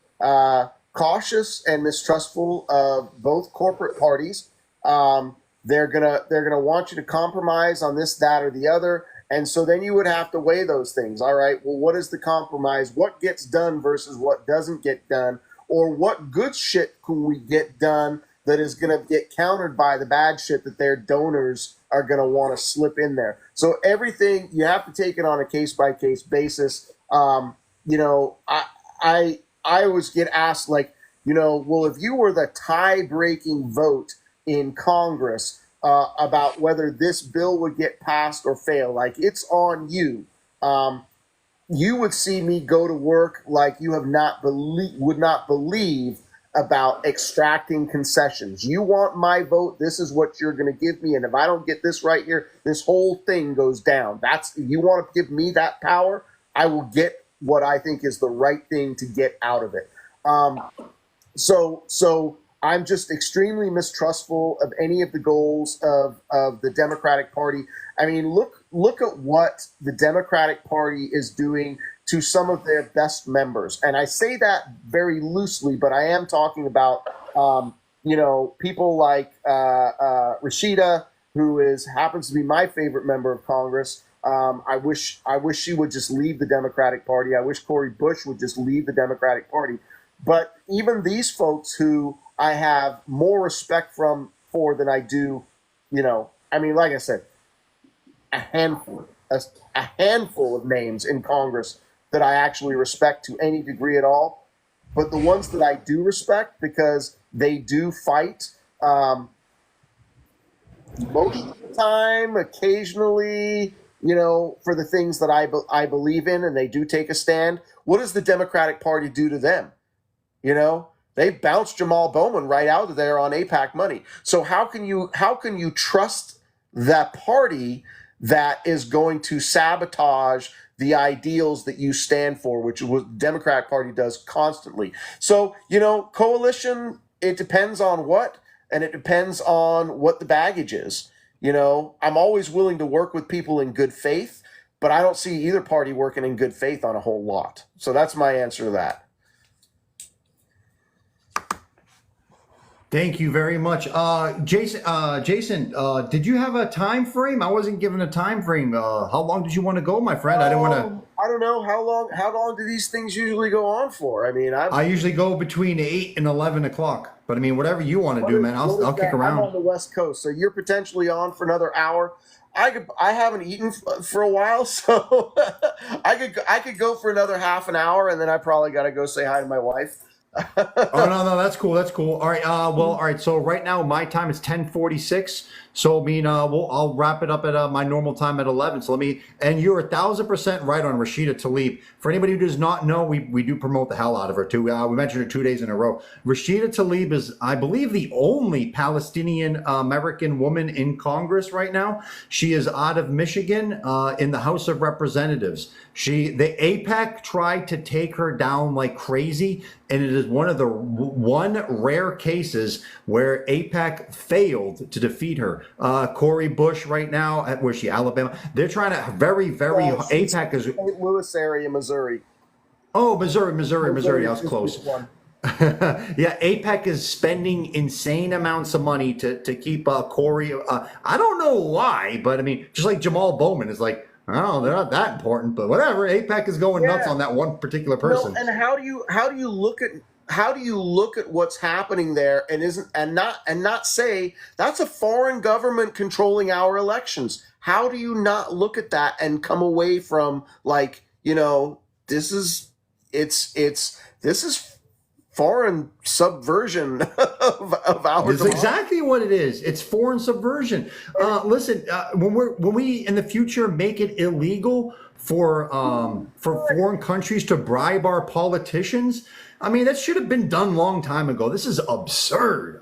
B: cautious and mistrustful of both corporate parties. They're gonna want you to compromise on this, that, or the other, And so then you would have to weigh those things. All right, well, what is the compromise? What gets done versus what doesn't get done? Or what good shit can we get done that is going to get countered by the bad shit that their donors are going to want to slip in there? So everything, you have to take it on a case-by-case basis. You know, I always get asked, like, you know, well, if you were the tie-breaking vote in Congress about whether this bill would get passed or fail, like, it's on you. You would see me go to work like you would not believe about extracting concessions. You want my vote, this is what you're going to give me, and if I don't get this right here, this whole thing goes down. You want to give me that power, I will get what I think is the right thing to get out of it. So I'm just extremely mistrustful of any of the goals of the Democratic Party. I mean, look at what the Democratic Party is doing to some of their best members. And I say that very loosely, but I am talking about, you know, people like Rashida, who happens to be my favorite member of Congress. I wish she would just leave the Democratic Party. I wish Cori Bush would just leave the Democratic Party. But even these folks who I have more respect for than I do, you know, I mean, like I said, a handful of names in Congress that I actually respect to any degree at all. But the ones that I do respect, because they do fight most of the time, occasionally, you know, for the things that I believe in, and they do take a stand. What does the Democratic Party do to them? You know, they bounced Jamal Bowman right out of there on AIPAC money. So how can you trust that party that is going to sabotage the ideals that you stand for, which is what the Democratic Party does constantly? So, you know, coalition, it depends on what, and it depends on what the baggage is. You know, I'm always willing to work with people in good faith, but I don't see either party working in good faith on a whole lot. So that's my answer to that.
A: Thank you very much. Jason, did you have a time frame? I wasn't given a time frame. How long did you want to go, my friend? I didn't want to.
B: I don't know how long do these things usually go on for? I mean, I usually
A: go between 8 and 11 o'clock. But I mean, whatever you want to do, man, I'll kick around.
B: I'm on the West Coast, so you're potentially on for another hour. I haven't eaten for a while, so I could go for another half an hour, and then I probably got to go say hi to my wife.
A: Oh, no, that's cool. All right. All right. So right now my time is 10:46. So I mean, I'll wrap it up at my normal time at 11. So and you're 1,000% right on Rashida Tlaib. For anybody who does not know, we do promote the hell out of her too. We mentioned her 2 days in a row. Rashida Tlaib is, I believe, the only Palestinian American woman in Congress right now. She is out of Michigan in the House of Representatives. The AIPAC tried to take her down like crazy, and it is one of the rare cases where AIPAC failed to defeat her. Cori Bush right now, where's she, Alabama? They're trying to AIPAC is
B: St. Louis area, Missouri.
A: Oh, Missouri. I was close. Yeah, AIPAC is spending insane amounts of money to keep Cori. I don't know why, but I mean, just like Jamal Bowman is like, oh, they're not that important, but whatever. AIPAC is going nuts on that one particular person.
B: No, and how do you look at what's happening there and not say that's a foreign government controlling our elections? How do you not look at that and come away from, like, you know, this is foreign subversion of our
A: It's exactly what it is. It's foreign subversion. Listen, when we in the future make it illegal for foreign countries to bribe our politicians, I mean, that should have been done long time ago. This is absurd.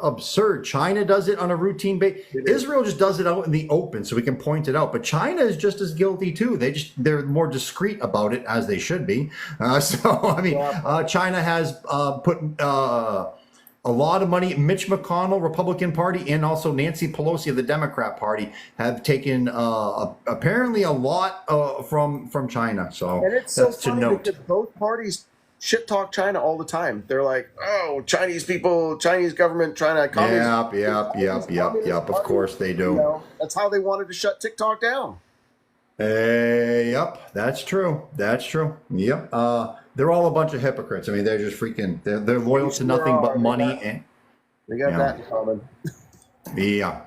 A: China does it on a routine basis. Israel just does it out in the open so we can point it out. But China is just as guilty too. They're more discreet about it, as they should be. China has put a lot of money. Mitch McConnell, Republican Party, and also Nancy Pelosi of the Democrat Party have taken apparently a lot from China. So
B: and it's
A: that's
B: so funny
A: to note.
B: because both parties shit talk China all the time. They're like, oh, Chinese people, Chinese government trying to
A: Yep. Of course they do.
B: You know, that's how they wanted to shut TikTok down.
A: Yep, that's true. That's true. Yep. They're all a bunch of hypocrites. I mean, they're just freaking. They're loyal to nothing but money and.
B: They got
A: Yeah.
B: that in common.
A: Yeah.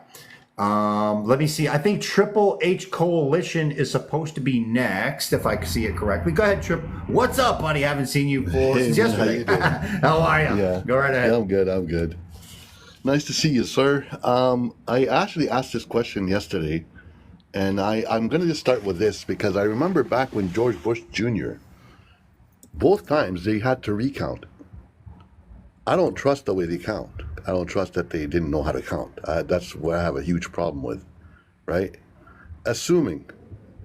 A: Let me see. I think Triple H Coalition is supposed to be next, if I can see it correctly. Go ahead, Trip. What's up, buddy? Haven't seen you since
T: man,
A: yesterday.
T: how you doing?
A: How are you?
T: Yeah.
A: Go right ahead.
T: Yeah, I'm good. I'm good. Nice to see you, sir. I actually asked this question yesterday, and I'm going to just start with this because I remember back when George Bush Jr., both times they had to recount. I don't trust the way they count. I don't trust that they didn't know how to count. That's where I have a huge problem with, right? Assuming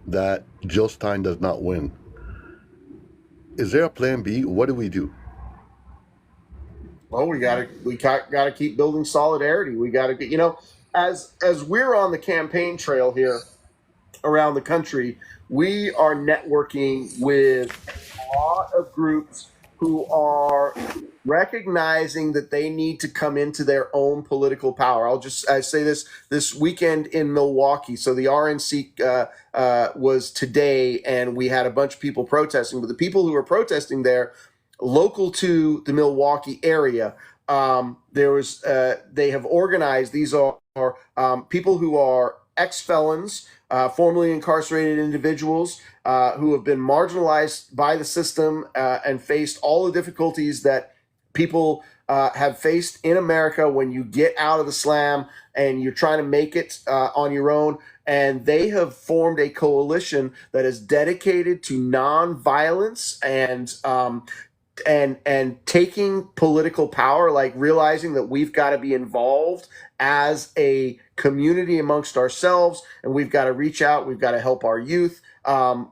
T: that Jill Stein does not win, is there a plan B? What do we do?
B: Well, we gotta keep building solidarity. We gotta get, as we're on the campaign trail here around the country, we are networking with a lot of groups who are recognizing that they need to come into their own political power. I say this weekend in Milwaukee. So the RNC was today, and we had a bunch of people protesting. But the people who were protesting there, local to the Milwaukee area, they have organized. These are people who are ex-felons, formerly incarcerated individuals who have been marginalized by the system and faced all the difficulties that people have faced in America when you get out of the slam and you're trying to make it on your own. And they have formed a coalition that is dedicated to nonviolence and taking political power, like realizing that we've got to be involved as a community amongst ourselves, and we've got to reach out, we've got to help our youth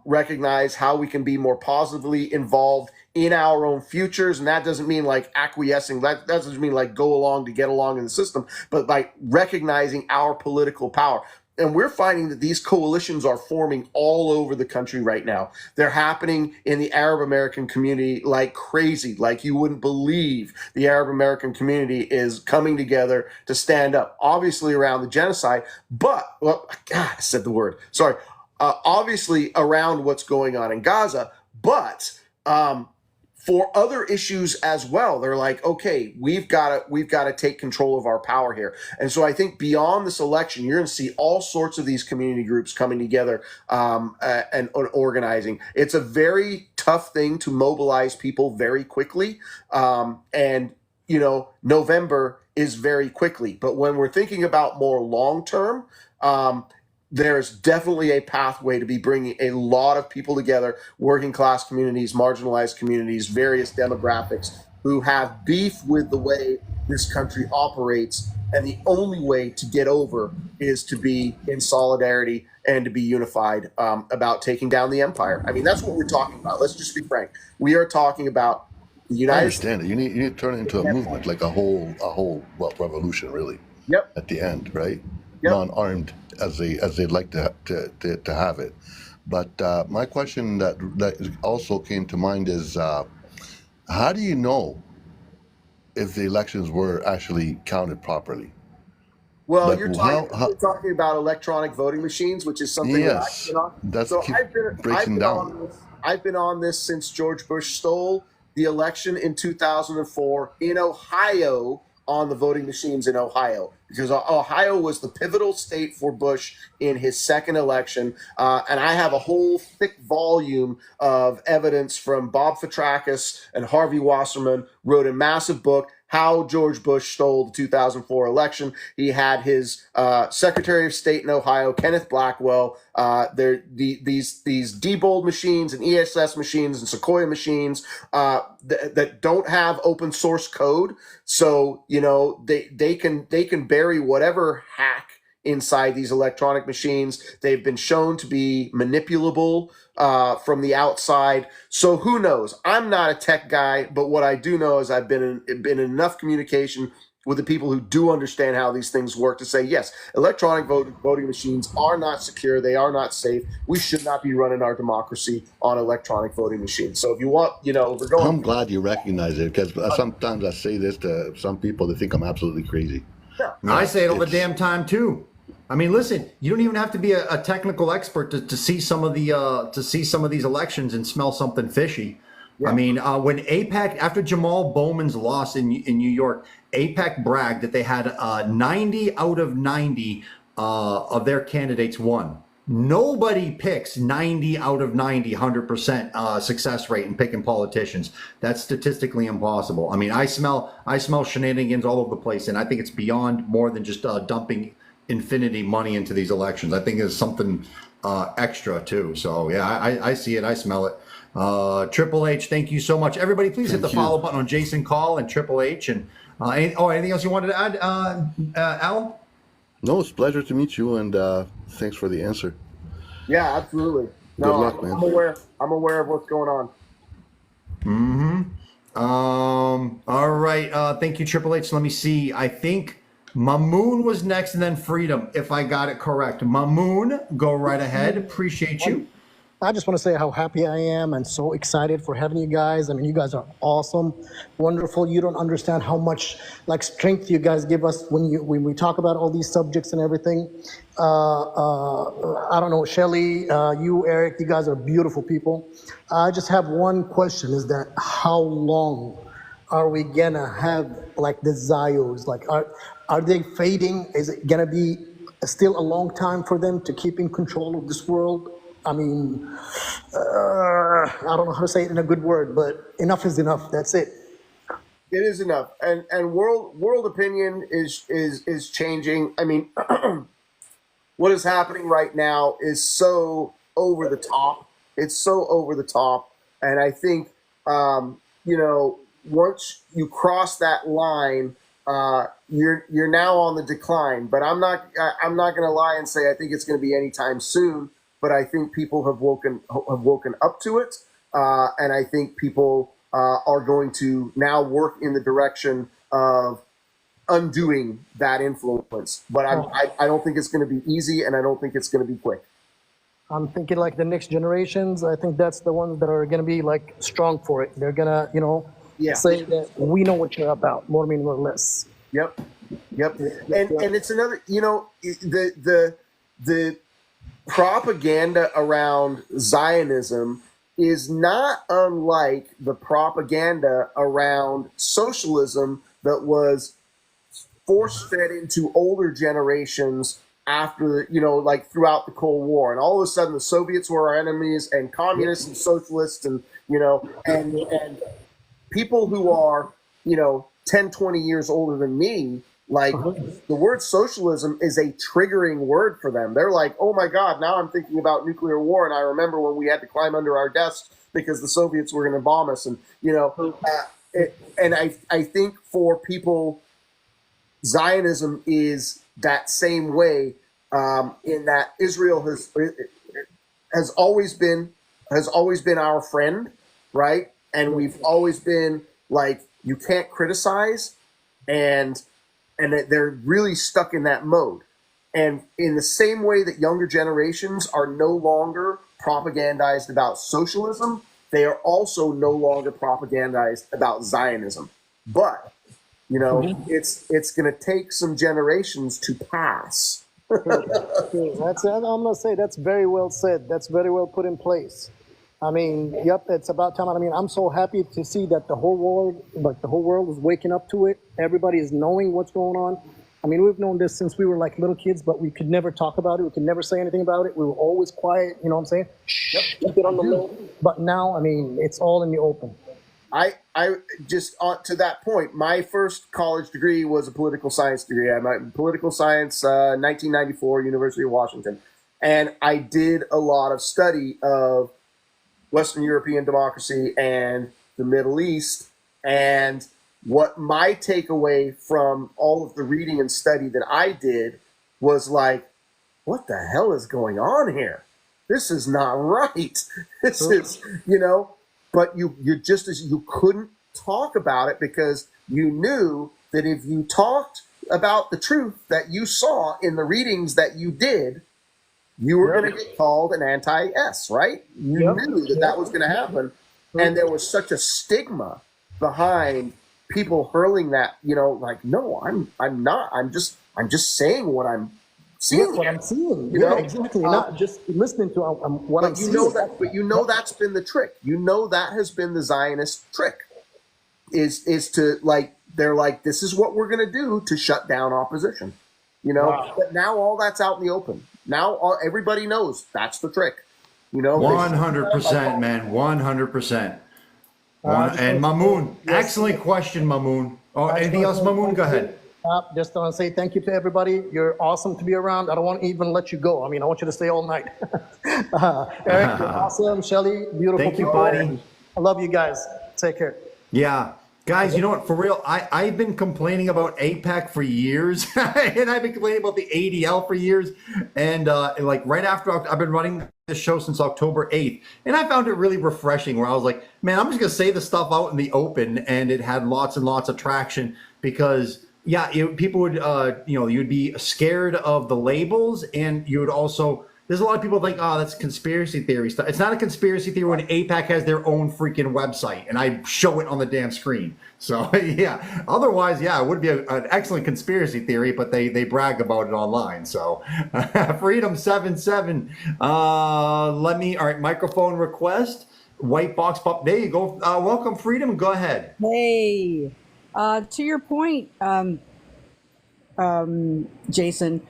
B: recognize how we can be more positively involved in our own futures. And that doesn't mean like acquiescing, that doesn't mean like go along to get along in the system, but by recognizing our political power. And we're finding that these coalitions are forming all over the country right now. They're happening in the Arab American community like crazy, like you wouldn't believe. The Arab American community is coming together to stand up, obviously around the genocide, but, well, God, I said the word, sorry, obviously around what's going on in Gaza, but for other issues as well. They're like, okay, we've got to take control of our power here. And so I think beyond this election, you're going to see all sorts of these community groups coming together and organizing. It's a very tough thing to mobilize people very quickly. And November is very quickly. But when we're thinking about more long term, there's definitely a pathway to be bringing a lot of people together, working class communities, marginalized communities, various demographics who have beef with the way this country operates. And the only way to get over is to be in solidarity and to be unified about taking down the empire. I mean, that's what we're talking about. Let's just be frank. We are talking about the United States.
T: I understand it. You need to turn it into a movement, like a whole revolution, really.
B: Yep.
T: At the end, right?
B: Yep.
T: Non-armed as they'd like to have it. But my question that also came to mind is, how do you know if the elections were actually counted properly?
B: Well,
T: Like,
B: you're talking about electronic voting machines, which is something
T: Yes,
B: that I've been on.
T: that's
B: So
T: keep
B: I've
T: breaking
B: been
T: down.
B: on this. I've been on this since George Bush stole the election in 2004 in Ohio on the voting machines in Ohio, because Ohio was the pivotal state for Bush in his second election. And I have a whole thick volume of evidence from Bob Fitrakis and Harvey Wasserman, wrote a massive book, How George Bush Stole the 2004 Election. He had his Secretary of State in Ohio, Kenneth Blackwell. These Diebold machines and ESS machines and Sequoia machines that don't have open source code, so they can bury whatever hack inside these electronic machines. They've been shown to be manipulable from the outside. So who knows? I'm not a tech guy, but what I do know is I've been in enough communication with the people who do understand how these things work to say, yes, electronic voting machines are not secure. They are not safe. We should not be running our democracy on electronic voting machines. So if you want, we're going.
T: I'm glad you recognize it, because sometimes I say this to some people that think I'm absolutely crazy.
A: I say it all the damn time too. I mean, listen, you don't even have to be a technical expert to see some of the to see some of these elections and smell something fishy.
B: Yeah.
A: I mean, when APAC, after Jamal Bowman's loss in New York, APAC bragged that they had 90 out of 90 of their candidates won. Nobody picks 90 out of 90, 100% success rate in picking politicians. That's statistically impossible. I mean, I smell shenanigans all over the place, and I think it's beyond more than just dumping infinity money into these elections. I think there's something extra too. So yeah, I see it. I smell it. Triple H, thank you so much. Everybody, please hit the follow button on Jason Call and Triple H. And anything else you wanted to add, Alan?
T: No, it's a pleasure to meet you, and thanks for the answer.
B: Yeah, absolutely.
T: Good luck, man.
B: I'm aware of what's going on.
A: All right. Thank you, Triple H. Let me see. I think Mamoon was next, and then Freedom, if I got it correct. Mamoon, go right ahead. Appreciate you.
U: I just want to say how happy I am and so excited for having you guys. I mean, you guys are awesome, wonderful. You don't understand how much like strength you guys give us when we talk about all these subjects and everything. I don't know, Shelly, you, Eric, you guys are beautiful people. I just have one question: is that how long are we gonna have like the Zios? Like, are they fading? Is it gonna be still a long time for them to keep in control of this world? I mean, I don't know how to say it in a good word, but enough is enough. That's it.
B: It is enough, and world opinion is changing. I mean, what is happening right now is so over the top. It's so over the top, and I think once you cross that line, you're now on the decline. But I'm not going to lie and say I think it's going to be anytime soon. But I think people have woken up to it, and I think people are going to now work in the direction of undoing that influence. But I don't think it's going to be easy, and I don't think it's going to be quick.
U: I'm thinking like the next generations. I think that's the ones that are going to be like strong for it. They're gonna, say that we know what you're about, more mean or less.
B: Yep. And it's another, the propaganda around Zionism is not unlike the propaganda around socialism that was force-fed into older generations after, like throughout the Cold War. And all of a sudden the Soviets were our enemies, and communists and socialists and people who are, 10, 20 years older than me, like the word socialism is a triggering word for them. They're like, oh my God, now I'm thinking about nuclear war. And I remember when we had to climb under our desks because the Soviets were going to bomb us. And, and I think for people, Zionism is that same way, in that Israel has always been our friend, right? And we've always been like, you can't criticize, and they're really stuck in that mode. And in the same way that younger generations are no longer propagandized about socialism, they are also no longer propagandized about Zionism. But, it's going to take some generations to pass.
U: I'm going to say that's very well said. That's very well put in place. I mean, yep, it's about time. I mean, I'm so happy to see that the whole world is waking up to it. Everybody is knowing what's going on. I mean, we've known this since we were like little kids, but we could never talk about it. We could never say anything about it. We were always quiet. You know what I'm saying? Keep it on the low. But now, I mean, it's all in the open.
B: I just to that point, my first college degree was a political science degree. I had political science, 1994, University of Washington. And I did a lot of study of Western European democracy and the Middle East. And what my takeaway from all of the reading and study that I did was like, what the hell is going on here? This is not right. This is, but you just as you couldn't talk about it because you knew that if you talked about the truth that you saw in the readings that you did, you were going to get called an anti-S, right? You knew that was going to happen. And there was such a stigma behind people hurling that, like, no, I'm not. I'm just saying what I'm seeing
U: what
B: it.
U: I'm seeing.
B: You
U: Yeah,
B: know?
U: exactly. Not just listening to what I'm
B: But you
U: seeing.
B: know that. But you know that's been the trick. You know that has been the Zionist trick. Is to like they're like, this is what we're going to do to shut down opposition. You know.
U: Wow.
B: But now all that's out in the open. Now everybody knows that's the trick. You know.
A: 100%, man. 100%. And Mamoon, excellent question, Mamoon. Oh, anything else, Mamoon? Go ahead.
U: Just want to say thank you to everybody. You're awesome to be around. I don't want to even let you go. I mean, I want you to stay all night. Erik, you're awesome. Shelly, beautiful.
A: Thank you,
U: people.
A: buddy.
U: I love you guys. Take care.
A: Yeah. Guys, you know what? For real, I've been complaining about APEC for years, and I've been complaining about the ADL for years. And like right after, I've been running this show since October 8th, and I found it really refreshing where I was like, man, I'm just going to say the stuff out in the open, and it had lots and lots of traction because, yeah, people would, you'd be scared of the labels, and you would also, there's a lot of people think, oh, that's conspiracy theory stuff. It's not a conspiracy theory when APAC has their own freaking website and I show it on the damn screen. So yeah, otherwise, yeah, it would be an excellent conspiracy theory, but they brag about it online. So Freedom 77, all right, microphone request, white box pop. There you go. Welcome, Freedom. Go ahead.
E: Hey, to your point, Jason,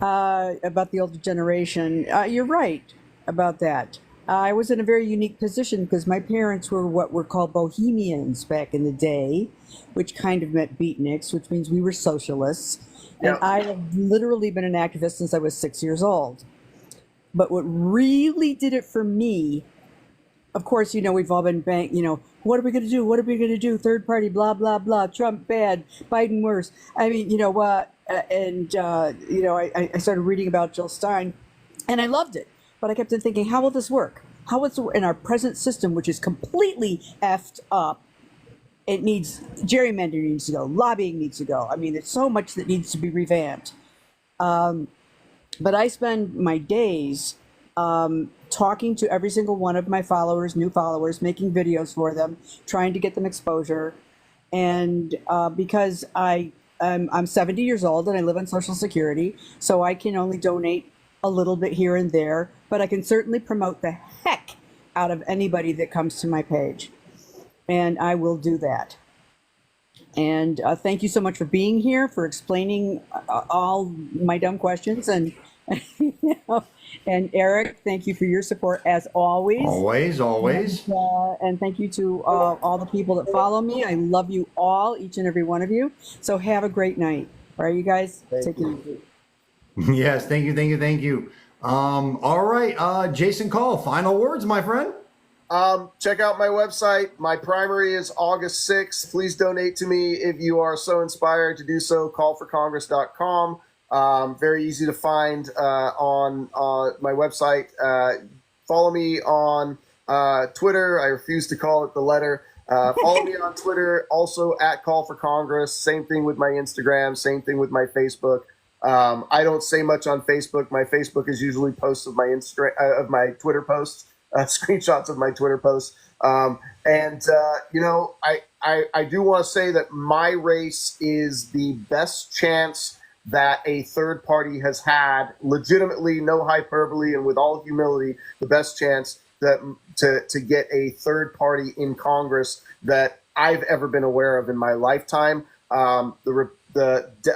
E: about the older generation, you're right about that. I was in a very unique position because my parents were what were called bohemians back in the day, which kind of meant beatniks, which means we were socialists. And I have literally been an activist since I was 6 years old. But what really did it for me, of course, we've all been what are we going to do? What are we going to do? Third party, blah, blah, blah. Trump bad, Biden worse. I mean, you know what? I started reading about Jill Stein, and I loved it. But I kept on thinking, how will this work? How will it work in our present system, which is completely effed up? It needs gerrymandering needs to go, lobbying needs to go. I mean, there's so much that needs to be revamped. But I spend my days talking to every single one of my followers, new followers, making videos for them, trying to get them exposure, and because I'm 70 years old and I live on Social Security, so I can only donate a little bit here and there, but I can certainly promote the heck out of anybody that comes to my page. And I will do that. And thank you so much for being here, for explaining all my dumb questions. And, and Erik, thank you for your support as always.
A: Always.
E: And thank you to all the people that follow me. I love you all, each and every one of you. So have a great night. All right, you guys, take it easy.
A: Yes, thank you. All right, Jason Call, final words, my friend.
B: Check out my website. My primary is August 6th. Please donate to me if you are so inspired to do so. Callforcongress.com. Very easy to find on my website. Follow me on Twitter. I refuse to call it the letter. Follow me on Twitter, also at Call for Congress. Same thing with my Instagram. Same thing with my Facebook. I don't say much on Facebook. My Facebook is usually posts of my of my Twitter posts, screenshots of my Twitter posts. I do want to say that my race is the best chance that a third party has had, legitimately, no hyperbole, and with all humility, the best chance that to get a third party in Congress that I've ever been aware of in my lifetime. I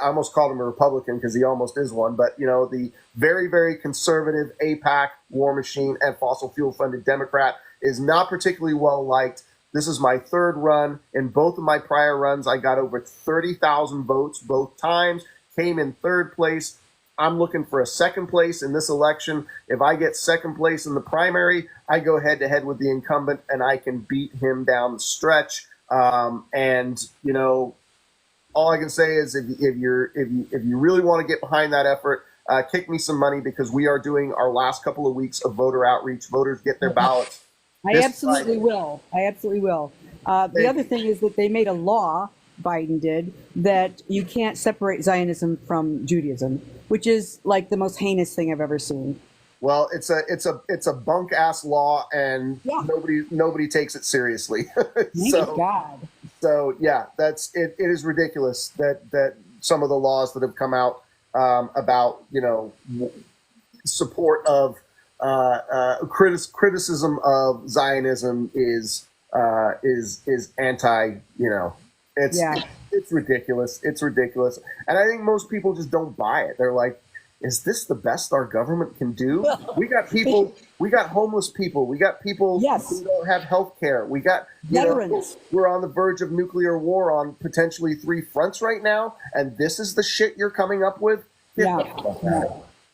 B: almost called him a Republican because he almost is one, but the very, very conservative AIPAC, war machine, and fossil fuel funded Democrat is not particularly well liked. This is my third run. In both of my prior runs, I got over 30,000 votes both times, came in third place. I'm looking for a second place in this election. If I get second place in the primary, I go head to head with the incumbent and I can beat him down the stretch. All I can say is if you really want to get behind that effort, kick me some money because we are doing our last couple of weeks of voter outreach. Voters get their ballots.
E: I absolutely will. The other thing is that they made a law, Biden did, that you can't separate Zionism from Judaism, which is like the most heinous thing I've ever seen.
B: Well, it's a bunk ass law, and nobody takes it seriously.
E: Thank God.
B: So yeah, that's it. It is ridiculous that some of the laws that have come out about support of criticism of Zionism is anti. It's ridiculous. It's ridiculous, and I think most people just don't buy it. They're like, is this the best our government can do? We got people, we got homeless people, we got people who don't have health care. We got veterans. We're on the verge of nuclear war on potentially 3 fronts right now, and this is the shit you're coming up with?
E: Yeah.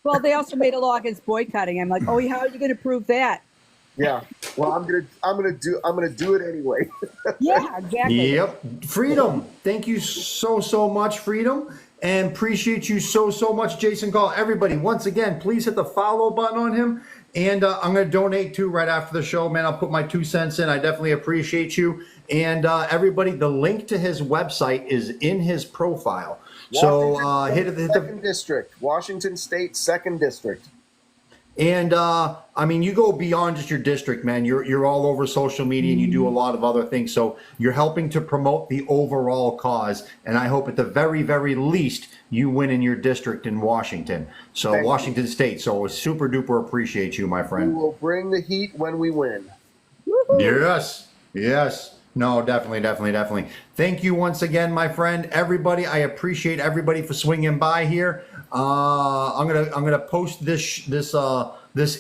E: Well, they also made a law against boycotting. I'm like, oh, how are you going to prove that?
B: Yeah. Well, I'm gonna do it anyway.
E: Yeah, exactly.
A: Yep. Freedom. Thank you so much, Freedom. And appreciate you so much, Jason Call. Everybody, once again, please hit the follow button on him. And I'm going to donate too right after the show, man. I'll put my 2 cents in. I definitely appreciate you. And everybody, the link to his website is in his profile. So hit the
B: Second District, Washington State, 2nd District.
A: And I mean, you go beyond just your district, man. You're all over social media and you do a lot of other things. So you're helping to promote the overall cause. And I hope at the very least you win in your district in Washington. So
B: Thank
A: Washington State. So super duper appreciate you, my friend.
B: We will bring the heat when we win.
A: Yes. No, definitely. Thank you once again, my friend. Everybody, I appreciate everybody for swinging by here. I'm gonna post this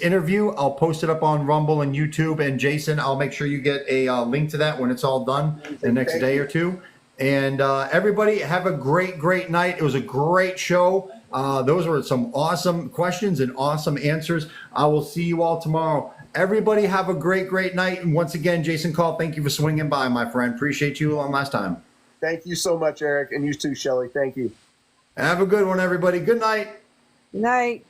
A: interview. I'll post it up on Rumble and YouTube. And Jason, I'll make sure you get a link to that when it's all done the next day or two. And everybody, have a great night. It was a great show. Those were some awesome questions and awesome answers. I will see you all tomorrow. Everybody have a great night. And once again, Jason Call, thank you for swinging by, my friend. Appreciate you on last time.
B: Thank you so much, Eric. And you too, Shelley. Thank you.
A: Have a good one, everybody. Good night.
E: Good night.